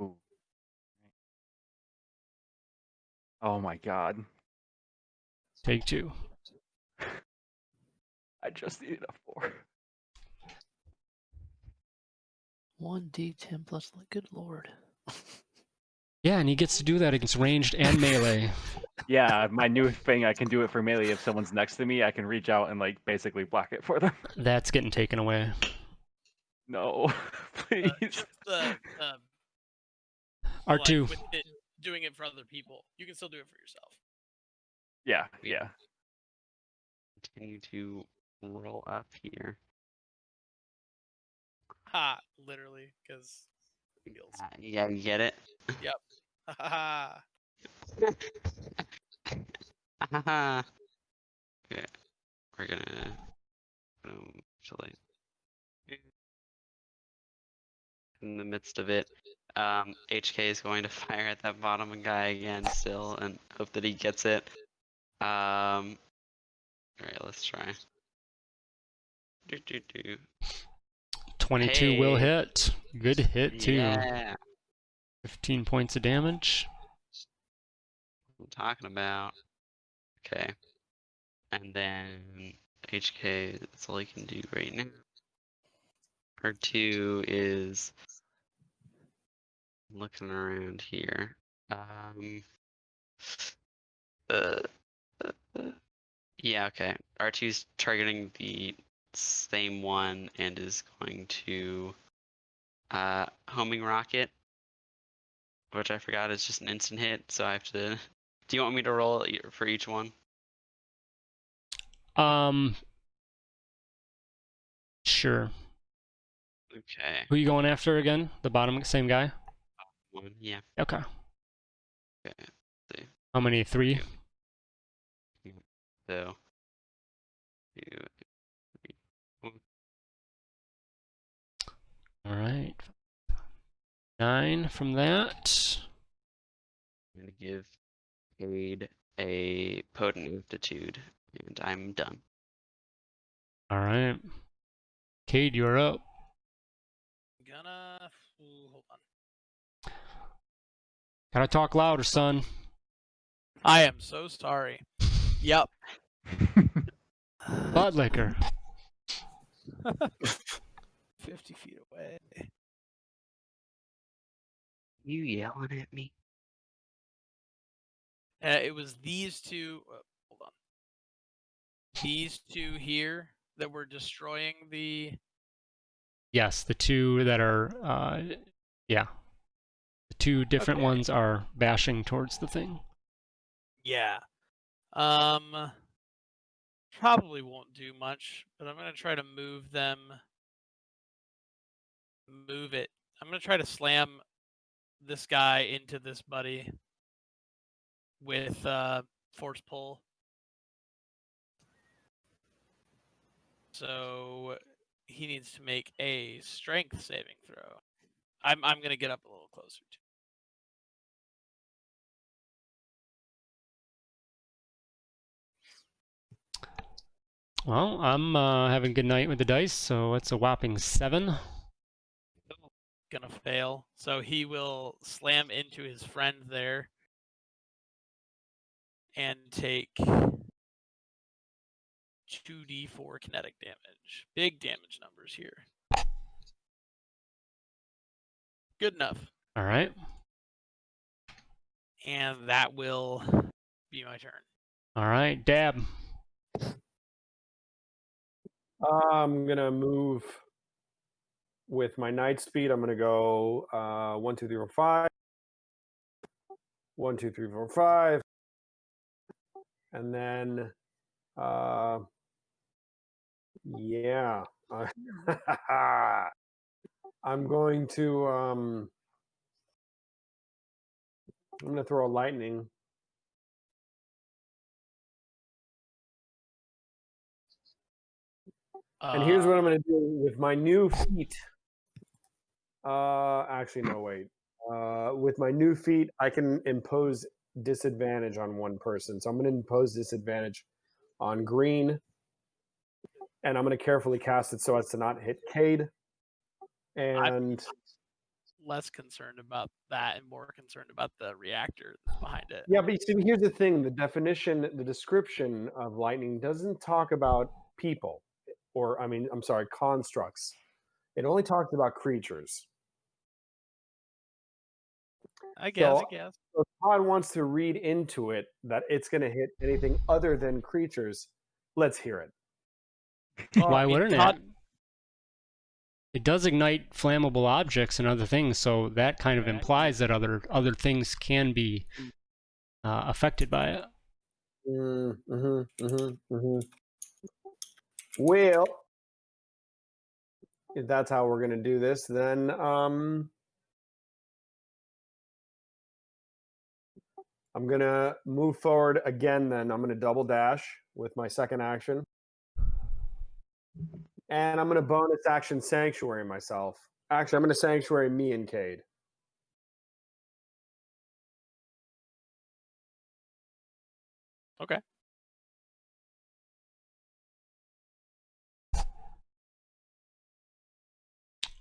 Ooh. Oh my god.
Take 2.
I just needed a 4.
1d10 plus, good lord.
Yeah, and he gets to do that against ranged and melee.
Yeah, my new thing, I can do it for melee. If someone's next to me, I can reach out and like basically block it for them.
That's getting taken away.
No, please.
Just the
R2.
like with it, doing it for other people. You can still do it for yourself.
Yeah, yeah.
Continue to roll up here.
Ha! Literally, because feels.
Yeah, you get it?
Yep. Ha ha.
Haha. Okay. We're gonna actually in the midst of it. HK is going to fire at that bottom guy again still and hope that he gets it. Alright, let's try.
22 will
Hey.
hit. Good hit, too.
Yeah.
15 points of damage.
I'm talking about. Okay. And then HK, that's all he can do right now. R2 is looking around here. Yeah, okay. R2's targeting the same one and is going to homing rocket, which I forgot is just an instant hit, so I have to. Do you want me to roll for each one?
Sure.
Okay.
Who are you going after again? The bottom, same guy?
One, yeah.
Okay.
Okay. See.
How many? 3?
So. 2, 3, 4.
Alright. 9 from that.
I'm gonna give Cade a potent aptitude, and I'm done.
Alright. Cade, you're up.
Hold on.
Gotta talk louder, son.
I am so sorry. Yep.
Butt liquor.
50 feet away.
You yelling at me?
It was these two. Hold on. These two here that were destroying the.
Yes, the two that are, yeah. The two different
Okay.
ones are bashing towards the thing.
Yeah. Probably won't do much, but I'm gonna try to move them. Move it. I'm gonna try to slam this guy into this buddy with force pull. So he needs to make a strength saving throw. I'm gonna get up a little closer to.
Well, I'm having a good night with the dice, so it's a whopping 7.
Gonna fail. So he will slam into his friend there and take 2d4 kinetic damage. Big damage numbers here. Good enough.
All right.
And that will be my turn.
All right, Dab.
I'm gonna move with my night speed. I'm gonna go 1, 2, 3, 4, 5. 1, 2, 3, 4, 5. And then yeah. I'm going to I'm gonna throw a lightning. And here's what I'm going to do with my new feat. Actually, no, wait. With my new feat, I can impose disadvantage on one person. So I'm going to impose disadvantage on green. And I'm going to carefully cast it so as to not hit Cade. And
less concerned about that and more concerned about the reactor that's behind it.
yeah, but see, here's the thing. The definition, the description of lightning doesn't talk about people. Or, I mean, I'm sorry, constructs. It only talks about creatures.
I guess.
So-
I guess.
So Todd wants to read into it that it's going to hit anything other than creatures. Let's hear it.
Well,
Why
I mean,
wouldn't
Todd-
it? It does ignite flammable objects and other things, so that kind of implies that other things can be affected by it.
Well, if that's how we're going to do this, then I'm going to move forward again. Then I'm going to double dash with my second action. And I'm going to bonus action Sanctuary myself. Actually, I'm going to Sanctuary me and Cade.
Okay.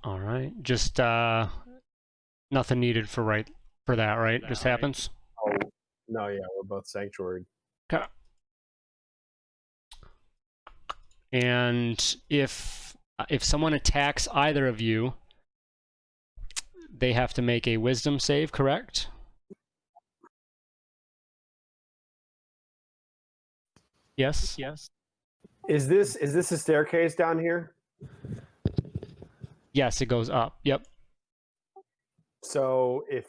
All right, just nothing needed for that, right? Just happens.
Oh, no, yeah, we're both Sanctuary.
Okay. And if someone attacks either of you, they have to make a Wisdom save, correct? Yes.
Yes.
Is this a staircase down here?
Yes, it goes up. Yep.
So if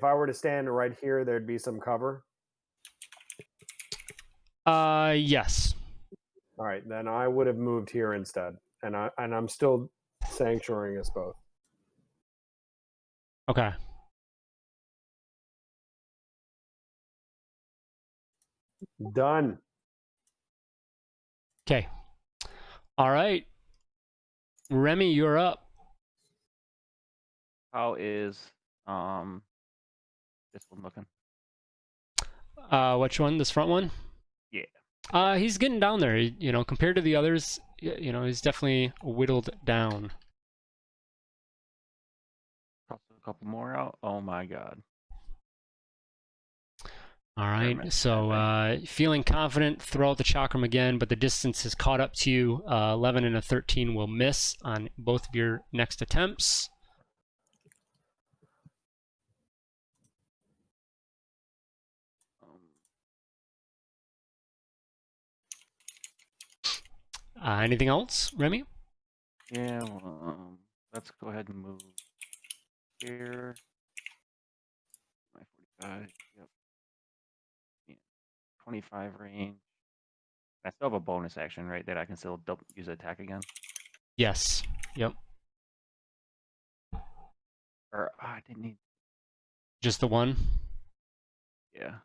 I were to stand right here, there'd be some cover.
Yes.
All right, then I would have moved here instead, and I'm still sanctuarying us both.
Okay.
Done.
Okay. All right. Remy, you're up.
How is this one looking?
Which one? This front one?
Yeah.
He's getting down there. Compared to the others, he's definitely whittled down.
Toss a couple more out. Oh my god.
All right, so feeling confident, throw out the chakram again, but the distance has caught up to you. 11 and a 13 will miss on both of your next attempts. Anything else, Remy?
Yeah, let's go ahead and move here. My 45, yep. Yeah, 25 range. I still have a bonus action, right? That I can still use attack again.
Yes. Yep.
Or I didn't need.
Just the one?
Yeah.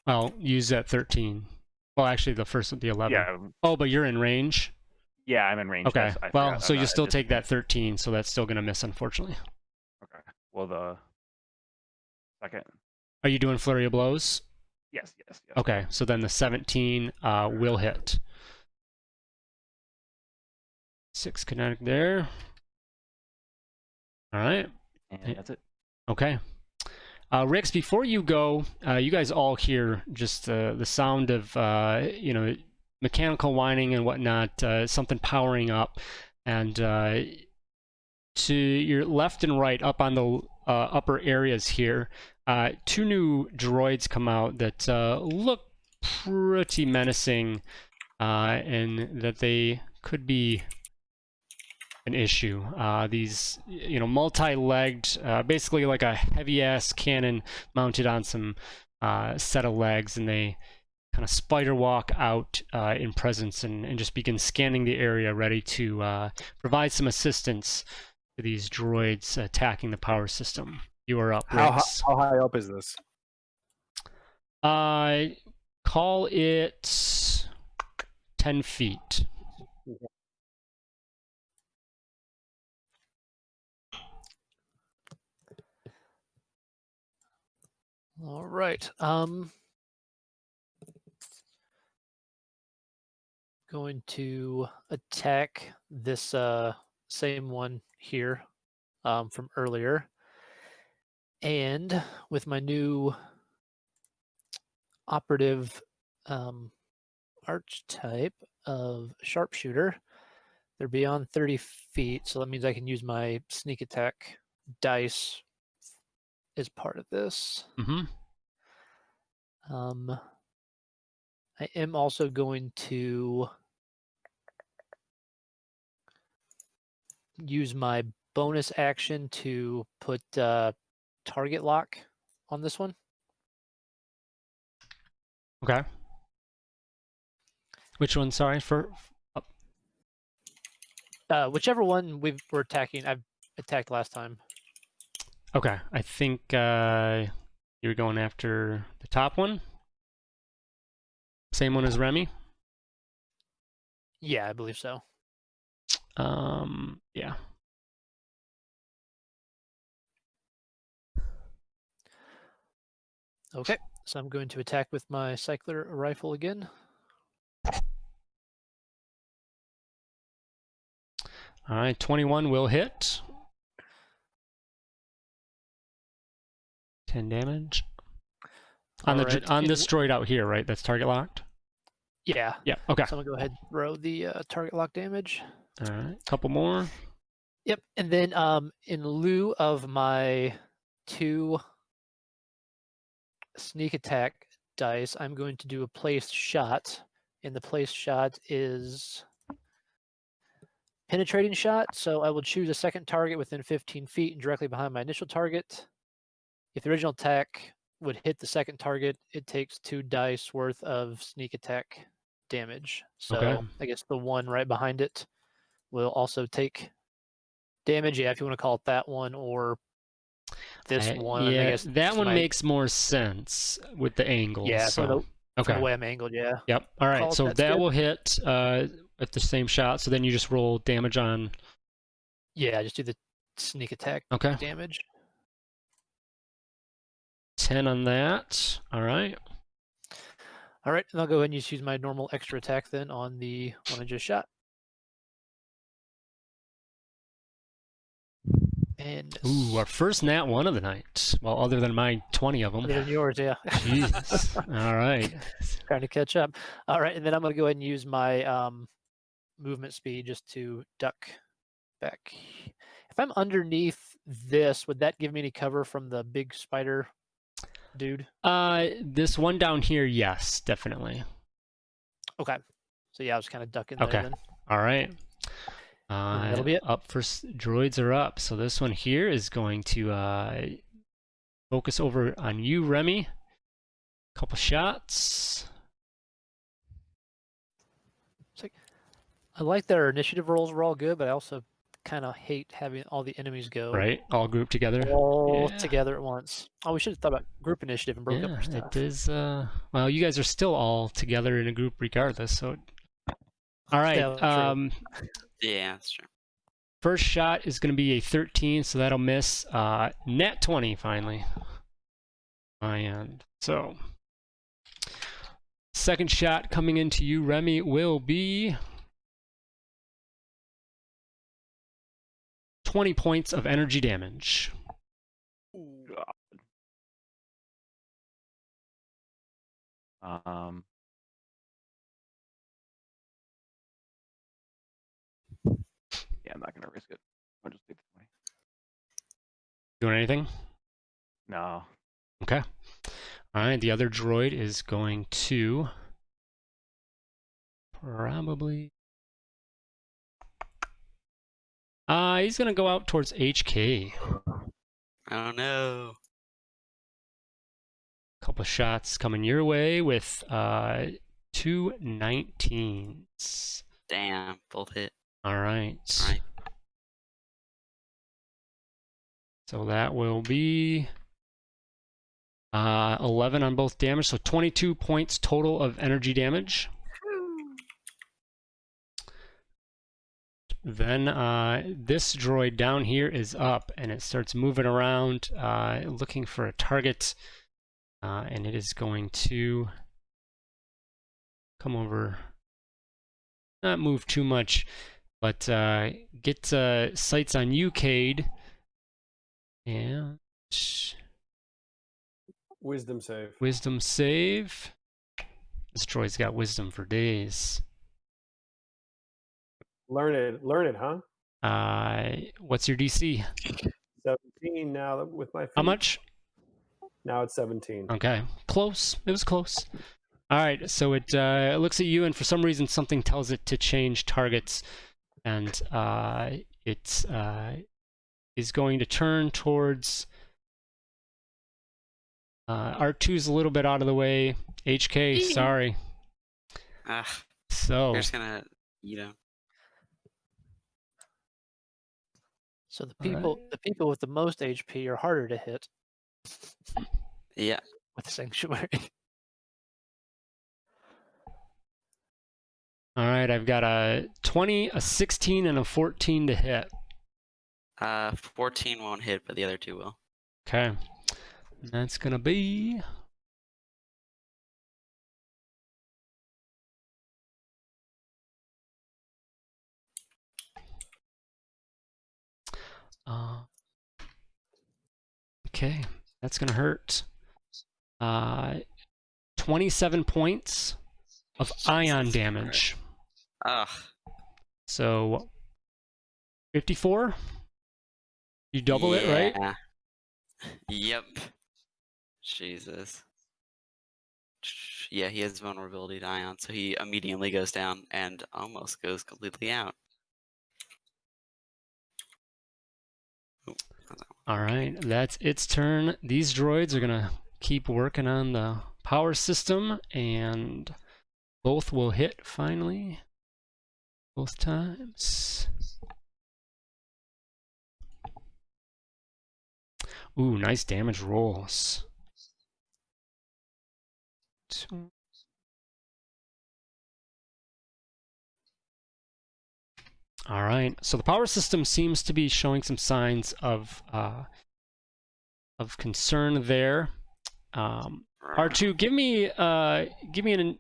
Well, use that 13. Well, actually, the 11.
Yeah.
Oh, but you're in range?
Yeah, I'm in range.
Okay.
I
Well,
forgot.
so you still take that 13, so that's still going to miss, unfortunately.
Okay. Well, the second.
Are you doing flurry of blows?
Yes, yes, yes.
Okay, so then the 17 will hit. 6 kinetic there. All right.
And that's it.
Okay. Rix, before you go, you guys all hear just the sound of mechanical whining and whatnot, something powering up, and to your left and right, up on the upper areas here, 2 new droids come out that look pretty menacing, and that they could be an issue. These, multi-legged, basically like a heavy-ass cannon mounted on some set of legs, and they kind of spider walk out in presence and just begin scanning the area, ready to provide some assistance to these droids attacking the power system. You are up, Rix.
How high up is this?
Call it 10 feet.
All right. Going to attack this same one here from earlier. And with my new operative archetype of sharpshooter, they're beyond 30 feet, so that means I can use my sneak attack dice is part of this.
Mm-hmm.
I am also going to use my bonus action to put target lock on this one.
Okay. Which one? Sorry for.
Whichever one we're attacking. I've attacked last time.
Okay, I think you're going after the top one. Same one as Remy.
Yeah, I believe so.
Yeah.
Okay, so I'm going to attack with my cycler rifle again.
All right, 21 will hit. 10 damage. On the
Alright,
on this droid out here, right? That's target locked.
Yeah.
Yeah. Okay.
So I'm gonna go ahead and throw the target lock damage.
All right. Couple more.
Yep. And then in lieu of my 2 sneak attack dice, I'm going to do a placed shot. And the placed shot is penetrating shot. So I will choose a second target within 15 feet and directly behind my initial target. If the original attack would hit the second target, it takes 2 dice worth of sneak attack damage. So
Okay.
I guess the one right behind it will also take damage. Yeah, if you want to call it that one or this one.
Yeah,
I guess
that one makes more sense with the angles.
Yeah,
so
for the way I'm angled, yeah.
Yep. All right.
Call it,
So
that's
that
good.
will hit at the same shot. So then you just roll damage on.
Yeah, just do the sneak attack
Okay.
damage.
10 on that. All right.
All right, and I'll go ahead and just use my normal extra attack then on the one I just shot. And
Ooh, our first nat 1 of the night. Well, other than my 20 of them.
other than yours, yeah.
Jesus. All right.
Trying to catch up. All right, and then I'm going to go ahead and use my movement speed just to duck back. If I'm underneath this, would that give me any cover from the big spider dude?
This one down here, yes, definitely.
Okay. So yeah, I was kind of ducking there then.
All right.
That'll be it.
Up for droids are up. So this one here is going to focus over on you, Remy. Couple shots.
I like that our initiative rolls were all good, but I also kind of hate having all the enemies go
Right, all grouped together.
together at once. Oh, we should have thought about group initiative and broke up our stuff.
It is. Well, you guys are still all together in a group regardless. So, all right.
Yeah, that's true.
First shot is going to be a 13, so that'll miss. Net 20 finally. My end. So, second shot coming into you, Remy, will be 20 points of energy damage.
Yeah, I'm not gonna risk it. I'll just take the 20.
Doing anything?
No.
Okay. All right, the other droid is going to probably... he's going to go out towards HK.
Oh no.
Couple shots coming your way with 2 19s.
Damn, both hit.
All right. So that will be 11 on both damage, so 22 points total of energy damage. Then this droid down here is up, and it starts moving around, looking for a target, and it is going to come over, not move too much, but get sights on you, Cade. And
wisdom save.
Wisdom save. This droid's got wisdom for days.
Learn it, huh?
What's your DC?
17 now with my feet.
How much?
Now it's 17.
Okay, close. It was close. All right, so it looks at you, and for some reason, something tells it to change targets, and it is going to turn towards R2's a little bit out of the way. HK, sorry.
Ugh,
So
you're just gonna, you know.
So the
Alright.
people with the most HP are harder to hit
Yeah.
with Sanctuary.
all right, I've got a 20, a 16, and a 14 to hit.
14 won't hit, but the other two will.
Okay, that's gonna be okay, that's gonna hurt. 27 points of ion
Jesus
damage.
Ugh.
So 54. You double it, right?
Yeah. Yep. Jesus. Yeah, he has vulnerability to ion, so he immediately goes down and almost goes completely out. Ooh, how's that one?
All right, that's its turn. These droids are gonna keep working on the power system, and both will hit finally. Both times. Ooh, nice damage rolls. All right, so the power system seems to be showing some signs of concern there. R2, give me an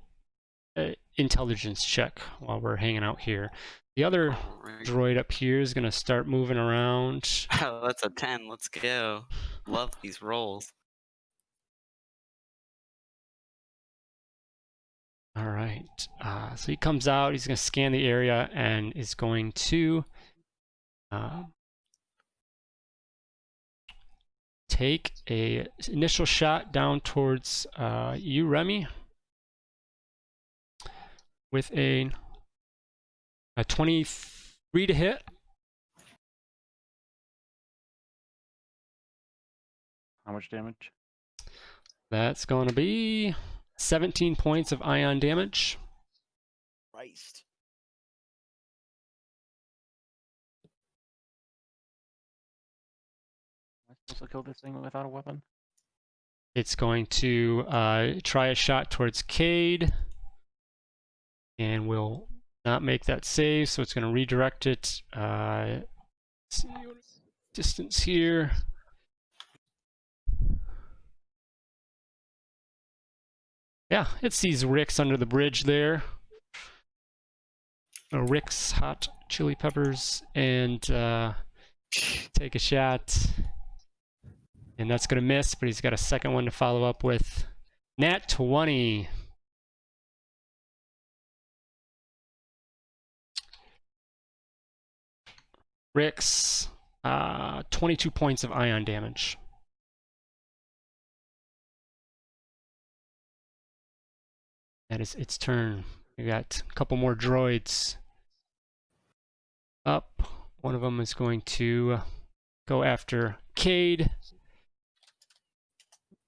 intelligence check while we're hanging out here. The other
Alright.
droid up here is gonna start moving around.
Oh, that's a 10. Let's go. Love these rolls.
All right, so he comes out, he's gonna scan the area and is going to take a initial shot down towards you, Remy, with a 23 to hit.
How much damage?
That's going to be 17 points of ion damage.
Christ.
Am I supposed to kill this thing without a weapon?
It's going to try a shot towards Cade and will not make that save, so it's going to redirect it. Let's see what distance here. Yeah, it sees Rick's under the bridge there. Rick's hot chili peppers, and take a shot. And that's going to miss, but he's got a second one to follow up with. Nat 20. Rick's 22 points of ion damage. That is its turn. We got a couple more droids up. One of them is going to go after Cade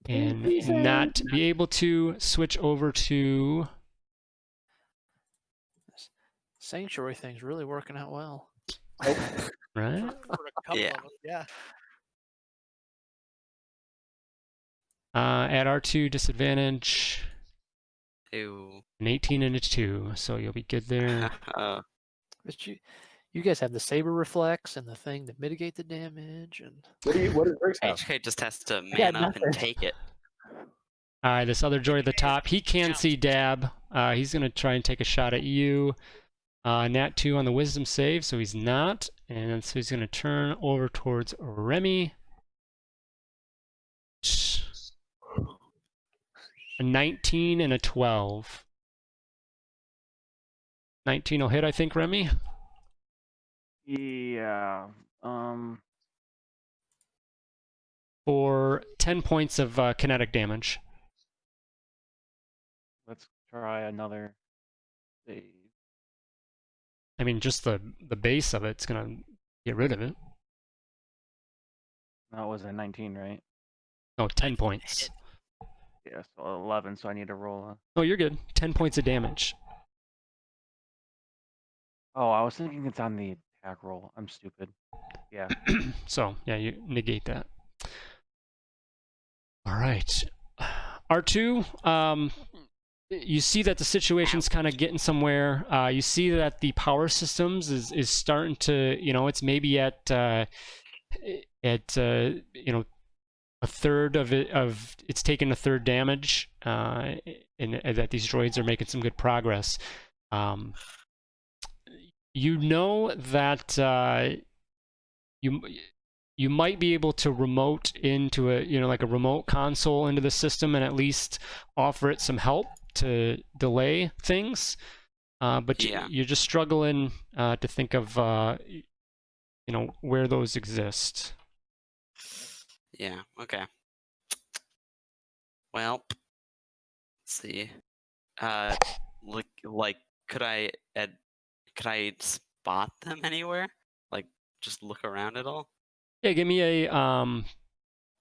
and not be able to switch over to
Sanctuary thing's really working out well.
right.
For a couple
Yeah.
of us, yeah.
At R2 disadvantage,
Ew.
an 18 and a 2, so you'll be good there.
But you guys have the saber reflex and the thing that mitigate the damage, and
What does Rick's have?
HK just has to
got
man up and
nothing.
take it.
This other droid at the top, he can see Dab. He's going to try and take a shot at you. Nat 2 on the wisdom save, so he's not. And so he's going to turn over towards Remy. A 19 and a 12. 19 will hit, I think, Remy.
Yeah.
for 10 points of kinetic damage.
Let's try another save.
I mean, just the base of it's gonna get rid of it.
That was a 19, right?
Oh, 10 points.
Yeah, so 11, so I need to roll a...
Oh, you're good. 10 points of damage.
Oh, I was thinking it's on the attack roll. I'm stupid. Yeah.
So, yeah, you negate that. All right. R2, you see that the situation's kind of getting somewhere. You see that the power systems is starting to, it's maybe at a third of it's taken a third damage, and that these droids are making some good progress. You know that you might be able to remote into a like a remote console into the system and at least offer it some help to delay things, but you're just struggling to think of where those exist.
Yeah. Okay. Well, let's see. Like, could I spot them anywhere? Like, just look around at all?
Yeah, give me a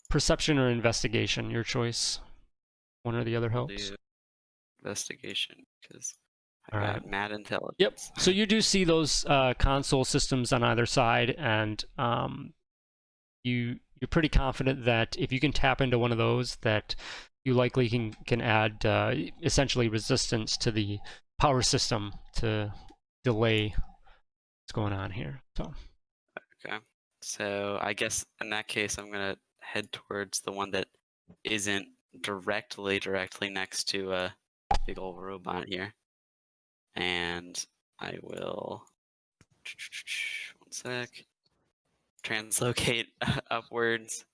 perception or investigation, your choice. One or the other helps.
Do investigation, because I got mad intelligence.
Yep. So you do see those console systems on either side, and you're pretty confident that if you can tap into one of those, that you likely can add essentially resistance to the power system to delay what's going on here. So.
Okay. So I guess in that case, I'm gonna head towards the one that isn't directly next to a big old robot here, and I will one sec translocate upwards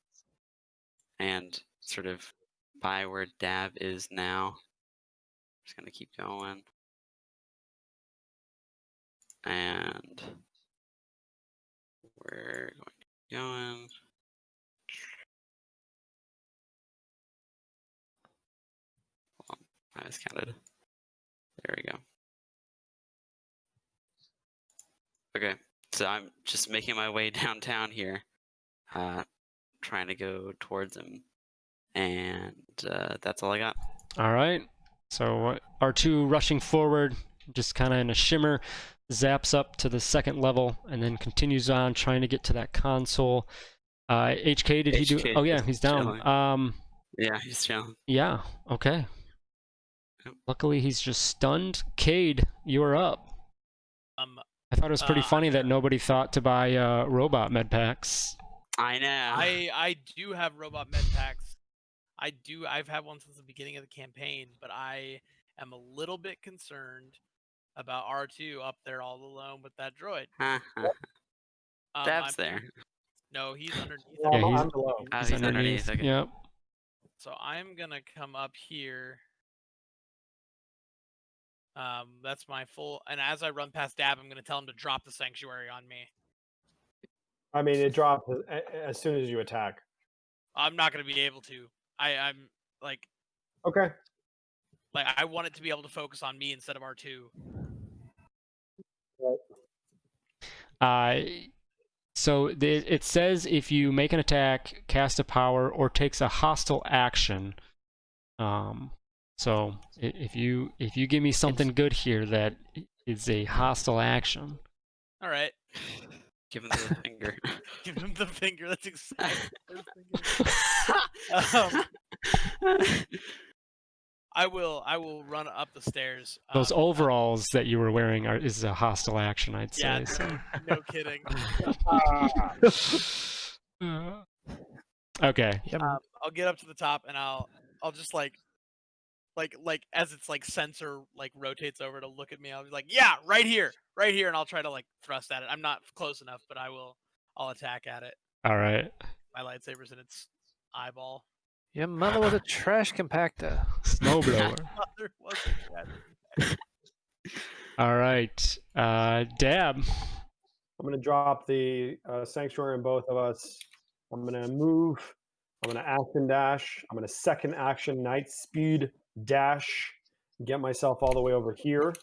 and sort of by where Dab is now. Just gonna keep going, and we're going to keep going. I miscounted. There we go. Okay, so I'm just making my way downtown here, trying to go towards him, and that's all I got.
All right. So R2 rushing forward, just kind of in a shimmer, zaps up to the second level, and then continues on trying to get to that console. HK, did he do? Oh yeah, he's down.
Yeah, he's chilling.
Yeah. Okay. Luckily, he's just stunned. Cade, you're up. I thought it was pretty funny that nobody thought to buy robot med packs.
I know.
I do have robot med packs. I've had one since the beginning of the campaign, but I am a little bit concerned about R2 up there all alone with that droid.
Dab's there.
No, he's underneath.
Yeah,
I'm below.
He's underneath. Okay.
Yep.
So I'm gonna come up here. That's my full. And as I run past Dab, I'm gonna tell him to drop the sanctuary on me.
I mean, it drops as soon as you attack.
I'm not gonna be able to. I'm like.
Okay.
Like, I want it to be able to focus on me instead of R2.
So it says if you make an attack, cast a power, or takes a hostile action. So if you give me something good here that is a hostile action.
All right.
Give him the finger.
Give him the finger. That's exactly. I will run up the stairs.
Those overalls that you were wearing is a hostile action, I'd say.
Yeah,
So.
no kidding.
Okay.
I'll get up to the top and I'll just like as its like sensor like rotates over to look at me, I'll be like, yeah, right here, and I'll try to like thrust at it. I'm not close enough, but I'll attack at it.
All right.
My lightsaber's in its eyeball.
Your mother was a trash compactor.
Snowblower.
Mother was a trash compactor.
All right. Dab.
I'm going to drop the sanctuary on both of us. I'm going to move I'm going to action dash. I'm going to second action night speed dash. Get myself all the way over here.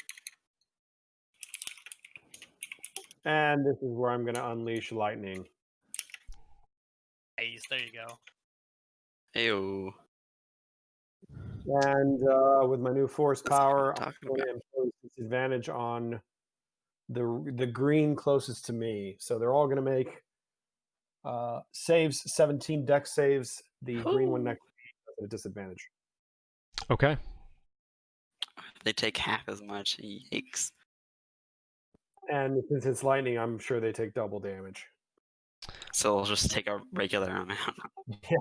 And this is where I'm going to unleash lightning.
Nice. There you go.
Ew.
And with my new force
That's not what I'm
power, I'm
talking
going to impose disadvantage on the green closest to me. So they're all going to make saves, 17 dex saves. The green one next to me has a disadvantage.
Okay.
They take half as much. Yikes.
And since it's lightning, I'm sure they take double damage.
So I'll just take a regular amount.
Yeah.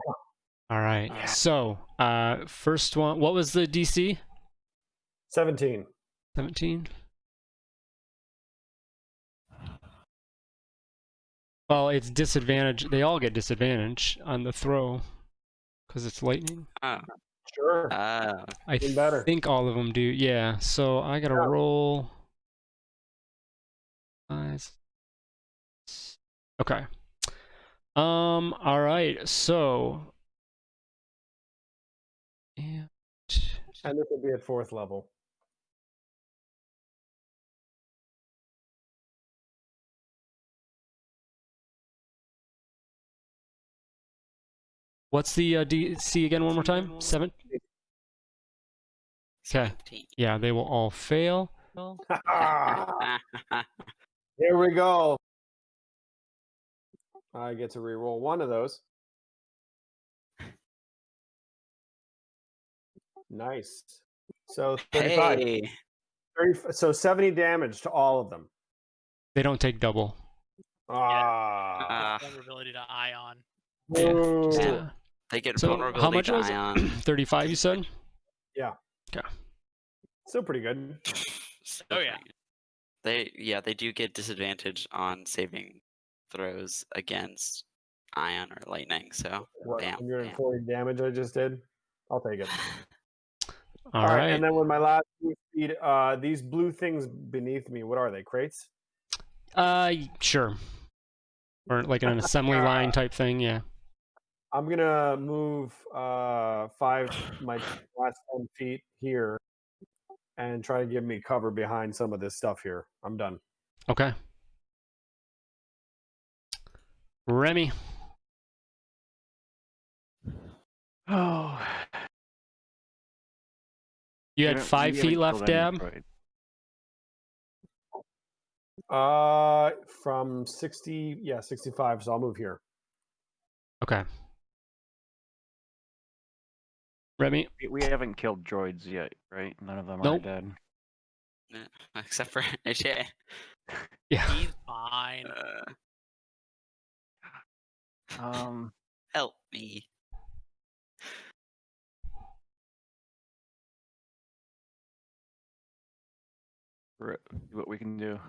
All right. So, first one. What was the DC?
17.
17. Well, it's disadvantage. They all get disadvantage on the throw because it's lightning.
Oh.
Sure.
Ah.
I
Even better.
think all of them do. Yeah. So I gotta
Yeah.
roll. Okay. All right. So. And
And this will be at 4th level.
what's the DC again? One more time. 7. Okay.
17.
Yeah, they will all fail.
Here we go. I get to re-roll one of those. Nice. So 35.
Hey.
30, so 70 damage to all of them.
They don't take double.
Ah.
Vulnerability to ion.
Yeah.
Ooh.
Yeah.
They get
So
vulnerability
how much
to
was
ion.
it? 35, you said?
Yeah.
Okay.
Still pretty good.
So
Oh, yeah.
they do get disadvantage on saving throws against ion or lightning. So
What,
bam,
140 damage I just did? I'll take it.
All right.
And then with my last move speed, these blue things beneath me, what are they? Crates?
Sure. Or like an assembly line type thing, yeah.
I'm gonna move my last 10 feet here and try to give me cover behind some of this stuff here. I'm done.
Okay. Remy.
Oh.
You
We
had
haven't-
5
we
feet
haven't
left,
killed any
Dab?
droid.
From 65, so I'll move here.
Okay. Remy?
We haven't killed droids yet, right? None of them are
Nope.
dead.
except for AJ.
Yeah.
He's fine.
Help me.
See what we can do.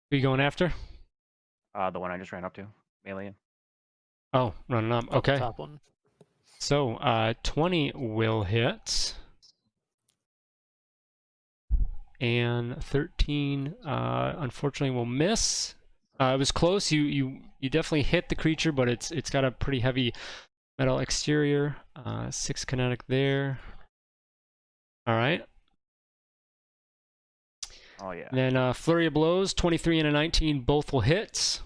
Who you going after?
The one I just ran up to, alien.
Oh, running up.
Top-
Okay.
Top one.
So, 20 will hit. And 13, unfortunately, will miss. It was close. You definitely hit the creature, but it's got a pretty heavy metal exterior. 6 kinetic there. All right.
Oh yeah.
And then flurry of blows. 23 and a 19, both will hit.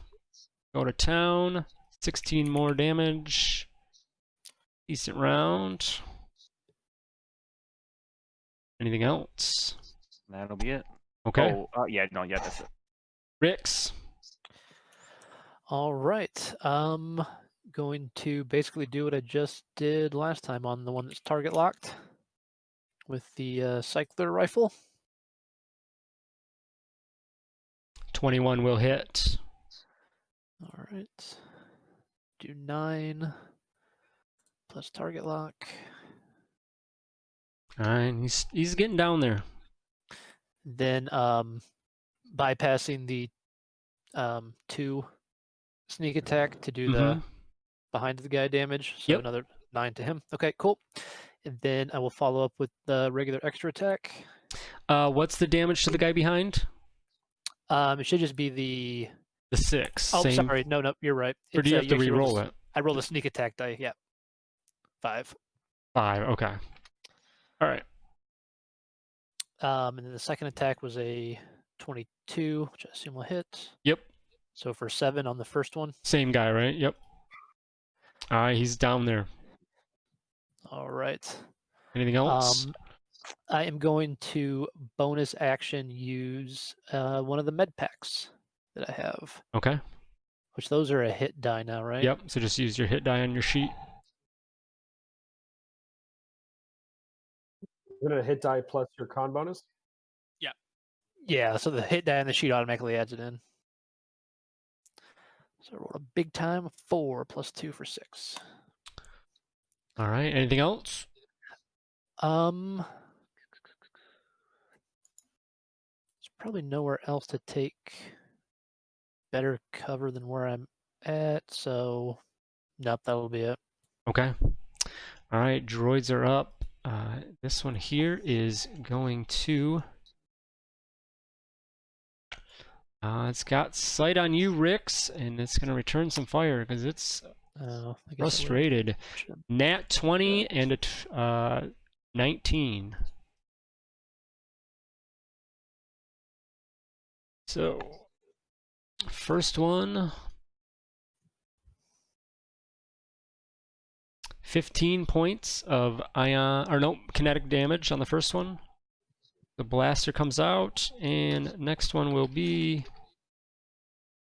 Go to town. 16 more damage. Decent round. Anything else?
That'll be it.
Okay.
Oh, yeah, that's it.
Rix.
All right. Going to basically do what I just did last time on the one that's target locked with the cycler rifle.
21 will hit.
All right. Do 9 plus target lock.
All right, he's getting down there.
Then bypassing the 2 sneak attack to do the behind the guy damage. So
Yep.
another 9 to him. Okay, cool. And then I will follow up with the regular extra attack.
What's the damage to the guy behind?
It should just be the.
The 6.
Oh,
Same.
sorry. No, you're right.
Or do you have
you
to
actually
re-roll it?
I rolled a sneak attack die. Yeah. 5.
5. Okay. All right.
And then the second attack was a 22, which I assume will hit.
Yep.
So for 7 on the first one.
Same guy, right? Yep. All right, he's down there.
All right.
Anything else?
I am going to bonus action use one of the med packs that I have.
Okay.
Which those are a hit die now, right?
Yep. So just use your hit die on your sheet.
Is it a hit die plus your con bonus?
Yeah, so the hit die on the sheet automatically adds it in. So I rolled a big time 4 plus 2 for 6.
All right. Anything else?
There's probably nowhere else to take better cover than where I'm at, so nope, that'll be it.
Okay. All right. Droids are up. This one here is going to. It's got sight on you, Rix, and it's going to return some fire because it's frustrated. Nat 20 and a 19. So, first one. 15 points of kinetic damage on the first one. The blaster comes out, and next one will be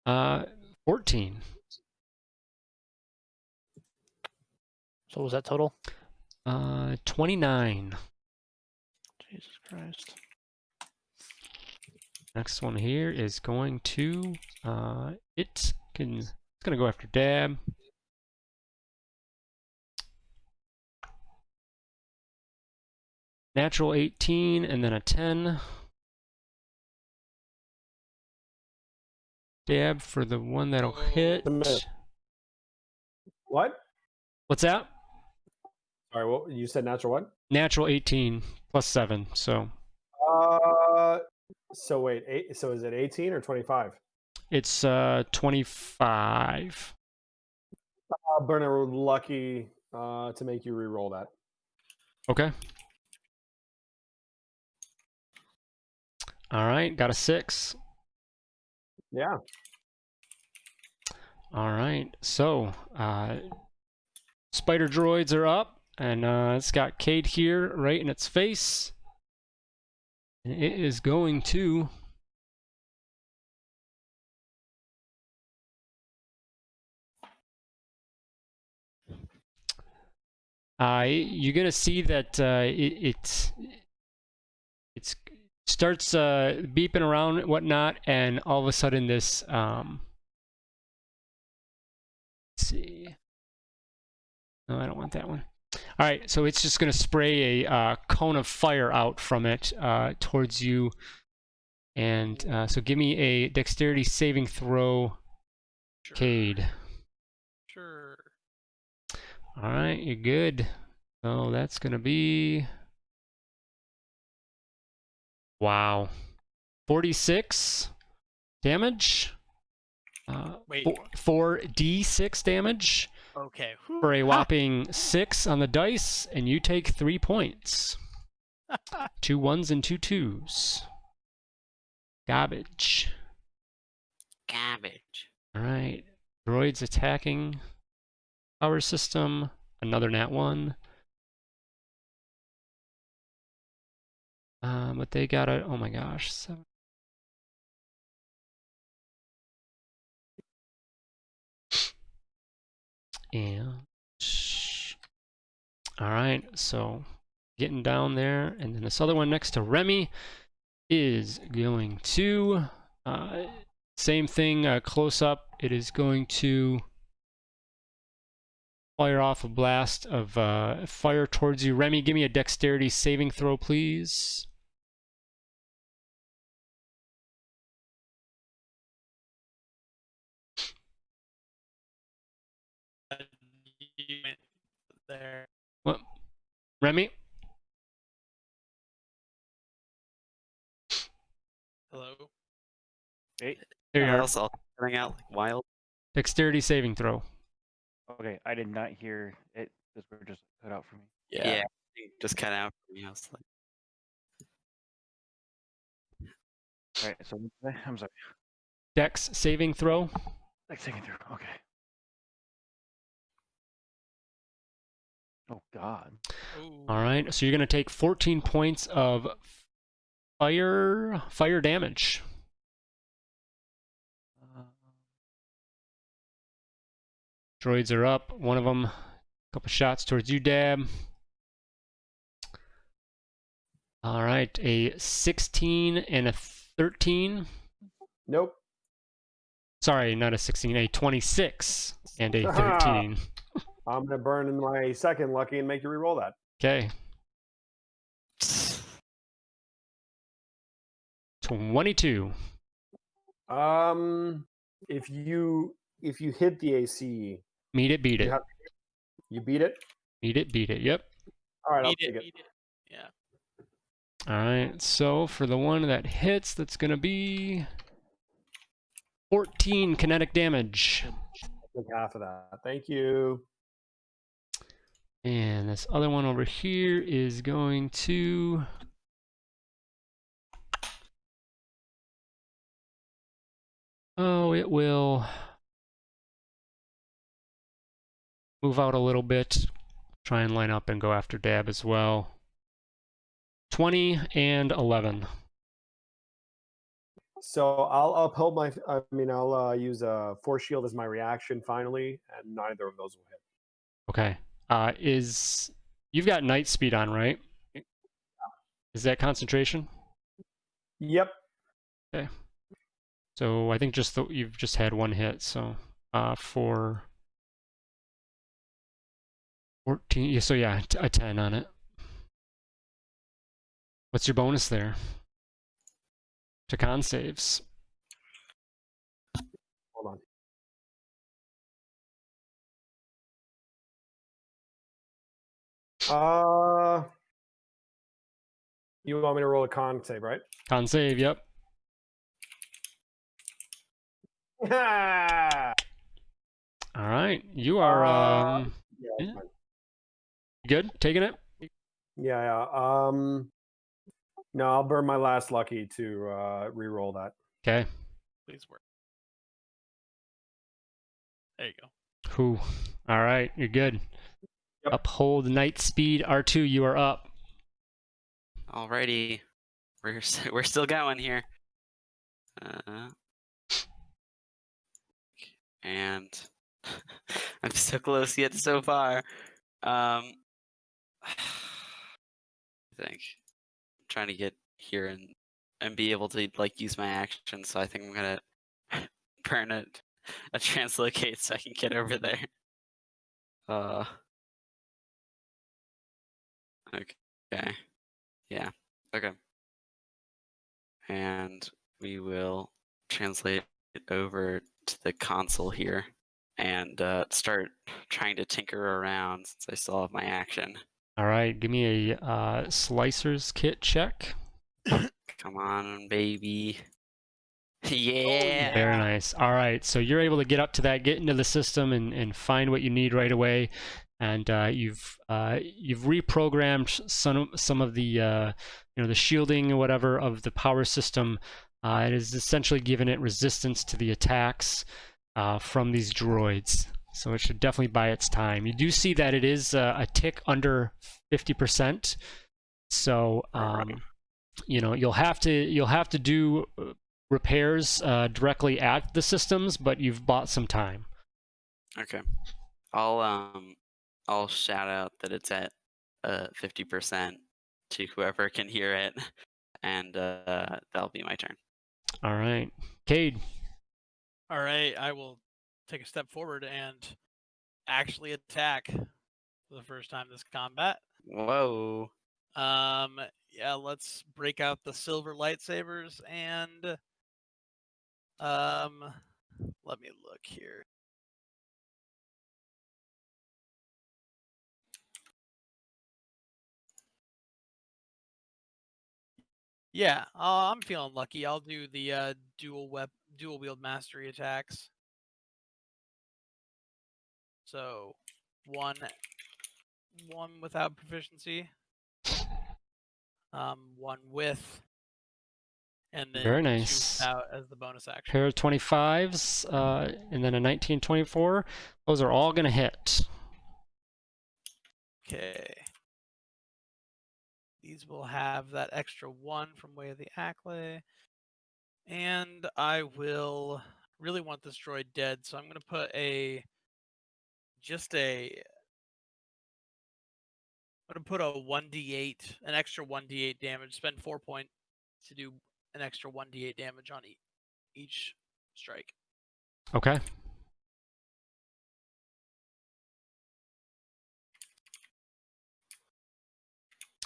14.
So what was that total?
29.
Jesus Christ.
Next one here is going to it's gonna go after Dab. Natural 18 and then a 10. Dab for the one that'll hit.
What?
What's that?
Sorry, what you said? Natural what?
Natural 18 plus 7. So.
So wait, so is it 18 or 25?
It's 25.
Burner, lucky to make you re-roll that.
Okay. All right, got a 6.
Yeah.
All right, so spider droids are up, and it's got Cade here right in its face. And it is going to you're gonna see that it starts beeping around and whatnot, and all of a sudden this let's see. No, I don't want that one. All right, so it's just gonna spray a cone of fire out from it towards you, and so give me a dexterity saving throw,
Sure.
Cade.
Sure.
All right, you're good. So that's gonna be, wow, 46 damage.
Wait.
4d6 damage
Okay.
for a whopping 6 on the dice, and you take 3 points. 2 1s and 2 2s. Garbage.
Garbage.
All right, droids attacking power system. Another nat 1. But they got a, oh my gosh, 7. And all right, so getting down there, and then this other one next to Remy is going to same thing, close up. It is going to fire off a blast of fire towards you. Remy, give me a dexterity saving throw, please.
You went there.
What? Remy?
Hello.
Wait.
There you are.
else all coming out like wild.
Dexterity saving throw.
Okay, I did not hear it. This were just cut out for me.
Yeah, it just cut out for me. I was like,
All right, so I'm sorry.
Dex saving throw.
Like taking through. Okay. Oh God.
Ooh.
All right. So you're going to take 14 points of fire damage. Droids are up. One of them, a couple shots towards you, Dab. All right. A 16 and a 13.
Nope.
Sorry, not a 16, a 26 and a 13.
I'm gonna burn in my second lucky and make you re-roll that.
Okay. 22.
If you hit the AC,
Meet it, beat it.
You beat it.
Meet it, beat it. Yep.
All right, I'll
Eat
take it.
it. Yeah.
All right. So for the one that hits, that's going to be 14 kinetic damage.
Take half of that. Thank you.
And this other one over here is going to... Oh, it will move out a little bit. Try and line up and go after Dab as well. 20 and 11.
So I'll uphold my. I'll use a force shield as my reaction finally, and neither of those will hit.
Okay. You've got night speed on, right? Is that concentration?
Yep.
Okay. So I think you've just had one hit. So for 14. So yeah, a 10 on it. What's your bonus there? To con saves.
Hold on. You want me to roll a con save, right?
Con save, yep.
Yeah.
All right, you are
Yeah.
yeah. Good. Taking it.
Yeah. No, I'll burn my last lucky to re-roll that.
Okay.
Please work. There you go.
Whew. All right, you're good.
Yep.
Uphold night speed. R2, you are up.
alrighty, we're still going here. And I'm so close yet so far. I think I'm trying to get here and be able to like use my action. So I think I'm gonna burn a translocate so I can get over there. Okay. Yeah. Okay. And we will translate it over to the console here and start trying to tinker around since I still have my action.
All right, give me a slicer's kit check.
Come on, baby. Yeah.
Very nice. All right, so you're able to get up to that, get into the system, and find what you need right away. And you've reprogrammed some of the the shielding or whatever of the power system. It is essentially given it resistance to the attacks from these droids. So it should definitely buy its time. You do see that it is a tick under 50%. So you'll have to do repairs directly at the systems, but you've bought some time.
Okay. I'll shout out that it's at 50% to whoever can hear it, and that'll be my turn.
All right, Cade.
All right, I will take a step forward and actually attack for the first time this combat.
Whoa.
Yeah, let's break out the silver lightsabers and let me look here. Yeah, I'm feeling lucky. I'll do the dual dual wield mastery attacks. So one without proficiency, one with, and then
Very
2
nice.
without as the bonus action.
Pair of 25s, and then a 1924. Those are all going to hit.
Okay. These will have that extra 1 from Way of the Acklay. And I will really want this droid dead, so I'm going to put I'm going to put a 1d8, an extra 1d8 damage, spend 4 points to do an extra 1d8 damage on each strike.
Okay.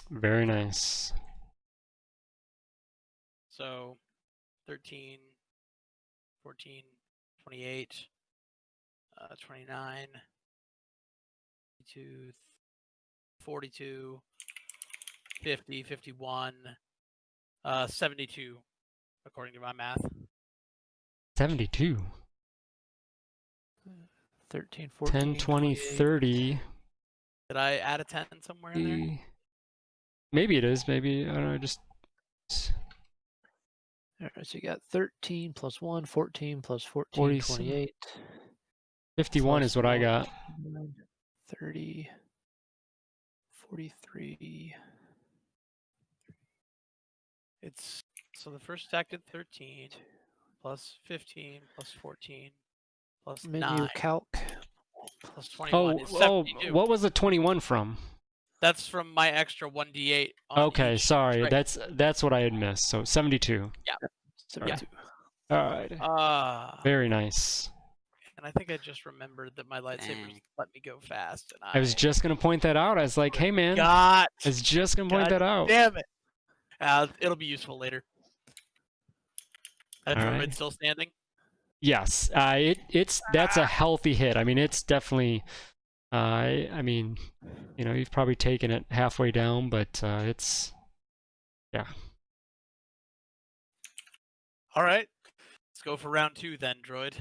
Very nice.
So 13, 14, 28, 29, 52, 42, 50, 51, 72, according to my math.
72.
13, 14,
10, 20,
28.
30.
Did I add a 10 somewhere in there?
Maybe it is. Maybe, I don't know, just...
All right, so you got 13 plus 1, 14 plus 14,
40
28.
51
plus
is what I
1,
got.
30, 43.
It's so the first attack did 13 plus 15 plus 14 plus
Menu
9
calc.
plus 21 is 72.
What was the 21 from?
That's from my extra 1d8 on
Okay,
each
sorry.
strike.
That's what I had missed. So 72.
72.
All right. Very nice.
And I think I just remembered that my lightsabers
Dang.
let me go fast, and
I was just going to point that out. I was like, hey, man.
God,
I was just going to point
God
that out.
damn it! It'll be useful later. That
All
droid
right.
still standing?
Yes. That's a healthy hit. I mean, it's definitely... I mean, you know, you've probably taken it halfway down, but it's... Yeah.
All right, let's go for round 2 then, droid.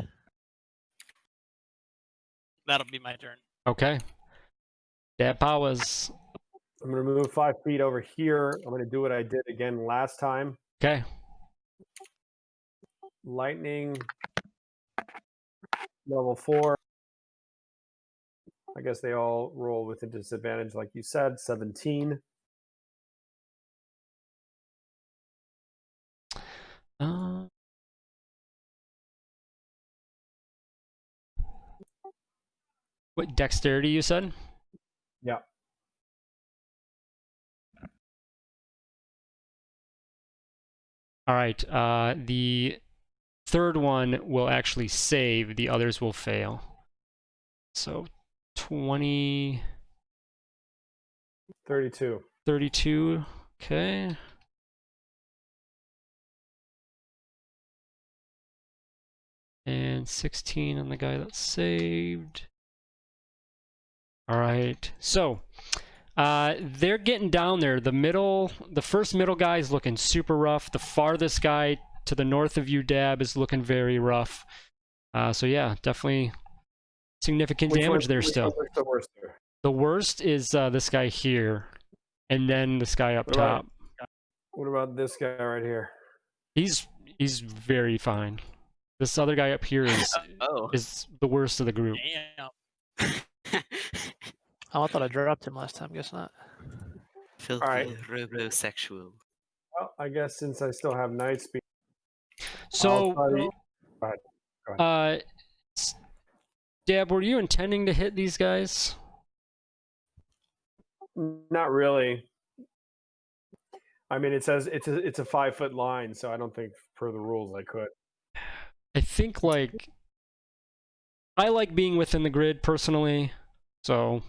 That'll be my turn.
Okay. That powers.
I'm going to move 5 feet over here. I'm going to do what I did again last time.
Okay.
Lightning, level 4. I guess they all roll with a disadvantage, like you said. 17.
What dexterity you said?
Yeah.
All right. The third one will actually save. The others will fail. So 20...
32.
32. Okay. And 16 on the guy that saved. All right. So they're getting down there. The first middle guy is looking super rough. The farthest guy to the north of you, Dab, is looking very rough. So yeah, definitely significant damage there still.
What's the worst there?
The worst is this guy here, and then this guy up top.
What about this guy right here?
He's very fine. This other guy up here is the worst of the group.
Damn.
Oh, I thought I dropped him last time. Guess not.
Filthy
Alright.
robosexual.
Well, I guess since I still have night speed.
So,
Go ahead.
Dab, were you intending to hit these guys?
Not really. I mean, it says it's a 5-foot line, so I don't think per the rules I could.
I think I like being within the grid personally, so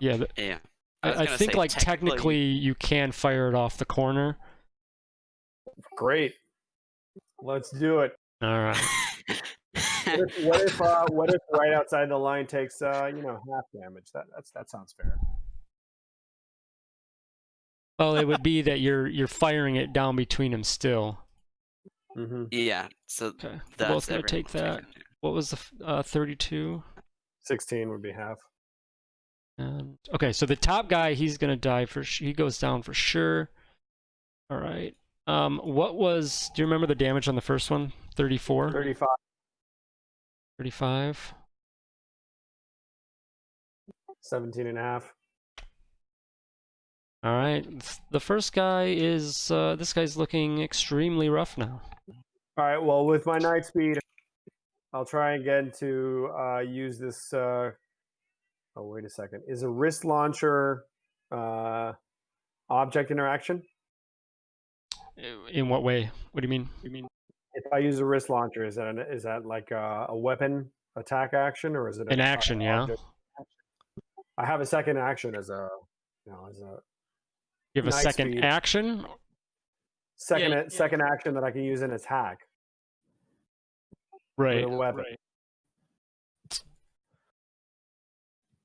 yeah.
Yeah.
I think
say,
technically you can fire it off the corner.
Great. Let's do it.
All right.
What if right outside the line takes half damage? That sounds fair.
Well, it would be that you're firing it down between them still.
Mm-hmm.
Yeah. So
Okay, we're
that's
both gonna
everyone
take
will
that. What was the 32?
16 would be half.
And okay, so the top guy, he's gonna die he goes down for sure. All right. What was? Do you remember the damage on the first one? 34.
35.
35.
17 and a half.
All right. The first guy is this guy's looking extremely rough now.
All right. Well, with my night speed, I'll try again to use this. Oh, wait a second. Is a wrist launcher object interaction?
In what way? What do you mean?
If I use a wrist launcher, is that like a weapon attack action, or is it
An action? Yeah.
object? I have a second action as a, as a.
You have a
night
second
speed.
action.
Second action that I can use in attack.
Right.
With a weapon.
Right.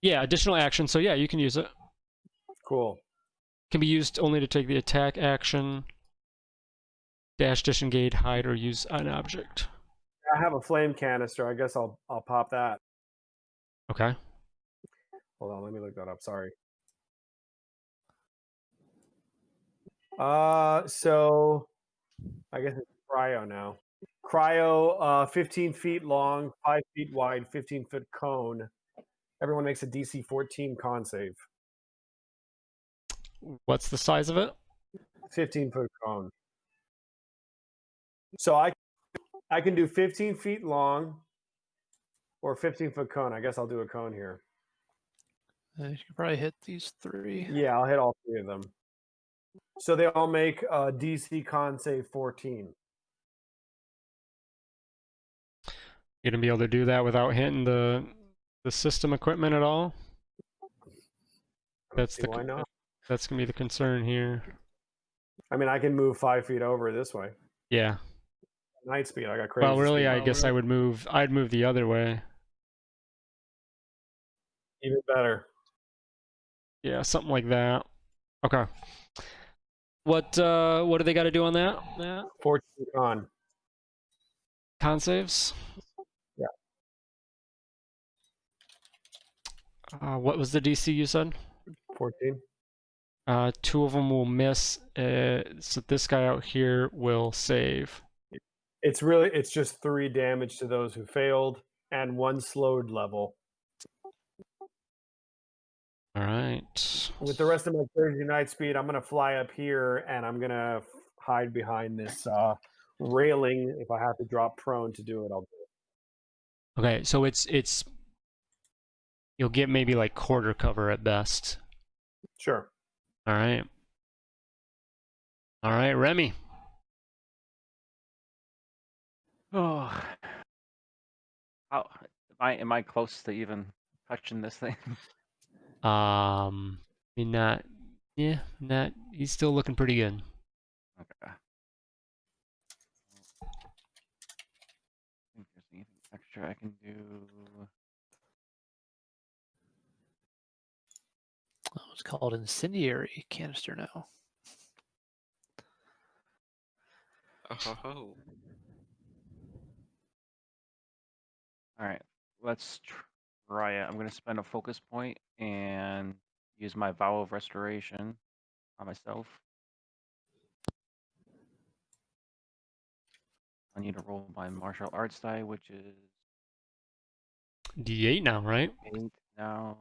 Yeah, additional action. So yeah, you can use it.
Cool.
Can be used only to take the attack action. Dash, disengage, hide, or use an object.
I have a flame canister. I guess I'll pop that.
Okay.
Hold on, let me look that up. Sorry. So I guess it's cryo now. Cryo, 15 feet long, 5 feet wide, 15-foot cone. Everyone makes a DC 14 con save.
What's the size of it?
15-foot cone. So I can do 15 feet long or 15-foot cone. I guess I'll do a cone here.
You can probably hit these 3.
Yeah, I'll hit all 3 of them. So they all make DC con save 14.
You gonna be able to do that without hitting the system equipment at all? That's
why not?
That's gonna be the concern here.
I mean, I can move 5 feet over this way.
Yeah.
Night speed. I got crazy.
Well, really,
speed.
I guess I'd move the other way.
Even better.
Yeah, something like that. Okay. What do they got to do on that?
14 con.
Con saves?
Yeah.
What was the DC you said?
14.
2 of them will miss. So this guy out here will save.
It's just 3 damage to those who failed and 1 slowed level.
All right.
With the rest of my 30 night speed, I'm gonna fly up here and I'm gonna hide behind this railing. If I have to drop prone to do it, I'll do it.
Okay, so it's you'll get maybe like quarter cover at best.
Sure.
All right. All right, Remy.
Oh, how am I close to even touching this thing?
I mean, he's still looking pretty good.
Okay. I think there's anything extra I can do.
Oh, it's called incendiary canister now.
Oh.
All right, let's try it. I'm going to spend a focus point and use my vow of restoration on myself. I need to roll my martial arts die, which is
D8 now, right?
8 now.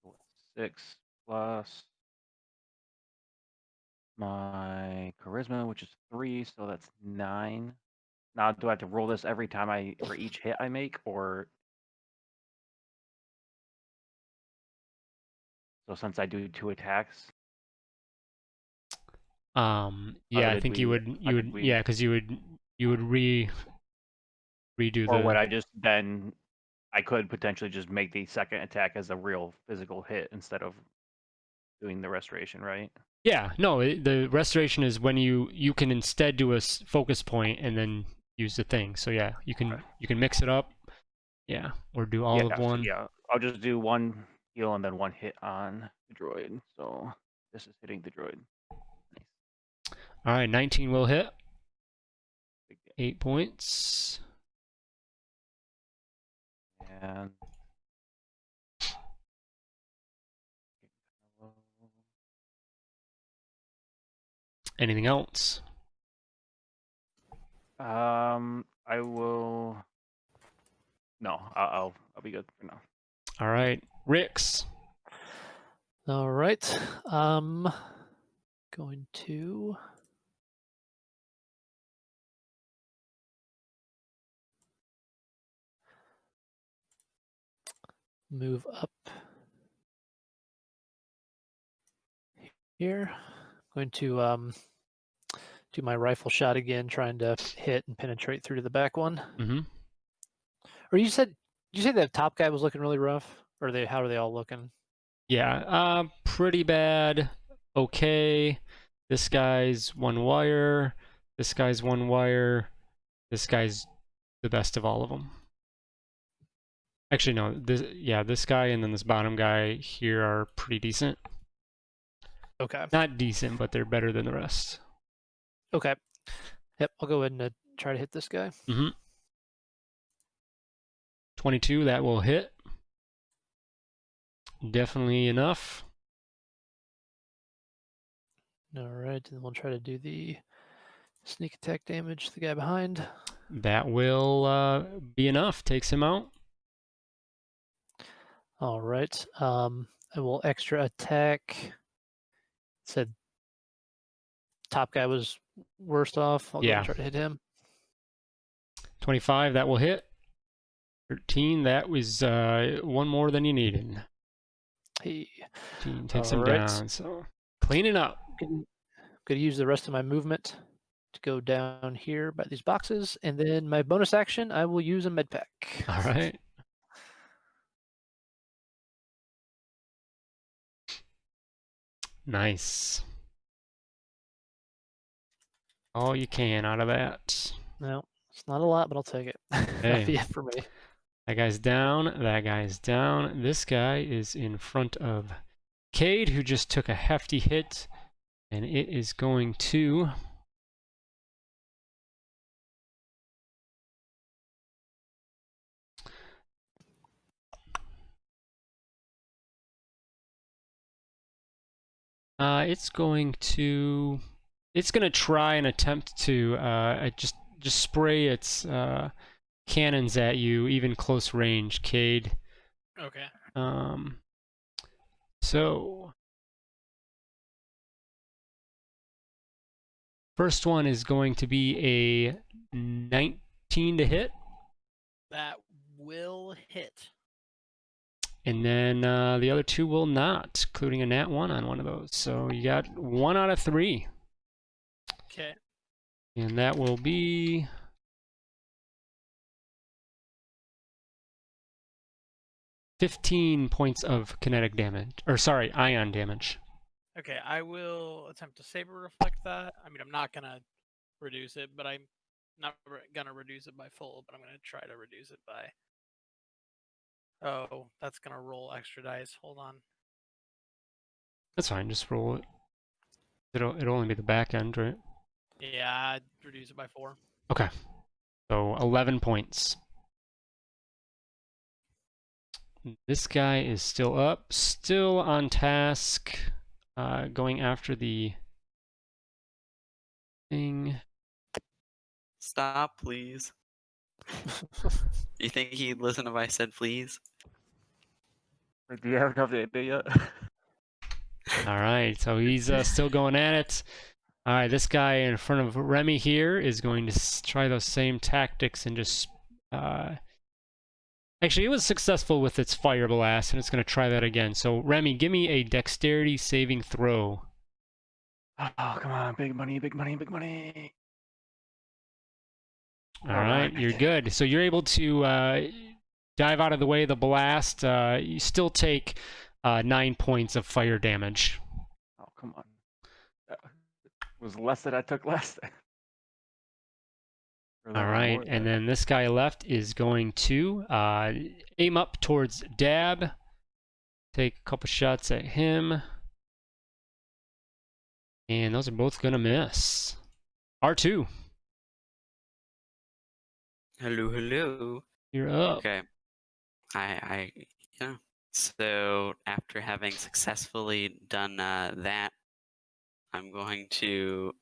So 6 plus my charisma, which is 3, so that's 9. Now, do I have to roll this every time for each hit I make, or? So since I do 2 attacks.
Yeah, I think you would, yeah, because you would redo
or
the.
would I just then? I could potentially just make the second attack as a real physical hit instead of doing the restoration, right?
Yeah, no, the restoration is when you can instead do a focus point and then use the thing. So yeah, you can mix it up. Yeah, or do all of one.
Yeah, I'll just do 1 heal and then 1 hit on the droid. So this is hitting the droid. Nice.
All right, 19 will hit.
Big damage.
8 points.
And
Anything else?
I will. No, I'll be good for now.
All right, Rix.
All right. Going to move up here. Going to do my rifle shot again, trying to hit and penetrate through to the back one.
Mm-hmm.
Or you say that top guy was looking really rough? Or how are they all looking?
Yeah, pretty bad. Okay. This guy's 1 wire. This guy's 1 wire. This guy's the best of all of them. Actually, no. This guy and then this bottom guy here are pretty decent.
Okay.
Not decent, but they're better than the rest.
Okay. Yep, I'll go ahead and try to hit this guy.
Mm-hmm. 22, that will hit. Definitely enough.
All right, and we'll try to do the sneak attack damage to the guy behind.
That will be enough. Takes him out.
All right. I will extra attack. Said top guy was worst off. I'll go and try to hit him.
25, that will hit. 13, that was 1 more than you needed.
Hey.
13 takes him
Alright.
down, so cleaning up.
Could use the rest of my movement to go down here by these boxes, and then my bonus action, I will use a med pack.
All right. Nice. All you can out of that.
No, it's not a lot, but I'll take it.
Hey.
That'll be it for me.
That guy's down. That guy's down. This guy is in front of Cade, who just took a hefty hit, and it is going to... It's going to try and attempt to just spray its cannons at you, even close range, Cade.
Okay.
So first one is going to be a 19 to hit.
That will hit.
And then the other 2 will not, including a nat 1 on one of those. So you got 1 out of 3.
Okay.
And that will be... $15 points of kinetic damage. Or sorry, ion damage.
Okay, I will attempt to saber reflect that. I mean, I'm not gonna reduce it, but I'm not gonna reduce it by full, but I'm gonna try to reduce it by... Oh, that's gonna roll extra dice. Hold on.
That's fine, just roll it. It'll only be the back end, right?
Yeah, I'd reduce it by 4.
Okay. So 11 points. This guy is still up, still on task, going after the thing.
Stop, please. You think he'd listen if I said please?
Do you have enough data yet?
All right, so he's still going at it. All right, this guy in front of Remy here is going to try those same tactics and just... Actually, it was successful with its fire blast, and it's going to try that again. So, Remy, give me a dexterity saving throw.
Oh, come on. Big money, big money, big money.
All right, you're good. So you're able to dive out of the way of the blast. You still take 9 points of fire damage.
Oh, come on. That was less than I took last time.
All right, and then this guy left is going to aim up towards Dab. Take a couple shots at him. And those are both gonna miss. R2,
Hello, hello.
you're up.
Okay. Yeah. So after having successfully done that, I'm going to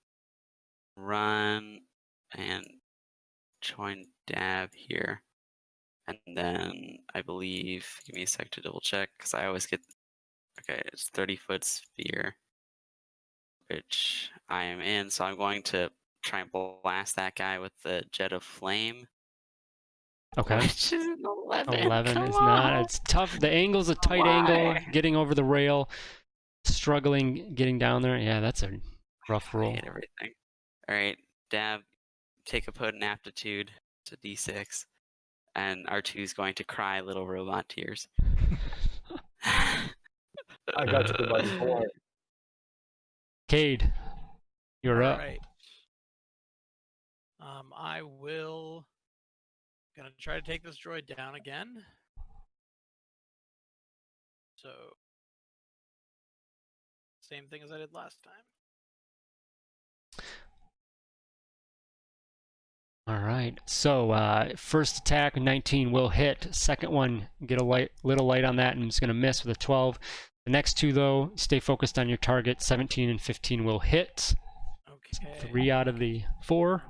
run and join Dab here. And then I believe, give me a sec to double check, because I always get, okay, it's 30-foot sphere, which I am in. So I'm going to try and blast that guy with the jet of flame.
Okay.
Which is an 11.
11
Come
is
on.
not. It's tough. The angle's a tight angle.
Why?
Getting over the rail, struggling getting down there. Yeah, that's a rough
I
roll.
hate everything. All right, Dab, take a potent aptitude to D6, and R2 is going to cry little robot tears.
I got you, buddy. Don't worry.
Cade, you're
All
up.
right. I will. Gonna try to take this droid down again. So same thing as I did last time.
All right. So first attack 19 will hit. Second one, get a little light on that, and it's gonna miss with a 12. The next two though, stay focused on your target. 17 and 15 will hit.
Okay.
3 out of the 4.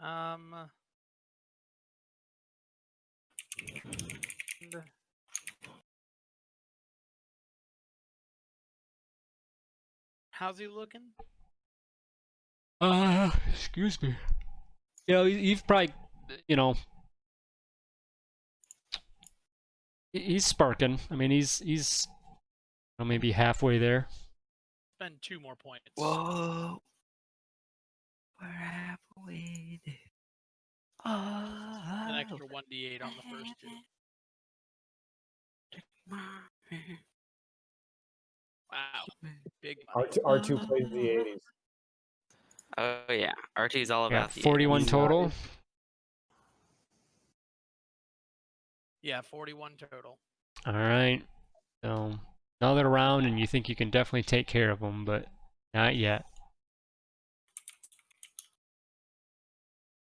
And how's he looking?
Excuse me. You know, you've probably, you know, he's sparking. I mean, he's you know, maybe halfway there.
Spend 2 more points.
Whoa. We're halfway there.
An extra 1d8 on the first 2. Wow. Big money.
R2 plays the 80s.
Oh yeah, RT's all
Yeah,
about the
41
80s.
total.
Yeah, 41 total.
All right. So another round, and you think you can definitely take care of them, but not yet.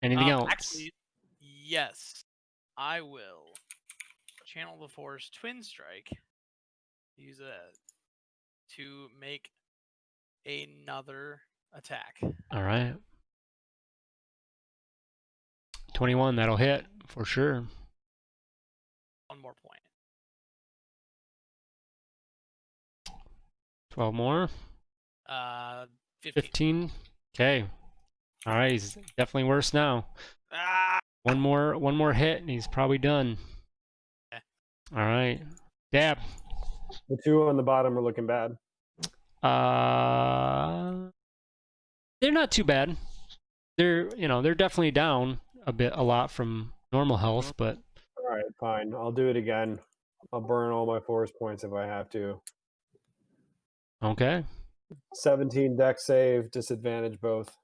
Anything else?
Actually, yes. I will channel the Force Twin Strike. Use it to make another attack.
All right. 21, that'll hit for sure.
1 more point.
12 more.
15.
15. Okay. All right, he's definitely worse now.
Ah!
One more hit, and he's probably done.
Okay.
All right. Dab.
The 2 on the bottom are looking bad.
They're not too bad. They're definitely down a lot from normal health, but
All right, fine. I'll do it again. I'll burn all my force points if I have to.
okay.
17 deck save, disadvantage both.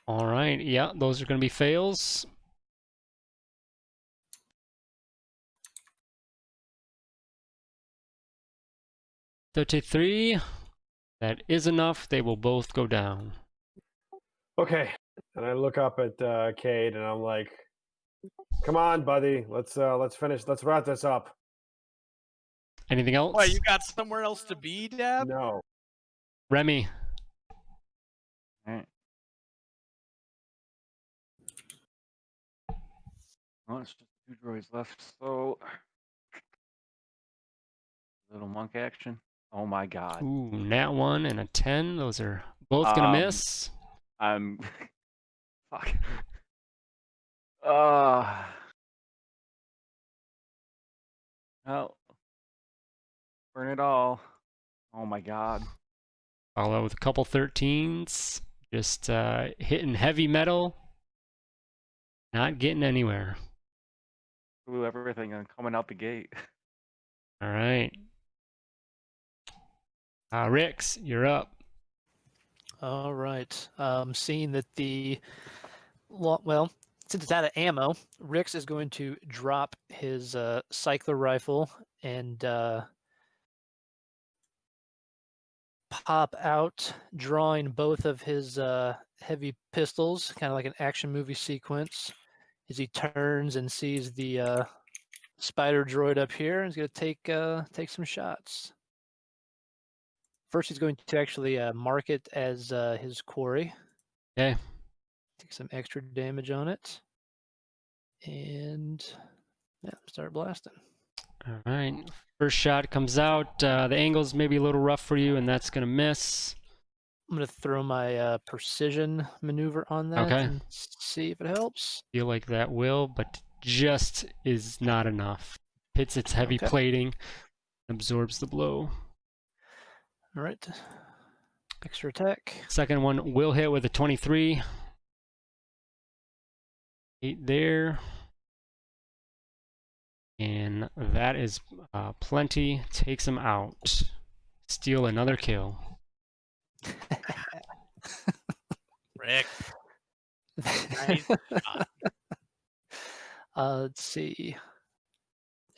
All right. Yeah, those are going to be fails. $33. That is enough. They will both go down.
Okay. And I look up at Cade and I'm like, "Come on, buddy. Let's finish. Let's wrap this up."
Anything else?
What, you got somewhere else to be, Dab?
No.
Remy.
Alright. Well, it's just 2 droids left, so little monk action. Oh my god.
Ooh, nat 1 and a 10. Those are both going to miss.
I'm fuck. Well, burn it all. Oh my god.
Follow with a couple 13s. Just hitting heavy metal. Not getting anywhere.
Blew everything and coming out the gate.
All right. Rix, you're up.
All right. Seeing that the since it's out of ammo, Rix is going to drop his cycler rifle and pop out, drawing both of his heavy pistols, kind of like an action movie sequence, as he turns and sees the spider droid up here, and he's going to take some shots. First, he's going to actually mark it as his quarry.
Okay.
Take some extra damage on it. And yeah, start blasting.
All right. First shot comes out. The angle's maybe a little rough for you, and that's going to miss.
I'm going to throw my precision maneuver on that
Okay.
and see if it helps.
Feel like that will, but just is not enough. Hits its heavy
Okay.
plating, absorbs the blow.
All right. Extra attack.
Second one will hit with a 23. 8 there. And that is plenty. Takes him out. Steal another kill.
Rick. Nice shot.
Let's see.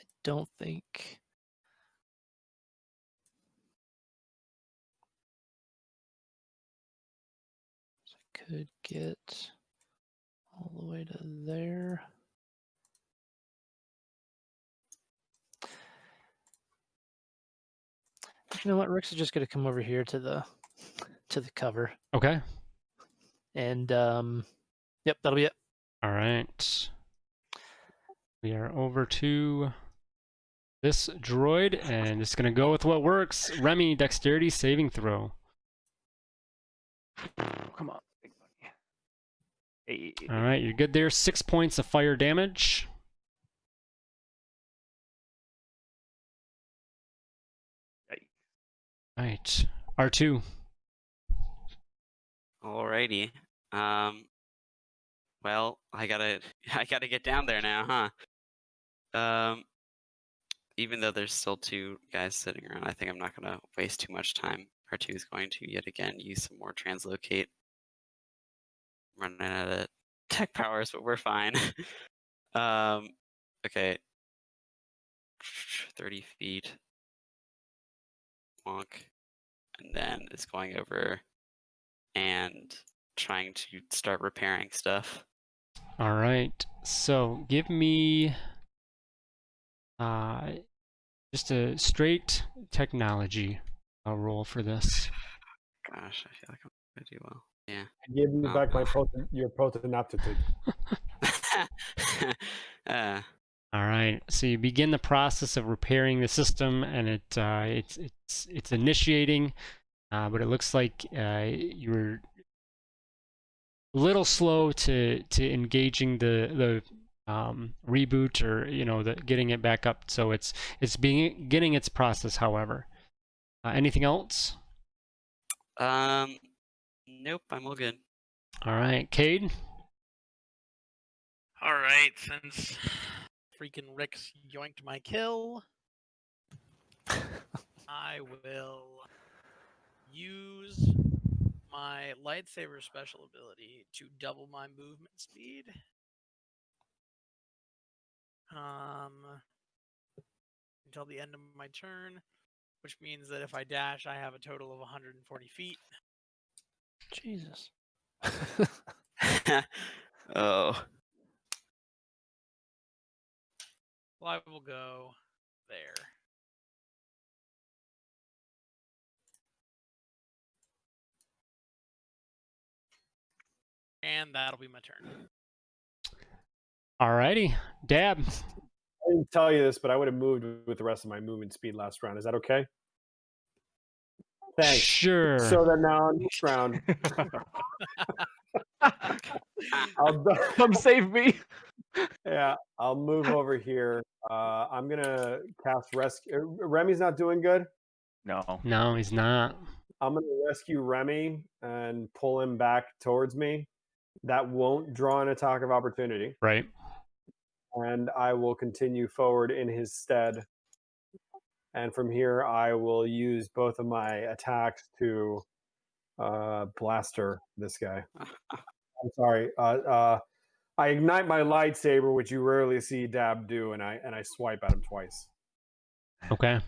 I don't think. I could get all the way to there. You know what? Rick's is just going to come over here to the cover.
Okay.
And yep, that'll be it.
All right. We are over to this droid, and it's going to go with what works. Remy, dexterity saving throw.
Come on, big buddy. Hey.
All right, you're good there. 6 points of fire damage. All right, R2.
Alrighty. Well, I gotta get down there now, huh? Even though there's still 2 guys sitting around, I think I'm not gonna waste too much time. R2 is going to yet again use some more translocate. Running out of tech powers, but we're fine. Okay. 30 feet. Wonk. And then it's going over and trying to start repairing stuff.
All right, so give me just a straight technology roll for this.
Gosh, I feel like I'm gonna do well. Yeah.
Give me back my your potent aptitude.
All right, so you begin the process of repairing the system, and it's initiating, but it looks like you were a little slow to engaging the reboot, or the getting it back up. So it's getting its process. However, anything else?
Nope, I'm all good.
All right, Cade.
All right, since freaking Rick's yoinked my kill, I will use my lightsaber special ability to double my movement speed. Until the end of my turn, which means that if I dash, I have a total of 140 feet.
Jesus.
Oh.
Well, I will go there. And that'll be my turn.
Alrighty, Dab.
I didn't tell you this, but I would have moved with the rest of my movement speed last round. Is that okay? Thanks.
Sure.
So then now on this round,
Come save me.
Yeah, I'll move over here. I'm gonna cast rescue. Remy's not doing good.
No, he's not.
I'm gonna rescue Remy and pull him back towards me. That won't draw an attack of opportunity.
Right.
And I will continue forward in his stead. And from here, I will use both of my attacks to blaster this guy. I'm sorry. I ignite my lightsaber, which you rarely see Dab do, and I swipe at him twice.
Okay.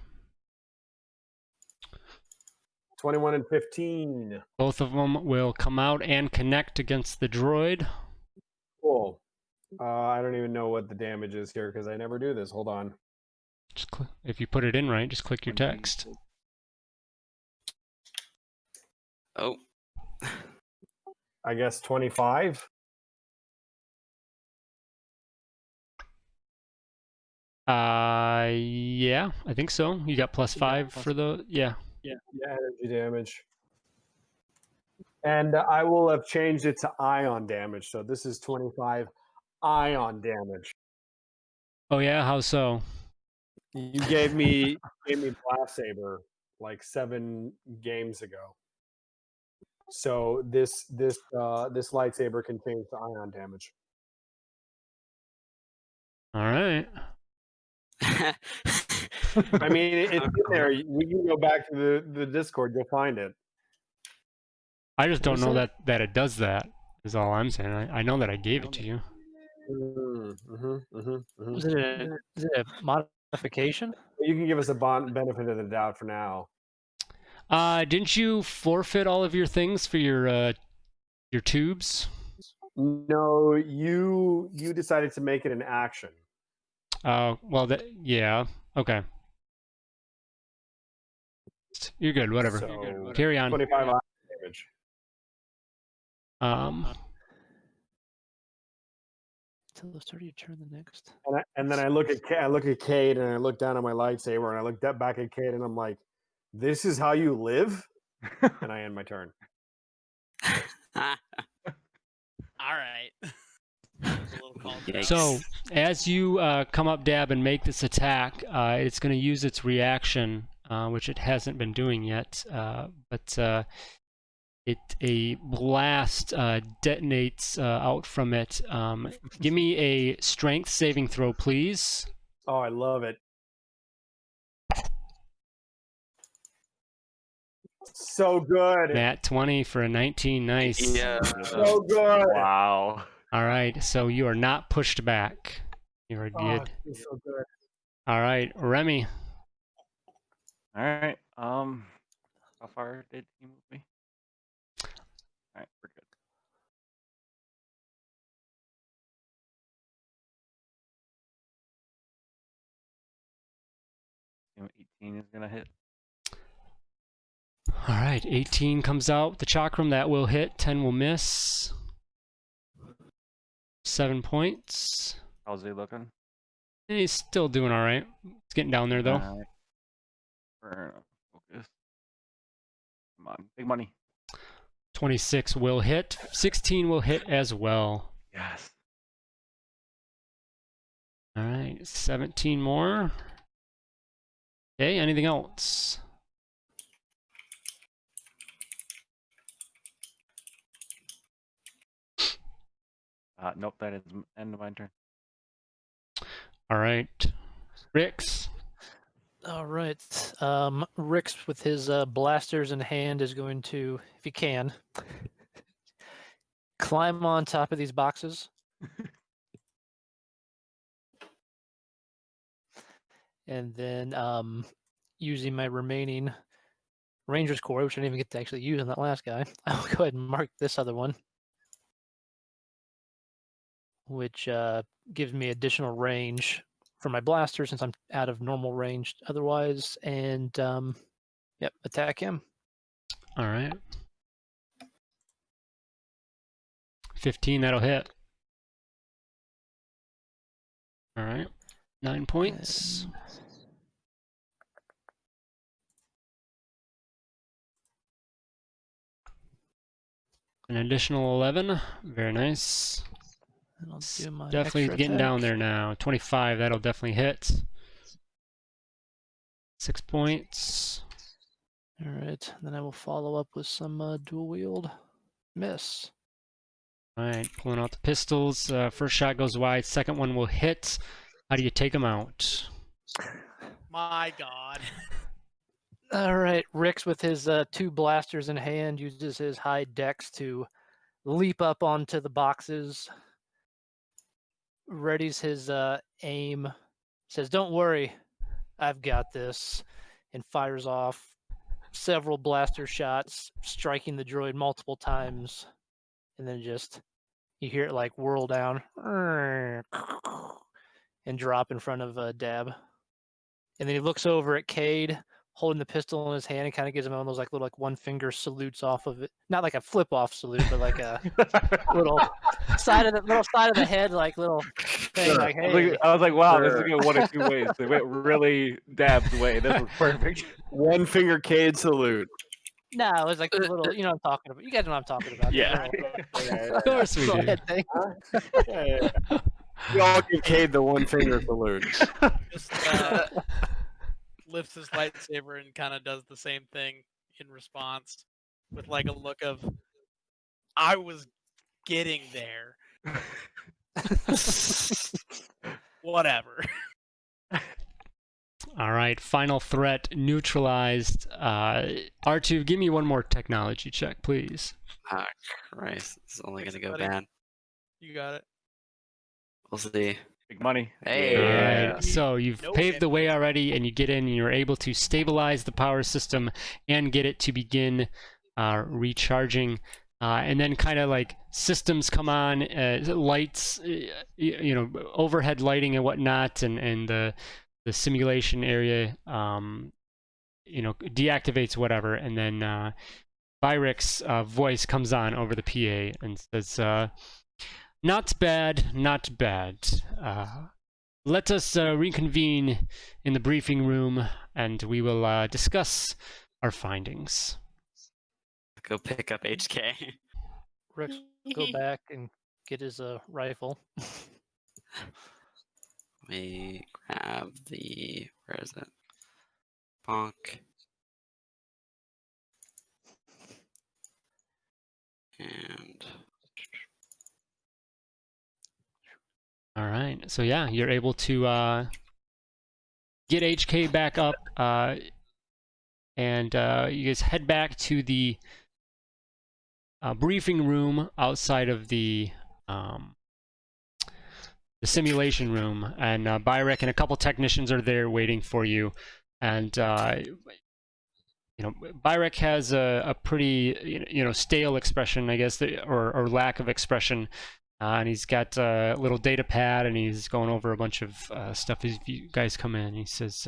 21 and 15.
Both of them will come out and connect against the droid.
Cool. I don't even know what the damage is here because I never do this. Hold on.
Just if you put it in right, just click your text.
Oh.
I guess 25.
Yeah, I think so. You got +5 for the
Yeah, energy damage. And I will have changed it to ion damage. So this is 25 ion damage.
Oh yeah, how so?
You gave me Blast Saber like 7 games ago. So this lightsaber can change to ion damage.
All right.
I mean, it's in there. We can go back to the Discord. You'll find it.
I just don't know that it does that. Is all I'm saying. I know that I gave it to you.
Is it a modification?
You can give us a benefit of the doubt for now.
Didn't you forfeit all of your things for your tubes?
No, you decided to make it an action.
Well, yeah. Okay. You're good. Whatever.
So,
carry on.
25 damage.
Until the start of your turn, the next.
And then I look at Cade and I look down at my lightsaber and I look back at Cade and I'm like, "This is how you live?" And I end my turn.
All right.
So as you come up, Dab, and make this attack, it's going to use its reaction, which it hasn't been doing yet, but a blast detonates out from it. Give me a strength saving throw, please.
Oh, I love it. So good.
Nat 20 for a 19. Nice.
Yeah.
So good.
Wow.
All right, so you are not pushed back. You're good.
So good.
All right, Remy.
All right. How far did he move me? All right, we're good. You know, 18 is gonna hit.
All right, 18 comes out. The chakram, that will hit. 10 will miss. 7 points.
How's he looking?
He's still doing all right. It's getting down there, though.
All right. We're focus. Come on, big money.
26 will hit. 16 will hit as well.
Yes.
All right, 17 more. Okay, anything else?
Nope, that is end of my turn.
All right, Rix.
All right. Rix, with his blasters in hand, is going to, if he can, climb on top of these boxes. And then using my remaining Ranger's Core, which I didn't even get to actually use on that last guy, I'll go ahead and mark this other one, which gives me additional range for my blaster since I'm out of normal range otherwise, and yep, attack him.
All right. 15, that'll hit. All right, 9 points. An additional 11. Very nice.
And I'll do my
Definitely
extra
getting
attack.
down there now. 25, that'll definitely hit. 6 points.
All right, then I will follow up with some dual wield. Miss.
All right, pulling out the pistols. First shot goes wide. Second one will hit. How do you take them out?
My God.
All right, Rix, with his 2 blasters in hand, uses his high dex to leap up onto the boxes readies his aim, says, "Don't worry, I've got this," and fires off several blaster shots, striking the droid multiple times, and then just you hear it like whirl down and drop in front of Dab. And then he looks over at Cade, holding the pistol in his hand, and kind of gives him one of those like little like one finger salutes off of it. Not like a flip off salute, but like a little side of the head, like little thing. Like, hey,
I was like, wow, this is
Sure.
going one of two ways. They went really Dab's way. This was perfect.
One finger Cade salute.
no, it was like a little. You know what I'm talking about. You guys know what I'm talking about.
Yeah.
Of course we
Little
do.
head thing.
We all give Cade the one finger salute.
Just lifts his lightsaber and kind of does the same thing in response, with like a look of, "I was getting there." Whatever.
All right, final threat neutralized. R2, give me one more technology check, please.
Ah, Christ, it's only
Fix
gonna
it,
go
buddy.
bad.
You got it.
We'll see.
Big money.
Hey.
All
Yeah.
right, so you've
No
paved the way
damage.
already, and you get in, and you're able to stabilize the power system and get it to begin recharging. And then kind of like systems come on, lights, overhead lighting and whatnot, and the simulation area, deactivates whatever, and then Byric's voice comes on over the PA and says, "Not bad, not bad. Let us reconvene in the briefing room, and we will discuss our findings."
Go pick up HK.
Rex go back and get his rifle.
Let me grab where is it? Bonk. And
All right, so yeah, you're able to get HK back up, and you guys head back to the briefing room outside of the simulation room, and Byrek and a couple technicians are there waiting for you, and Byrek has a pretty stale expression, I guess, or lack of expression, and he's got a little data pad, and he's going over a bunch of stuff as you guys come in. He says,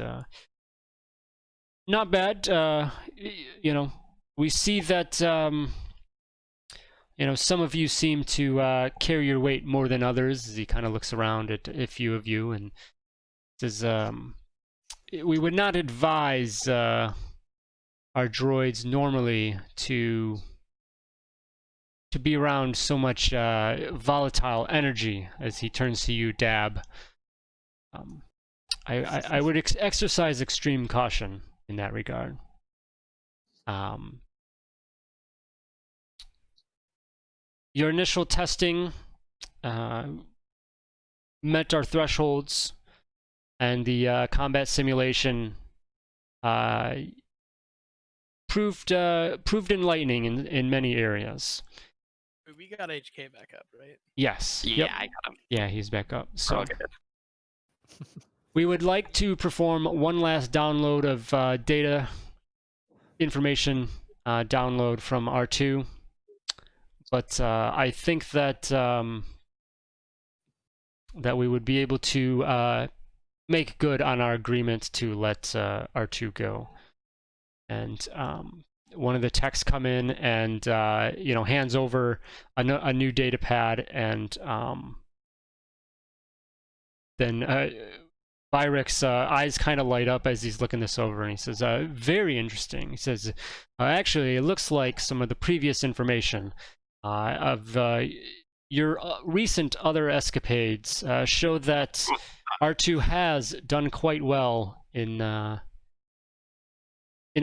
"Not bad. We see that some of you seem to carry your weight more than others." As he kind of looks around at a few of you and says, "We would not advise our droids normally to be around so much volatile energy." As he turns to you, Dab, I would exercise extreme caution in that regard. Your initial testing met our thresholds, and the combat simulation proved enlightening in many areas.
We got HK back up, right?
Yes.
yeah,
Yep.
I got him.
Yeah, he's back up.
We're
So
all good.
we would like to perform one last download of data information download from R2, but I think that that we would be able to make good on our agreement to let R2 go. And one of the techs come in and hands over a new data pad, and then Byrek's eyes kind of light up as he's looking this over, and he says, "Very interesting." He says, "Actually, it looks like some of the previous information of your recent other escapades show that R2 has done quite well in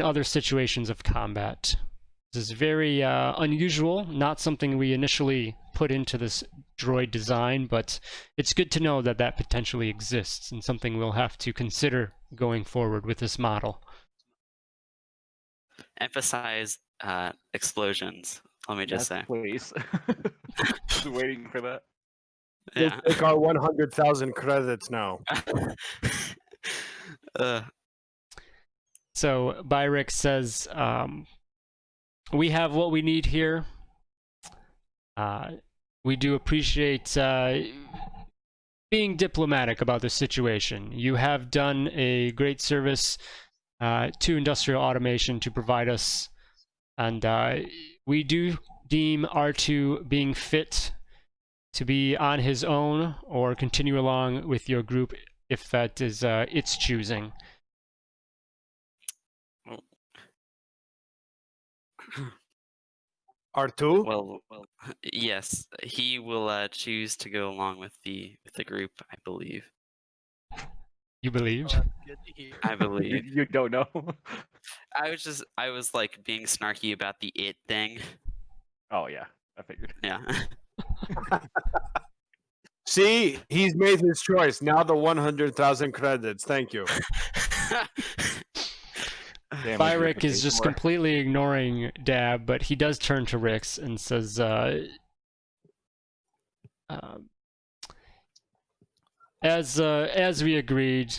other situations of combat. This is very unusual, not something we initially put into this droid design, but it's good to know that that potentially exists, and something we'll have to consider going forward with this model."
Emphasize explosions. Let me just say.
Please. Just waiting for that.
Just
Yeah.
take our 100,000 credits now.
So Byrick says, we have what we need here. We do appreciate being diplomatic about the situation. You have done a great service to industrial automation to provide us, and we do deem R2 being fit to be on his own or continue along with your group if that is its choosing.
R2?
Well, yes, he will choose to go along with the group, I believe.
You believed?
Well, that's good to hear.
I believe.
You don't know.
I was like being snarky about the it thing.
Oh yeah, I figured.
Yeah.
See, he's made his choice. Now the 100,000 credits. Thank you.
Damn, we
Byrick is
paid
just
more.
completely ignoring Dab, but he does turn to Rix and says, as we agreed,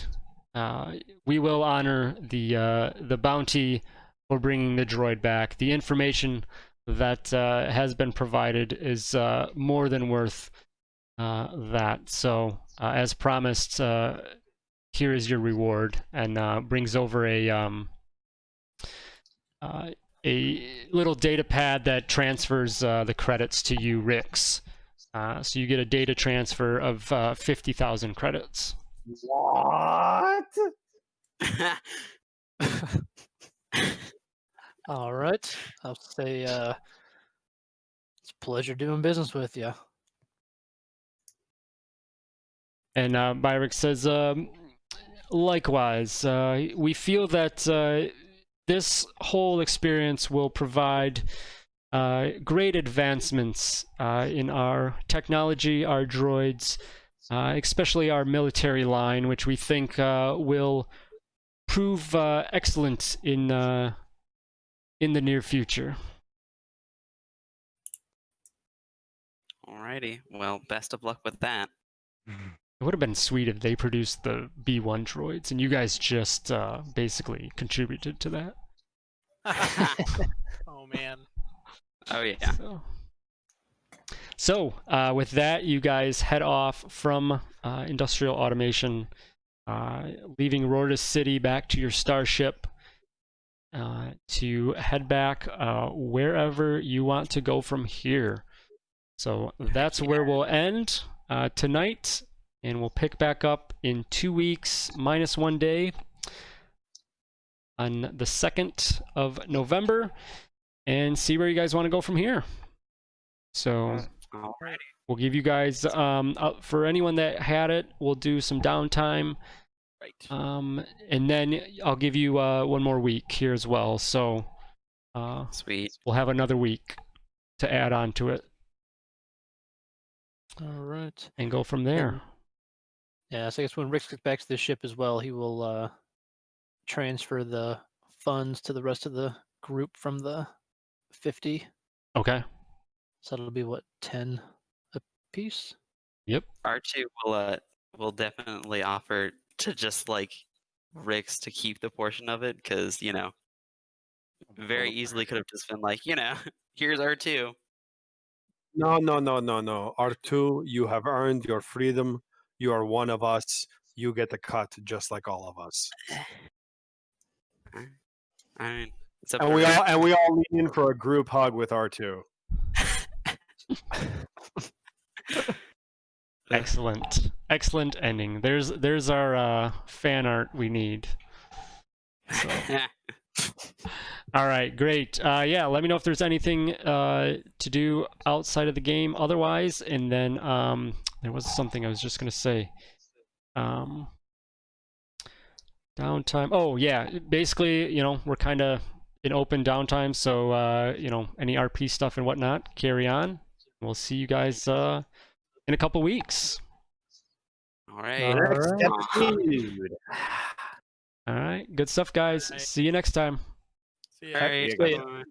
we will honor the bounty for bringing the droid back. The information that has been provided is more than worth that. So, as promised, here is your reward, and brings over a little data pad that transfers the credits to you, Rix. So you get a data transfer of 50,000 credits.
What?
All right. I'll say it's a pleasure doing business with you.
And Byrick says, likewise, we feel that this whole experience will provide great advancements in our technology, our droids, especially our military line, which we think will prove excellent in the near future.
Alrighty. Well, best of luck with that.
It would have been sweet if they produced the B1 droids and you guys just basically contributed to that.
Oh man.
Oh yeah.
So with that, you guys head off from Industrial Automation, leaving Rordis City back to your starship to head back wherever you want to go from here. So that's where we'll end tonight, and we'll pick back up in 2 weeks minus 1 day on the 2nd of November and see where you guys want to go from here. So
Alrighty.
we'll give you guys, for anyone that had it, we'll do some downtime.
Right.
And then I'll give you 1 more week here as well. So
Sweet.
we'll have another week to add on to it
All right.
and go from there.
Yeah, so I guess when Rick gets back to the ship as well, he will transfer the funds to the rest of the group from the 50.
Okay.
So that'll be what, 10 a piece?
Yep.
R2 will definitely offer to just like Rix to keep the portion of it because very easily could have just been like here's R2.
No. R2, you have earned your freedom. You are one of us. You get the cut just like all of us.
I mean, it's up
And
to
we
Rix.
all lean in for a group hug with R2.
Excellent ending. There's our fan art we need. So. All right, great. Yeah, let me know if there's anything to do outside of the game otherwise. And then there was something I was just gonna say. Downtime. Oh yeah, basically, we're kind of in open downtime, so any RP stuff and whatnot, carry on. We'll see you guys in a couple weeks.
All right.
All right, good stuff, guys.
All right.
See you next time.
See ya.
All right.
See ya.
Bye.